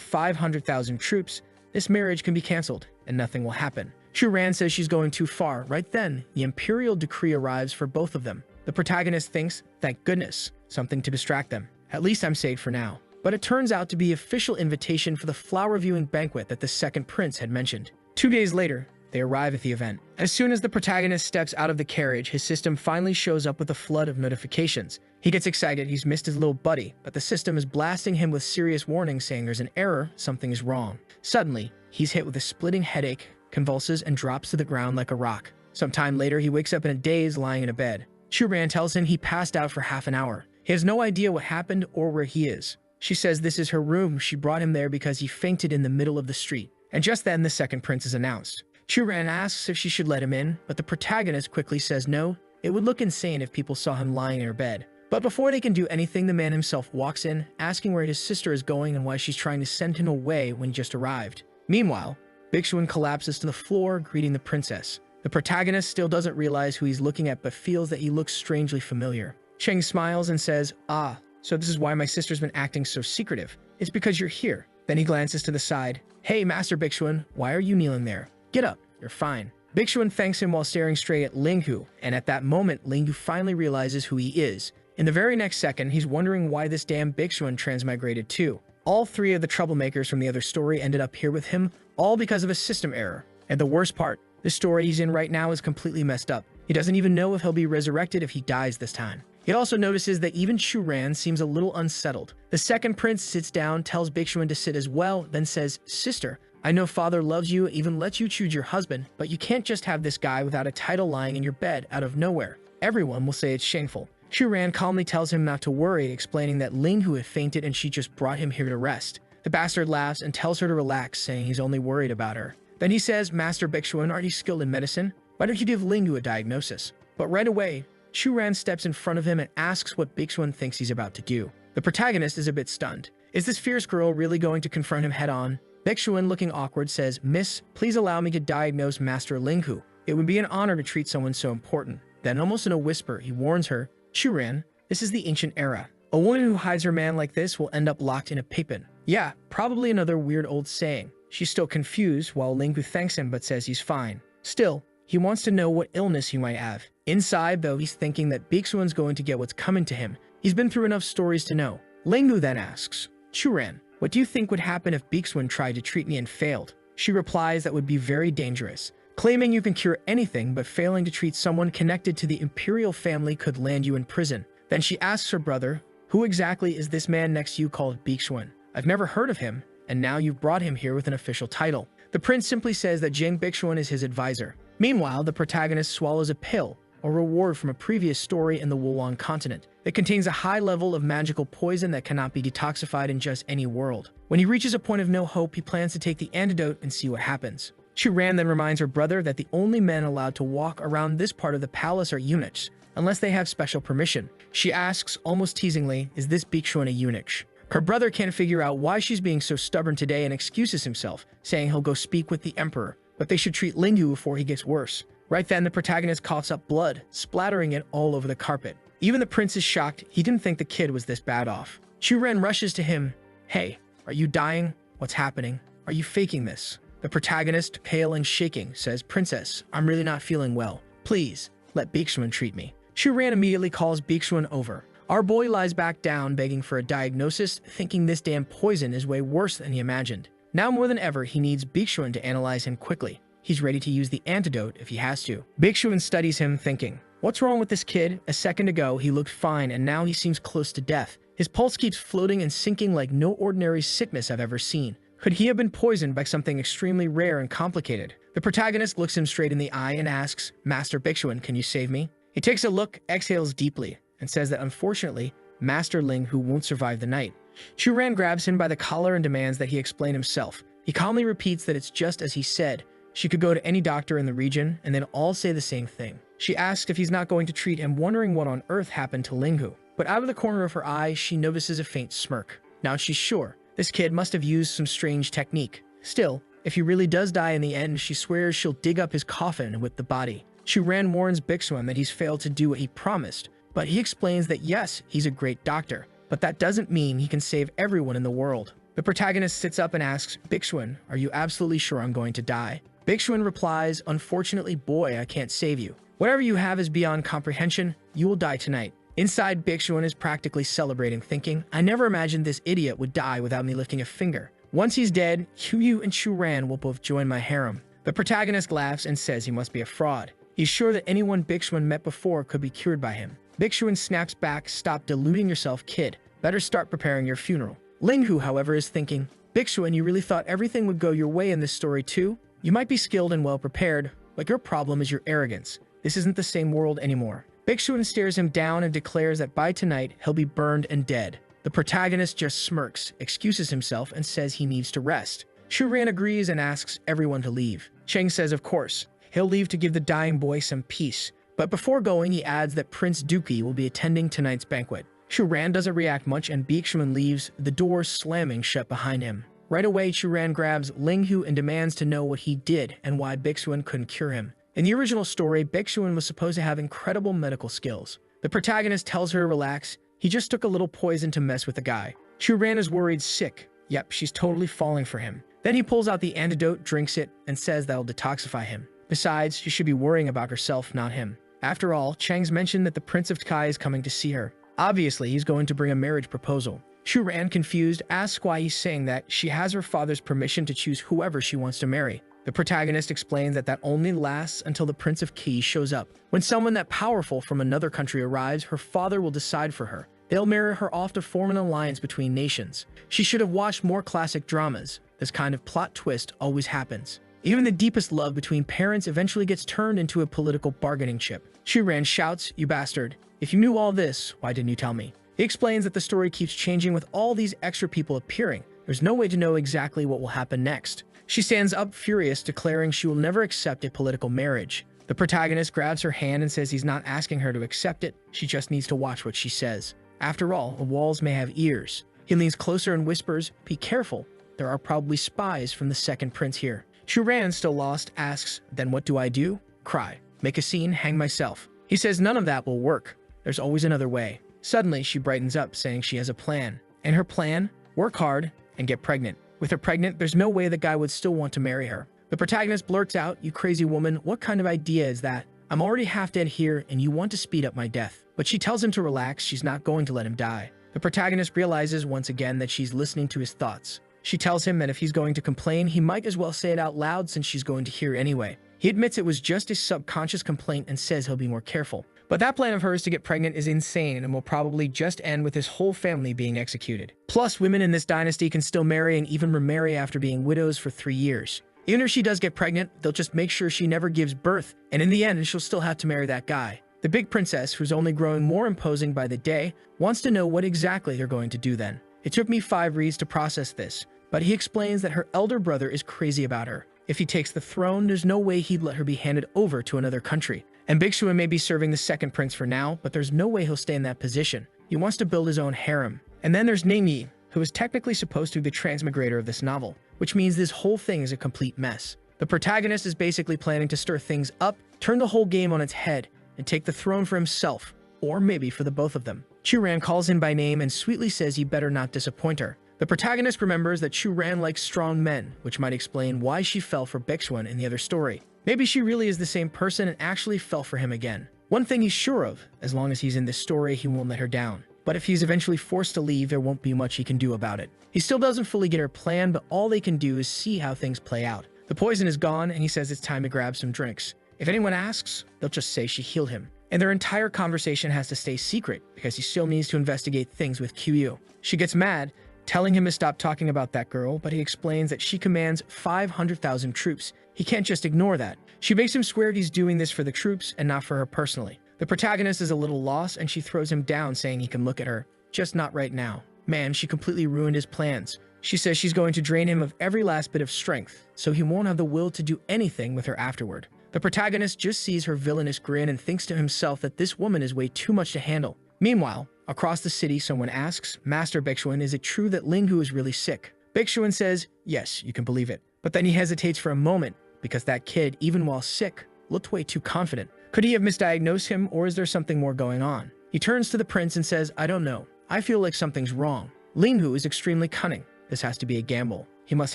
500,000 troops, this marriage can be cancelled and nothing will happen. Churan says she's going too far. Right then, the imperial decree arrives for both of them. The protagonist thinks, Thank goodness, something to distract them. At least I'm saved for now. But it turns out to be official invitation for the flower viewing banquet that the second prince had mentioned. 2 days later, they arrive at the event. As soon as the protagonist steps out of the carriage, his system finally shows up with a flood of notifications. He gets excited, he's missed his little buddy, but the system is blasting him with serious warnings saying there's an error, something is wrong. Suddenly, he's hit with a splitting headache, convulses, and drops to the ground like a rock. Sometime later, he wakes up in a daze lying in a bed. Churan tells him he passed out for half an hour. He has no idea what happened or where he is. She says this is her room. She brought him there because he fainted in the middle of the street. And just then, the second prince is announced. Churan asks if she should let him in, but the protagonist quickly says no. It would look insane if people saw him lying in her bed. But before they can do anything, the man himself walks in, asking where his sister is going and why she's trying to send him away when he just arrived. Meanwhile, Bixuan collapses to the floor, greeting the princess. The protagonist still doesn't realize who he's looking at, but feels that he looks strangely familiar. Cheng smiles and says, Ah, so this is why my sister's been acting so secretive. It's because you're here. Then he glances to the side. Hey, Master Bixuan, why are you kneeling there? Get up, you're fine. Bixuan thanks him while staring straight at Linghu, and at that moment, Linghu finally realizes who he is. In the very next second, he's wondering why this damn Bixuan transmigrated too. All three of the troublemakers from the other story ended up here with him, all because of a system error. And the worst part, the story he's in right now is completely messed up. He doesn't even know if he'll be resurrected if he dies this time. He also notices that even Churan seems a little unsettled. The second prince sits down, tells Bixuan to sit as well, then says, Sister, I know father loves you, even lets you choose your husband, but you can't just have this guy without a title lying in your bed out of nowhere. Everyone will say it's shameful. Churan calmly tells him not to worry, explaining that Linghu had fainted and she just brought him here to rest. The bastard laughs and tells her to relax, saying he's only worried about her. Then he says, Master Bixuan, aren't you skilled in medicine? Why don't you give Linghu a diagnosis? But right away, Churan steps in front of him and asks what Bixuan thinks he's about to do. The protagonist is a bit stunned. Is this fierce girl really going to confront him head-on? Bixuan, looking awkward, says, Miss, please allow me to diagnose Master Linghu. It would be an honor to treat someone so important. Then, almost in a whisper, he warns her, Churan, this is the ancient era. A woman who hides her man like this will end up locked in a pipin. Yeah, probably another weird old saying. She's still confused while Linghu thanks him but says he's fine. Still, he wants to know what illness he might have. Inside, though, he's thinking that Bixuan's going to get what's coming to him. He's been through enough stories to know. Linghu then asks, Churan, what do you think would happen if Bixuan tried to treat me and failed? She replies that would be very dangerous. Claiming you can cure anything but failing to treat someone connected to the imperial family could land you in prison. Then she asks her brother, who exactly is this man next to you called Bixuan? I've never heard of him, and now you've brought him here with an official title. The prince simply says that Jing Bixuan is his advisor. Meanwhile, the protagonist swallows a pill, a reward from a previous story in the Wulong continent. It contains a high level of magical poison that cannot be detoxified in just any world. When he reaches a point of no hope, he plans to take the antidote and see what happens. Churan then reminds her brother that the only men allowed to walk around this part of the palace are eunuchs, unless they have special permission. She asks, almost teasingly, is this Bixuan a eunuch? Her brother can't figure out why she's being so stubborn today and excuses himself, saying he'll go speak with the emperor, but they should treat Linghu before he gets worse. Right then, the protagonist coughs up blood, splattering it all over the carpet. Even the prince is shocked. He didn't think the kid was this bad off. Churan rushes to him. Hey, are you dying? What's happening? Are you faking this? The protagonist, pale and shaking, says, Princess, I'm really not feeling well. Please, let Bixuan treat me. Churan immediately calls Bixuan over. Our boy lies back down, begging for a diagnosis, thinking this damn poison is way worse than he imagined. Now more than ever, he needs Bixuan to analyze him quickly. He's ready to use the antidote if he has to. Bixuan studies him, thinking, what's wrong with this kid? A second ago, he looked fine, and now he seems close to death. His pulse keeps floating and sinking like no ordinary sickness I've ever seen. Could he have been poisoned by something extremely rare and complicated? The protagonist looks him straight in the eye and asks, Master Bixuan, can you save me? He takes a look, exhales deeply, and says that unfortunately, Master Linghu won't survive the night. Churan grabs him by the collar and demands that he explain himself. He calmly repeats that it's just as he said. She could go to any doctor in the region, and they'd all say the same thing. She asks if he's not going to treat him, wondering what on earth happened to Linghu. But out of the corner of her eye, she notices a faint smirk. Now she's sure. This kid must have used some strange technique. Still, if he really does die in the end, she swears she'll dig up his coffin and whip the body. Churan warns Bixuan that he's failed to do what he promised, but he explains that yes, he's a great doctor, but that doesn't mean he can save everyone in the world. The protagonist sits up and asks, Bixuan, are you absolutely sure I'm going to die? Bixuan replies, unfortunately, boy, I can't save you. Whatever you have is beyond comprehension. You will die tonight. Inside, Bixuan is practically celebrating, thinking, I never imagined this idiot would die without me lifting a finger. Once he's dead, Yu and Churan will both join my harem. The protagonist laughs and says he must be a fraud. He's sure that anyone Bixuan met before could be cured by him. Bixuan snaps back, stop deluding yourself, kid. Better start preparing your funeral. Linghu, however, is thinking, Bixuan, you really thought everything would go your way in this story too? You might be skilled and well prepared, but your problem is your arrogance. This isn't the same world anymore. Bixuan stares him down and declares that by tonight, he'll be burned and dead. The protagonist just smirks, excuses himself, and says he needs to rest. Churan agrees and asks everyone to leave. Cheng says of course, he'll leave to give the dying boy some peace. But before going, he adds that Prince Duki will be attending tonight's banquet. Churan doesn't react much and Bixuan leaves, the door slamming shut behind him. Right away, Churan grabs Linghu and demands to know what he did and why Bixuan couldn't cure him. In the original story, Bixuan was supposed to have incredible medical skills. The protagonist tells her to relax. He just took a little poison to mess with the guy. Churan is worried sick. Yep, she's totally falling for him. Then he pulls out the antidote, drinks it, and says that'll detoxify him. Besides, she should be worrying about herself, not him. After all, Chang's mentioned that the Prince of Tai is coming to see her. Obviously, he's going to bring a marriage proposal. Churan, confused, asks why he's saying that she has her father's permission to choose whoever she wants to marry. The protagonist explains that only lasts until the Prince of Qi shows up. When someone that powerful from another country arrives, her father will decide for her. They'll marry her off to form an alliance between nations. She should have watched more classic dramas. This kind of plot twist always happens. Even the deepest love between parents eventually gets turned into a political bargaining chip. Churan shouts, you bastard. If you knew all this, why didn't you tell me? He explains that the story keeps changing with all these extra people appearing. There's no way to know exactly what will happen next. She stands up furious, declaring she will never accept a political marriage. The protagonist grabs her hand and says he's not asking her to accept it, she just needs to watch what she says. After all, walls may have ears. He leans closer and whispers, be careful, there are probably spies from the second prince here. Churan, still lost, asks, then what do I do? cry, make a scene, hang myself. He says none of that will work. There's always another way. Suddenly, she brightens up, saying she has a plan. And her plan? Work hard and get pregnant. With her pregnant, there's no way the guy would still want to marry her. The protagonist blurts out, "You crazy woman, what kind of idea is that? I'm already half dead here and you want to speed up my death." But she tells him to relax, she's not going to let him die. The protagonist realizes once again that she's listening to his thoughts. She tells him that if he's going to complain, he might as well say it out loud since she's going to hear anyway. He admits it was just his subconscious complaint and says he'll be more careful. But that plan of hers to get pregnant is insane and will probably just end with his whole family being executed. Plus, women in this dynasty can still marry and even remarry after being widows for 3 years. Even if she does get pregnant, they'll just make sure she never gives birth, and in the end, she'll still have to marry that guy. The big princess, who's only growing more imposing by the day, wants to know what exactly they're going to do then. It took me 5 reads to process this, but he explains that her elder brother is crazy about her. If he takes the throne, there's no way he'd let her be handed over to another country. And Bigsuan may be serving the second prince for now, but there's no way he'll stay in that position. He wants to build his own harem. And then there's Namyi, who is technically supposed to be the transmigrator of this novel, which means this whole thing is a complete mess. The protagonist is basically planning to stir things up, turn the whole game on its head, and take the throne for himself, or maybe for the both of them. Chu-ran calls him by name and sweetly says he better not disappoint her. The protagonist remembers that Chu-ran likes strong men, which might explain why she fell for Bigsuan in the other story. Maybe she really is the same person and actually fell for him again. One thing he's sure of, as long as he's in this story, he won't let her down. But if he's eventually forced to leave, there won't be much he can do about it. He still doesn't fully get her plan, but all they can do is see how things play out. The poison is gone, and he says it's time to grab some drinks. If anyone asks, they'll just say she healed him. And their entire conversation has to stay secret, because he still needs to investigate things with QU. She gets mad, telling him to stop talking about that girl, but he explains that she commands 500,000 troops. He can't just ignore that. She makes him swear he's doing this for the troops and not for her personally. The protagonist is a little lost and she throws him down saying he can look at her, just not right now. Man, she completely ruined his plans. She says she's going to drain him of every last bit of strength, so he won't have the will to do anything with her afterward. The protagonist just sees her villainous grin and thinks to himself that this woman is way too much to handle. Meanwhile, across the city, someone asks, "Master Bigsuan, is it true that Linghu is really sick?" Bigsuan says, "Yes, you can believe it." But then he hesitates for a moment, because that kid, even while sick, looked way too confident. Could he have misdiagnosed him, or is there something more going on? He turns to the prince and says, "I don't know. I feel like something's wrong. Linghu is extremely cunning. This has to be a gamble. He must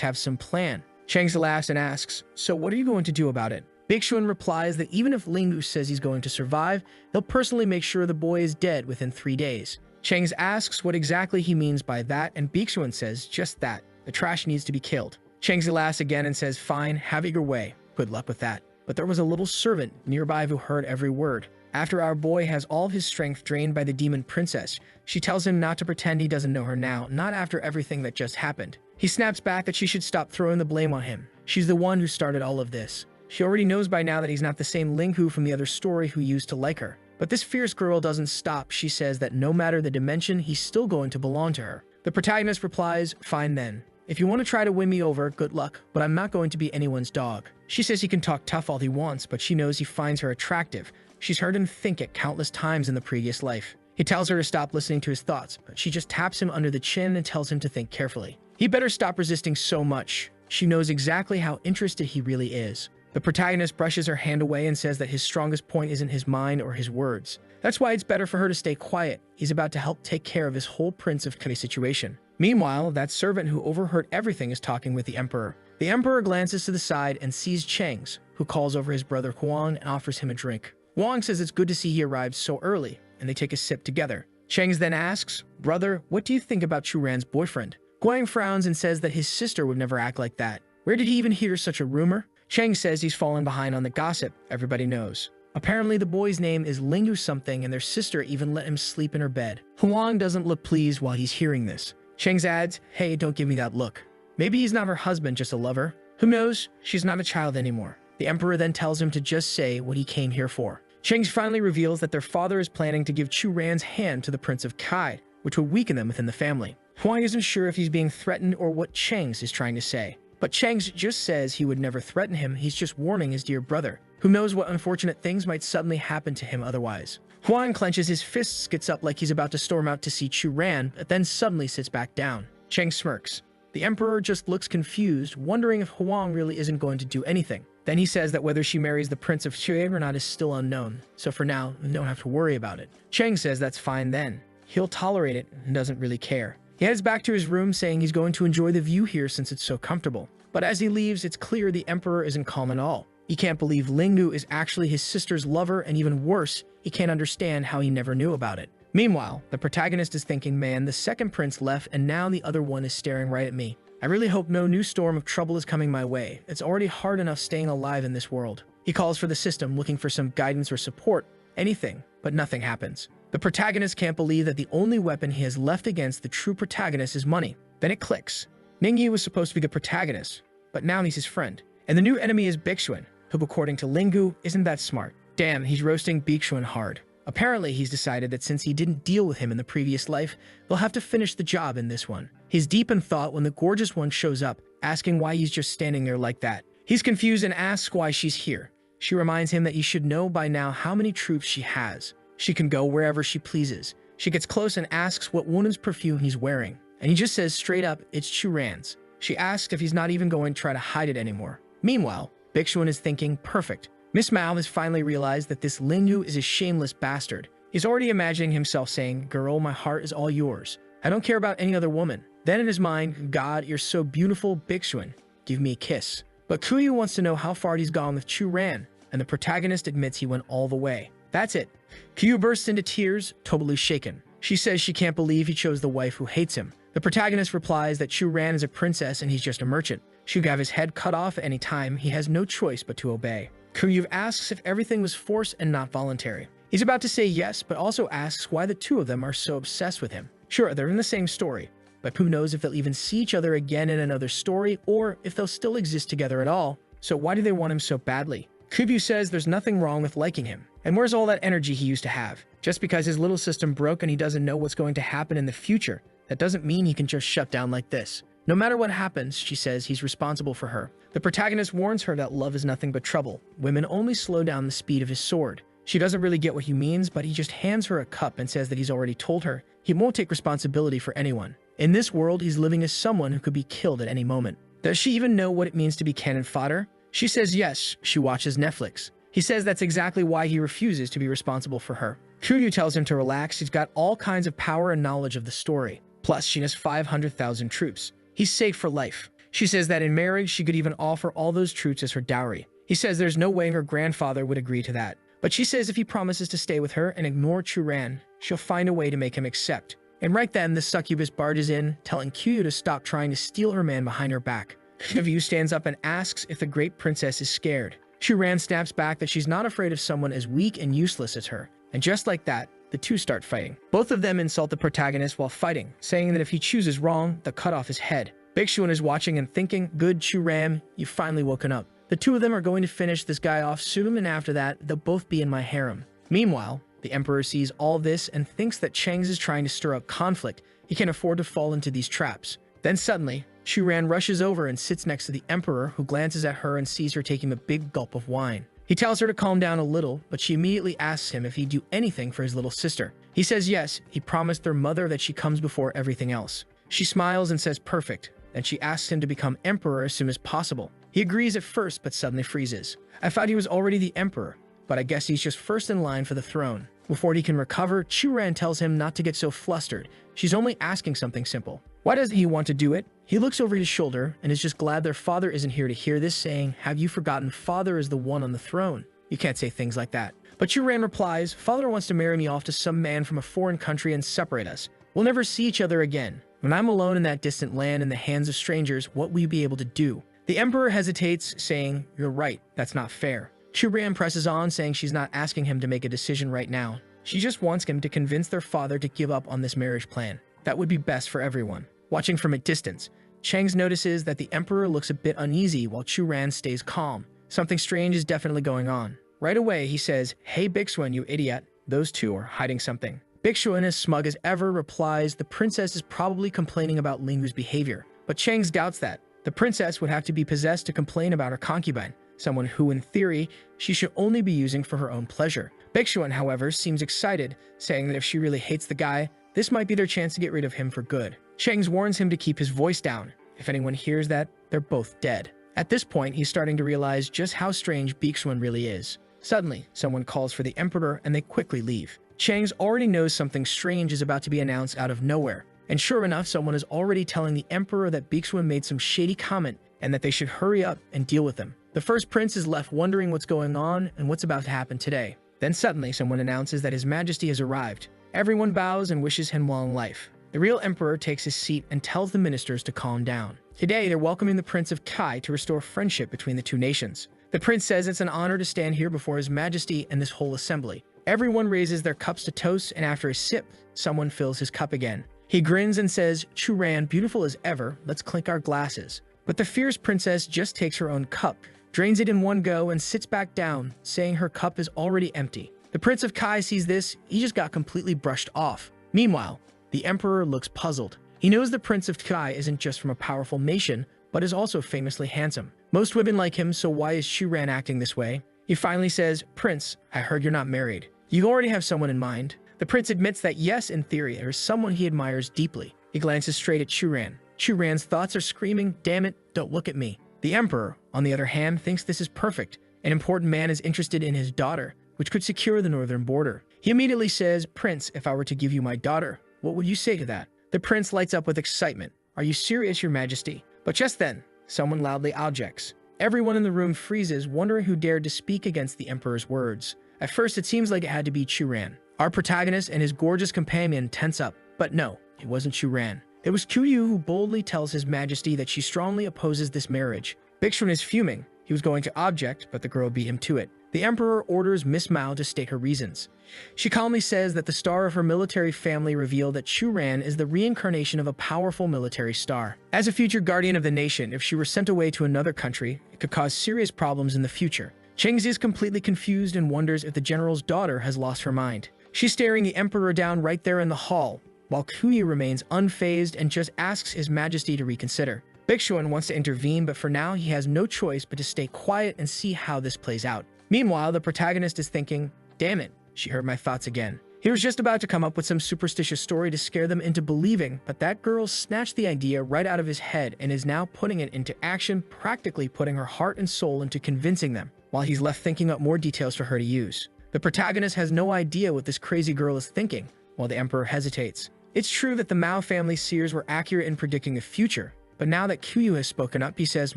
have some plan." Chang's laughs and asks, "So what are you going to do about it?" Bigsuan replies that even if Linghu says he's going to survive, he'll personally make sure the boy is dead within 3 days. Chang's asks what exactly he means by that, and Bigsuan says just that. The trash needs to be killed. Chang's laughs again and says, "Fine, have it your way. Good luck with that." But there was a little servant nearby who heard every word. After our boy has all his strength drained by the demon princess, she tells him not to pretend he doesn't know her now, not after everything that just happened. He snaps back that she should stop throwing the blame on him. She's the one who started all of this. She already knows by now that he's not the same Linghu from the other story who used to like her. But this fierce girl doesn't stop. She says that no matter the dimension, he's still going to belong to her. The protagonist replies, "Fine then. If you want to try to win me over, good luck, but I'm not going to be anyone's dog." She says he can talk tough all he wants, but she knows he finds her attractive. She's heard him think it countless times in the previous life. He tells her to stop listening to his thoughts, but she just taps him under the chin and tells him to think carefully. He better stop resisting so much. She knows exactly how interested he really is. The protagonist brushes her hand away and says that his strongest point isn't his mind or his words. That's why it's better for her to stay quiet. He's about to help take care of his whole Prince of Kei situation. Meanwhile, that servant who overheard everything is talking with the emperor. The emperor glances to the side and sees Chang's, who calls over his brother Huang and offers him a drink. Huang says it's good to see he arrived so early, and they take a sip together. Chang's then asks, "Brother, what do you think about Chu-ran's boyfriend?" Huang frowns and says that his sister would never act like that. Where did he even hear such a rumor? Chang says he's fallen behind on the gossip everybody knows. Apparently the boy's name is Linghu something and their sister even let him sleep in her bed. Huang doesn't look pleased while he's hearing this. Chang's adds, "Hey, don't give me that look." Maybe he's not her husband, just a lover. Who knows? She's not a child anymore. The emperor then tells him to just say what he came here for. Chang's finally reveals that their father is planning to give Chu-ran's hand to the Prince of Kei, which would weaken them within the family. Huang isn't sure if he's being threatened or what Chang's is trying to say. But Chang's just says he would never threaten him, he's just warning his dear brother. Who knows what unfortunate things might suddenly happen to him otherwise. Huang clenches his fists, gets up like he's about to storm out to see Chu-ran, but then suddenly sits back down. Chang smirks. The emperor just looks confused, wondering if Huang really isn't going to do anything. Then he says that whether she marries the Prince of Xue or not is still unknown, so for now, you don't have to worry about it. Cheng says that's fine then. He'll tolerate it and doesn't really care. He heads back to his room saying he's going to enjoy the view here since it's so comfortable. But as he leaves, it's clear the emperor isn't calm at all. He can't believe Linggu is actually his sister's lover, and even worse, he can't understand how he never knew about it. Meanwhile, the protagonist is thinking, man, the second prince left and now the other one is staring right at me. I really hope no new storm of trouble is coming my way. It's already hard enough staying alive in this world. He calls for the system, looking for some guidance or support, anything, but nothing happens. The protagonist can't believe that the only weapon he has left against the true protagonist is money. Then it clicks. Ningyi was supposed to be the protagonist, but now he's his friend. And the new enemy is Bixuan, who according to Linggu isn't that smart. Damn, he's roasting Bixuan hard. Apparently, he's decided that since he didn't deal with him in the previous life, they'll have to finish the job in this one. He's deep in thought when the gorgeous one shows up, asking why he's just standing there like that. He's confused and asks why she's here. She reminds him that he should know by now how many troops she has. She can go wherever she pleases. She gets close and asks what woman's perfume he's wearing, and he just says straight up, it's Churan's. She asks if he's not even going to try to hide it anymore. Meanwhile, Bixuan is thinking, perfect. Miss Mao has finally realized that this Lingyu is a shameless bastard. He's already imagining himself saying, girl, my heart is all yours. I don't care about any other woman. Then in his mind, God, you're so beautiful, Bixuan. Give me a kiss. But Kuyu wants to know how far he's gone with Chu Ran, and the protagonist admits he went all the way. That's it. Kuyu bursts into tears, totally shaken. She says she can't believe he chose the wife who hates him. The protagonist replies that Chu Ran is a princess and he's just a merchant. She could have his head cut off at any time. He has no choice but to obey. Kuyu asks if everything was forced and not voluntary. He's about to say yes, but also asks why the two of them are so obsessed with him. Sure, they're in the same story, but who knows if they'll even see each other again in another story or if they'll still exist together at all. So why do they want him so badly? Kuyu says there's nothing wrong with liking him. And where's all that energy he used to have? Just because his little system broke and he doesn't know what's going to happen in the future, that doesn't mean he can just shut down like this. No matter what happens, she says he's responsible for her. The protagonist warns her that love is nothing but trouble. Women only slow down the speed of his sword. She doesn't really get what he means, but he just hands her a cup and says that he's already told her he won't take responsibility for anyone. In this world, he's living as someone who could be killed at any moment. Does she even know what it means to be cannon fodder? She says yes, she watches Netflix. He says that's exactly why he refuses to be responsible for her. Kuyu tells him to relax, he's got all kinds of power and knowledge of the story. Plus, she has 500,000 troops. He's safe for life. She says that in marriage, she could even offer all those troops as her dowry. He says there's no way her grandfather would agree to that. But she says if he promises to stay with her and ignore Churan, she'll find a way to make him accept. And right then, the succubus barges in, telling Kuyu to stop trying to steal her man behind her back. Kuyu stands up and asks if the great princess is scared. Churan snaps back that she's not afraid of someone as weak and useless as her. And just like that, the two start fighting. Both of them insult the protagonist while fighting, saying that if he chooses wrong, they'll cut off his head. Bixuan is watching and thinking, good Churan, you've finally woken up. The two of them are going to finish this guy off soon, and after that, they'll both be in my harem. Meanwhile, the emperor sees all this and thinks that Cheng's is trying to stir up conflict. He can't afford to fall into these traps. Then suddenly, Churan rushes over and sits next to the emperor, who glances at her and sees her taking a big gulp of wine. He tells her to calm down a little, but she immediately asks him if he'd do anything for his little sister. He says yes, he promised their mother that she comes before everything else. She smiles and says perfect, and she asks him to become emperor as soon as possible. He agrees at first, but suddenly freezes. I thought he was already the emperor, but I guess he's just first in line for the throne. Before he can recover, Churan tells him not to get so flustered. She's only asking something simple. Why doesn't he want to do it? He looks over his shoulder and is just glad their father isn't here to hear this, saying, have you forgotten father is the one on the throne? You can't say things like that. But Churan replies, father wants to marry me off to some man from a foreign country and separate us. We'll never see each other again. When I'm alone in that distant land in the hands of strangers, what will you be able to do? The emperor hesitates, saying, you're right, that's not fair. Churan presses on, saying she's not asking him to make a decision right now. She just wants him to convince their father to give up on this marriage plan. That would be best for everyone. Watching from a distance, Cheng's notices that the emperor looks a bit uneasy while Churan stays calm. Something strange is definitely going on. Right away, he says, hey Bixuan, you idiot. Those two are hiding something. Bixuan, as smug as ever, replies the princess is probably complaining about Lingu's behavior. But Cheng's doubts that. The princess would have to be possessed to complain about her concubine, someone who, in theory, she should only be using for her own pleasure. Bixuan, however, seems excited, saying that if she really hates the guy, this might be their chance to get rid of him for good. Cheng's warns him to keep his voice down, If anyone hears that, they're both dead. At this point, he's starting to realize just how strange Bixuan really is. Suddenly, someone calls for the emperor and they quickly leave. Chang's already knows something strange is about to be announced out of nowhere. And sure enough, someone is already telling the emperor that Bixuan made some shady comment and that they should hurry up and deal with him. The first prince is left wondering what's going on and what's about to happen today. Then suddenly, someone announces that His Majesty has arrived. Everyone bows and wishes him long life. The real emperor takes his seat and tells the ministers to calm down. Today, they're welcoming the Prince of Kai to restore friendship between the two nations. The prince says it's an honor to stand here before His Majesty and this whole assembly. Everyone raises their cups to toast, and after a sip, someone fills his cup again. He grins and says, "Churan, beautiful as ever, let's clink our glasses." But the fierce princess just takes her own cup, drains it in one go, and sits back down, saying her cup is already empty. The Prince of Kai sees this, he just got completely brushed off. Meanwhile, the emperor looks puzzled. He knows the Prince of Kai isn't just from a powerful nation, but is also famously handsome. Most women like him, so why is Churan acting this way? He finally says, "Prince, I heard you're not married. You already have someone in mind." The prince admits that yes, in theory, there is someone he admires deeply. He glances straight at Churan. Churan's thoughts are screaming, "Damn it, don't look at me." The emperor, on the other hand, thinks this is perfect. An important man is interested in his daughter, which could secure the northern border. He immediately says, "Prince, if I were to give you my daughter, what would you say to that?" The prince lights up with excitement. "Are you serious, Your Majesty?" But just then, someone loudly objects. Everyone in the room freezes, wondering who dared to speak against the emperor's words. At first, it seems like it had to be Churan. Our protagonist and his gorgeous companion tense up. But no, it wasn't Churan. It was Kuyu who boldly tells His Majesty that she strongly opposes this marriage. Bixuan is fuming. He was going to object, but the girl beat him to it. The emperor orders Miss Mao to state her reasons. She calmly says that the star of her military family revealed that Churan is the reincarnation of a powerful military star. As a future guardian of the nation, if she were sent away to another country, it could cause serious problems in the future. Chengzi is completely confused and wonders if the general's daughter has lost her mind. She's staring the emperor down right there in the hall, while Kuyu remains unfazed and just asks His Majesty to reconsider. Bixuan wants to intervene, but for now he has no choice but to stay quiet and see how this plays out. Meanwhile, the protagonist is thinking, "Damn it, she heard my thoughts again." He was just about to come up with some superstitious story to scare them into believing, but that girl snatched the idea right out of his head and is now putting it into action, practically putting her heart and soul into convincing them, while he's left thinking up more details for her to use. The protagonist has no idea what this crazy girl is thinking, while the emperor hesitates. It's true that the Mao family seers were accurate in predicting the future, but now that Kuyu has spoken up, he says,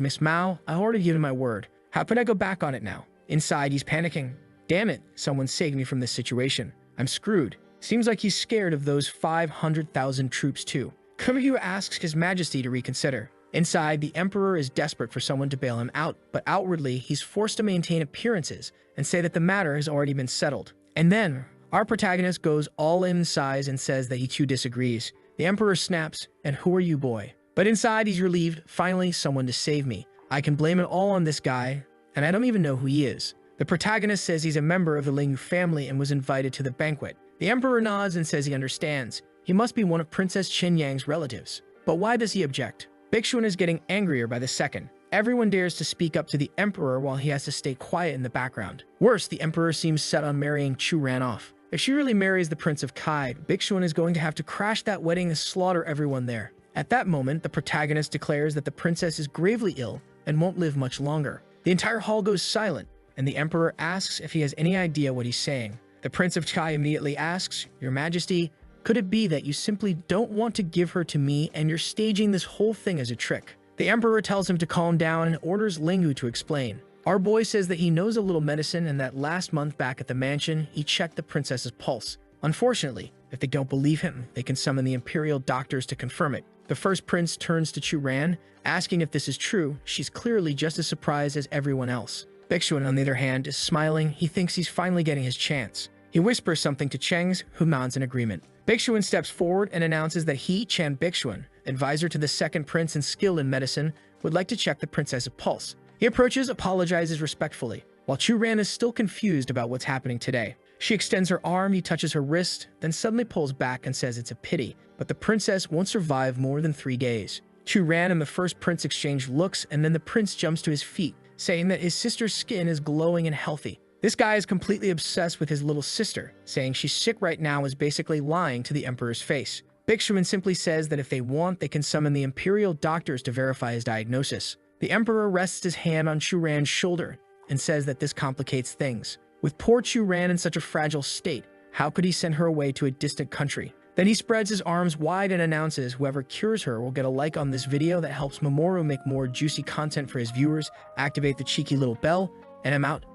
"Miss Mao, I already given my word. How could I go back on it now?" Inside, he's panicking. Damn it, someone saved me from this situation. I'm screwed. Seems like he's scared of those 500,000 troops too. Kuyu asks His Majesty to reconsider. Inside, the emperor is desperate for someone to bail him out, but outwardly, he's forced to maintain appearances and say that the matter has already been settled. And then, our protagonist goes all in size and says that he too disagrees. The emperor snaps, "And who are you, boy?" But inside, he's relieved. Finally, someone to save me. I can blame it all on this guy, and I don't even know who he is. The protagonist says he's a member of the Lingyu family and was invited to the banquet. The emperor nods and says he understands. He must be one of Princess Qinyang's relatives. But why does he object? Bixuan is getting angrier by the second. Everyone dares to speak up to the emperor while he has to stay quiet in the background. Worse, the emperor seems set on marrying Churan off. If she really marries the Prince of Kai, Bixuan is going to have to crash that wedding and slaughter everyone there. At that moment, the protagonist declares that the princess is gravely ill and won't live much longer. The entire hall goes silent, and the emperor asks if he has any idea what he's saying. The Prince of Kai immediately asks, "Your Majesty, could it be that you simply don't want to give her to me and you're staging this whole thing as a trick?" The emperor tells him to calm down and orders Lingyu to explain. Our boy says that he knows a little medicine and that last month back at the mansion, he checked the princess's pulse. Unfortunately, if they don't believe him, they can summon the imperial doctors to confirm it. The first prince turns to Churan, asking if this is true. She's clearly just as surprised as everyone else. Bixuan, on the other hand, is smiling. He thinks he's finally getting his chance. He whispers something to Cheng's, who nods in agreement. Bixuan steps forward and announces that he, Chan Bixuan, advisor to the second prince and skilled in medicine, would like to check the princess's pulse. He approaches, apologizes respectfully, while Churan is still confused about what's happening today. She extends her arm, he touches her wrist, then suddenly pulls back and says it's a pity, but the princess won't survive more than 3 days. Churan and the first prince exchange looks, and then the prince jumps to his feet, saying that his sister's skin is glowing and healthy. This guy is completely obsessed with his little sister, saying she's sick right now is basically lying to the emperor's face. Bixuan simply says that if they want, they can summon the imperial doctors to verify his diagnosis. The emperor rests his hand on Chu Ran's shoulder and says that this complicates things. With poor Chu Ran in such a fragile state, how could he send her away to a distant country? Then he spreads his arms wide and announces whoever cures her will get a like on this video that helps Mamoru make more juicy content for his viewers. Activate the cheeky little bell, and I'm out.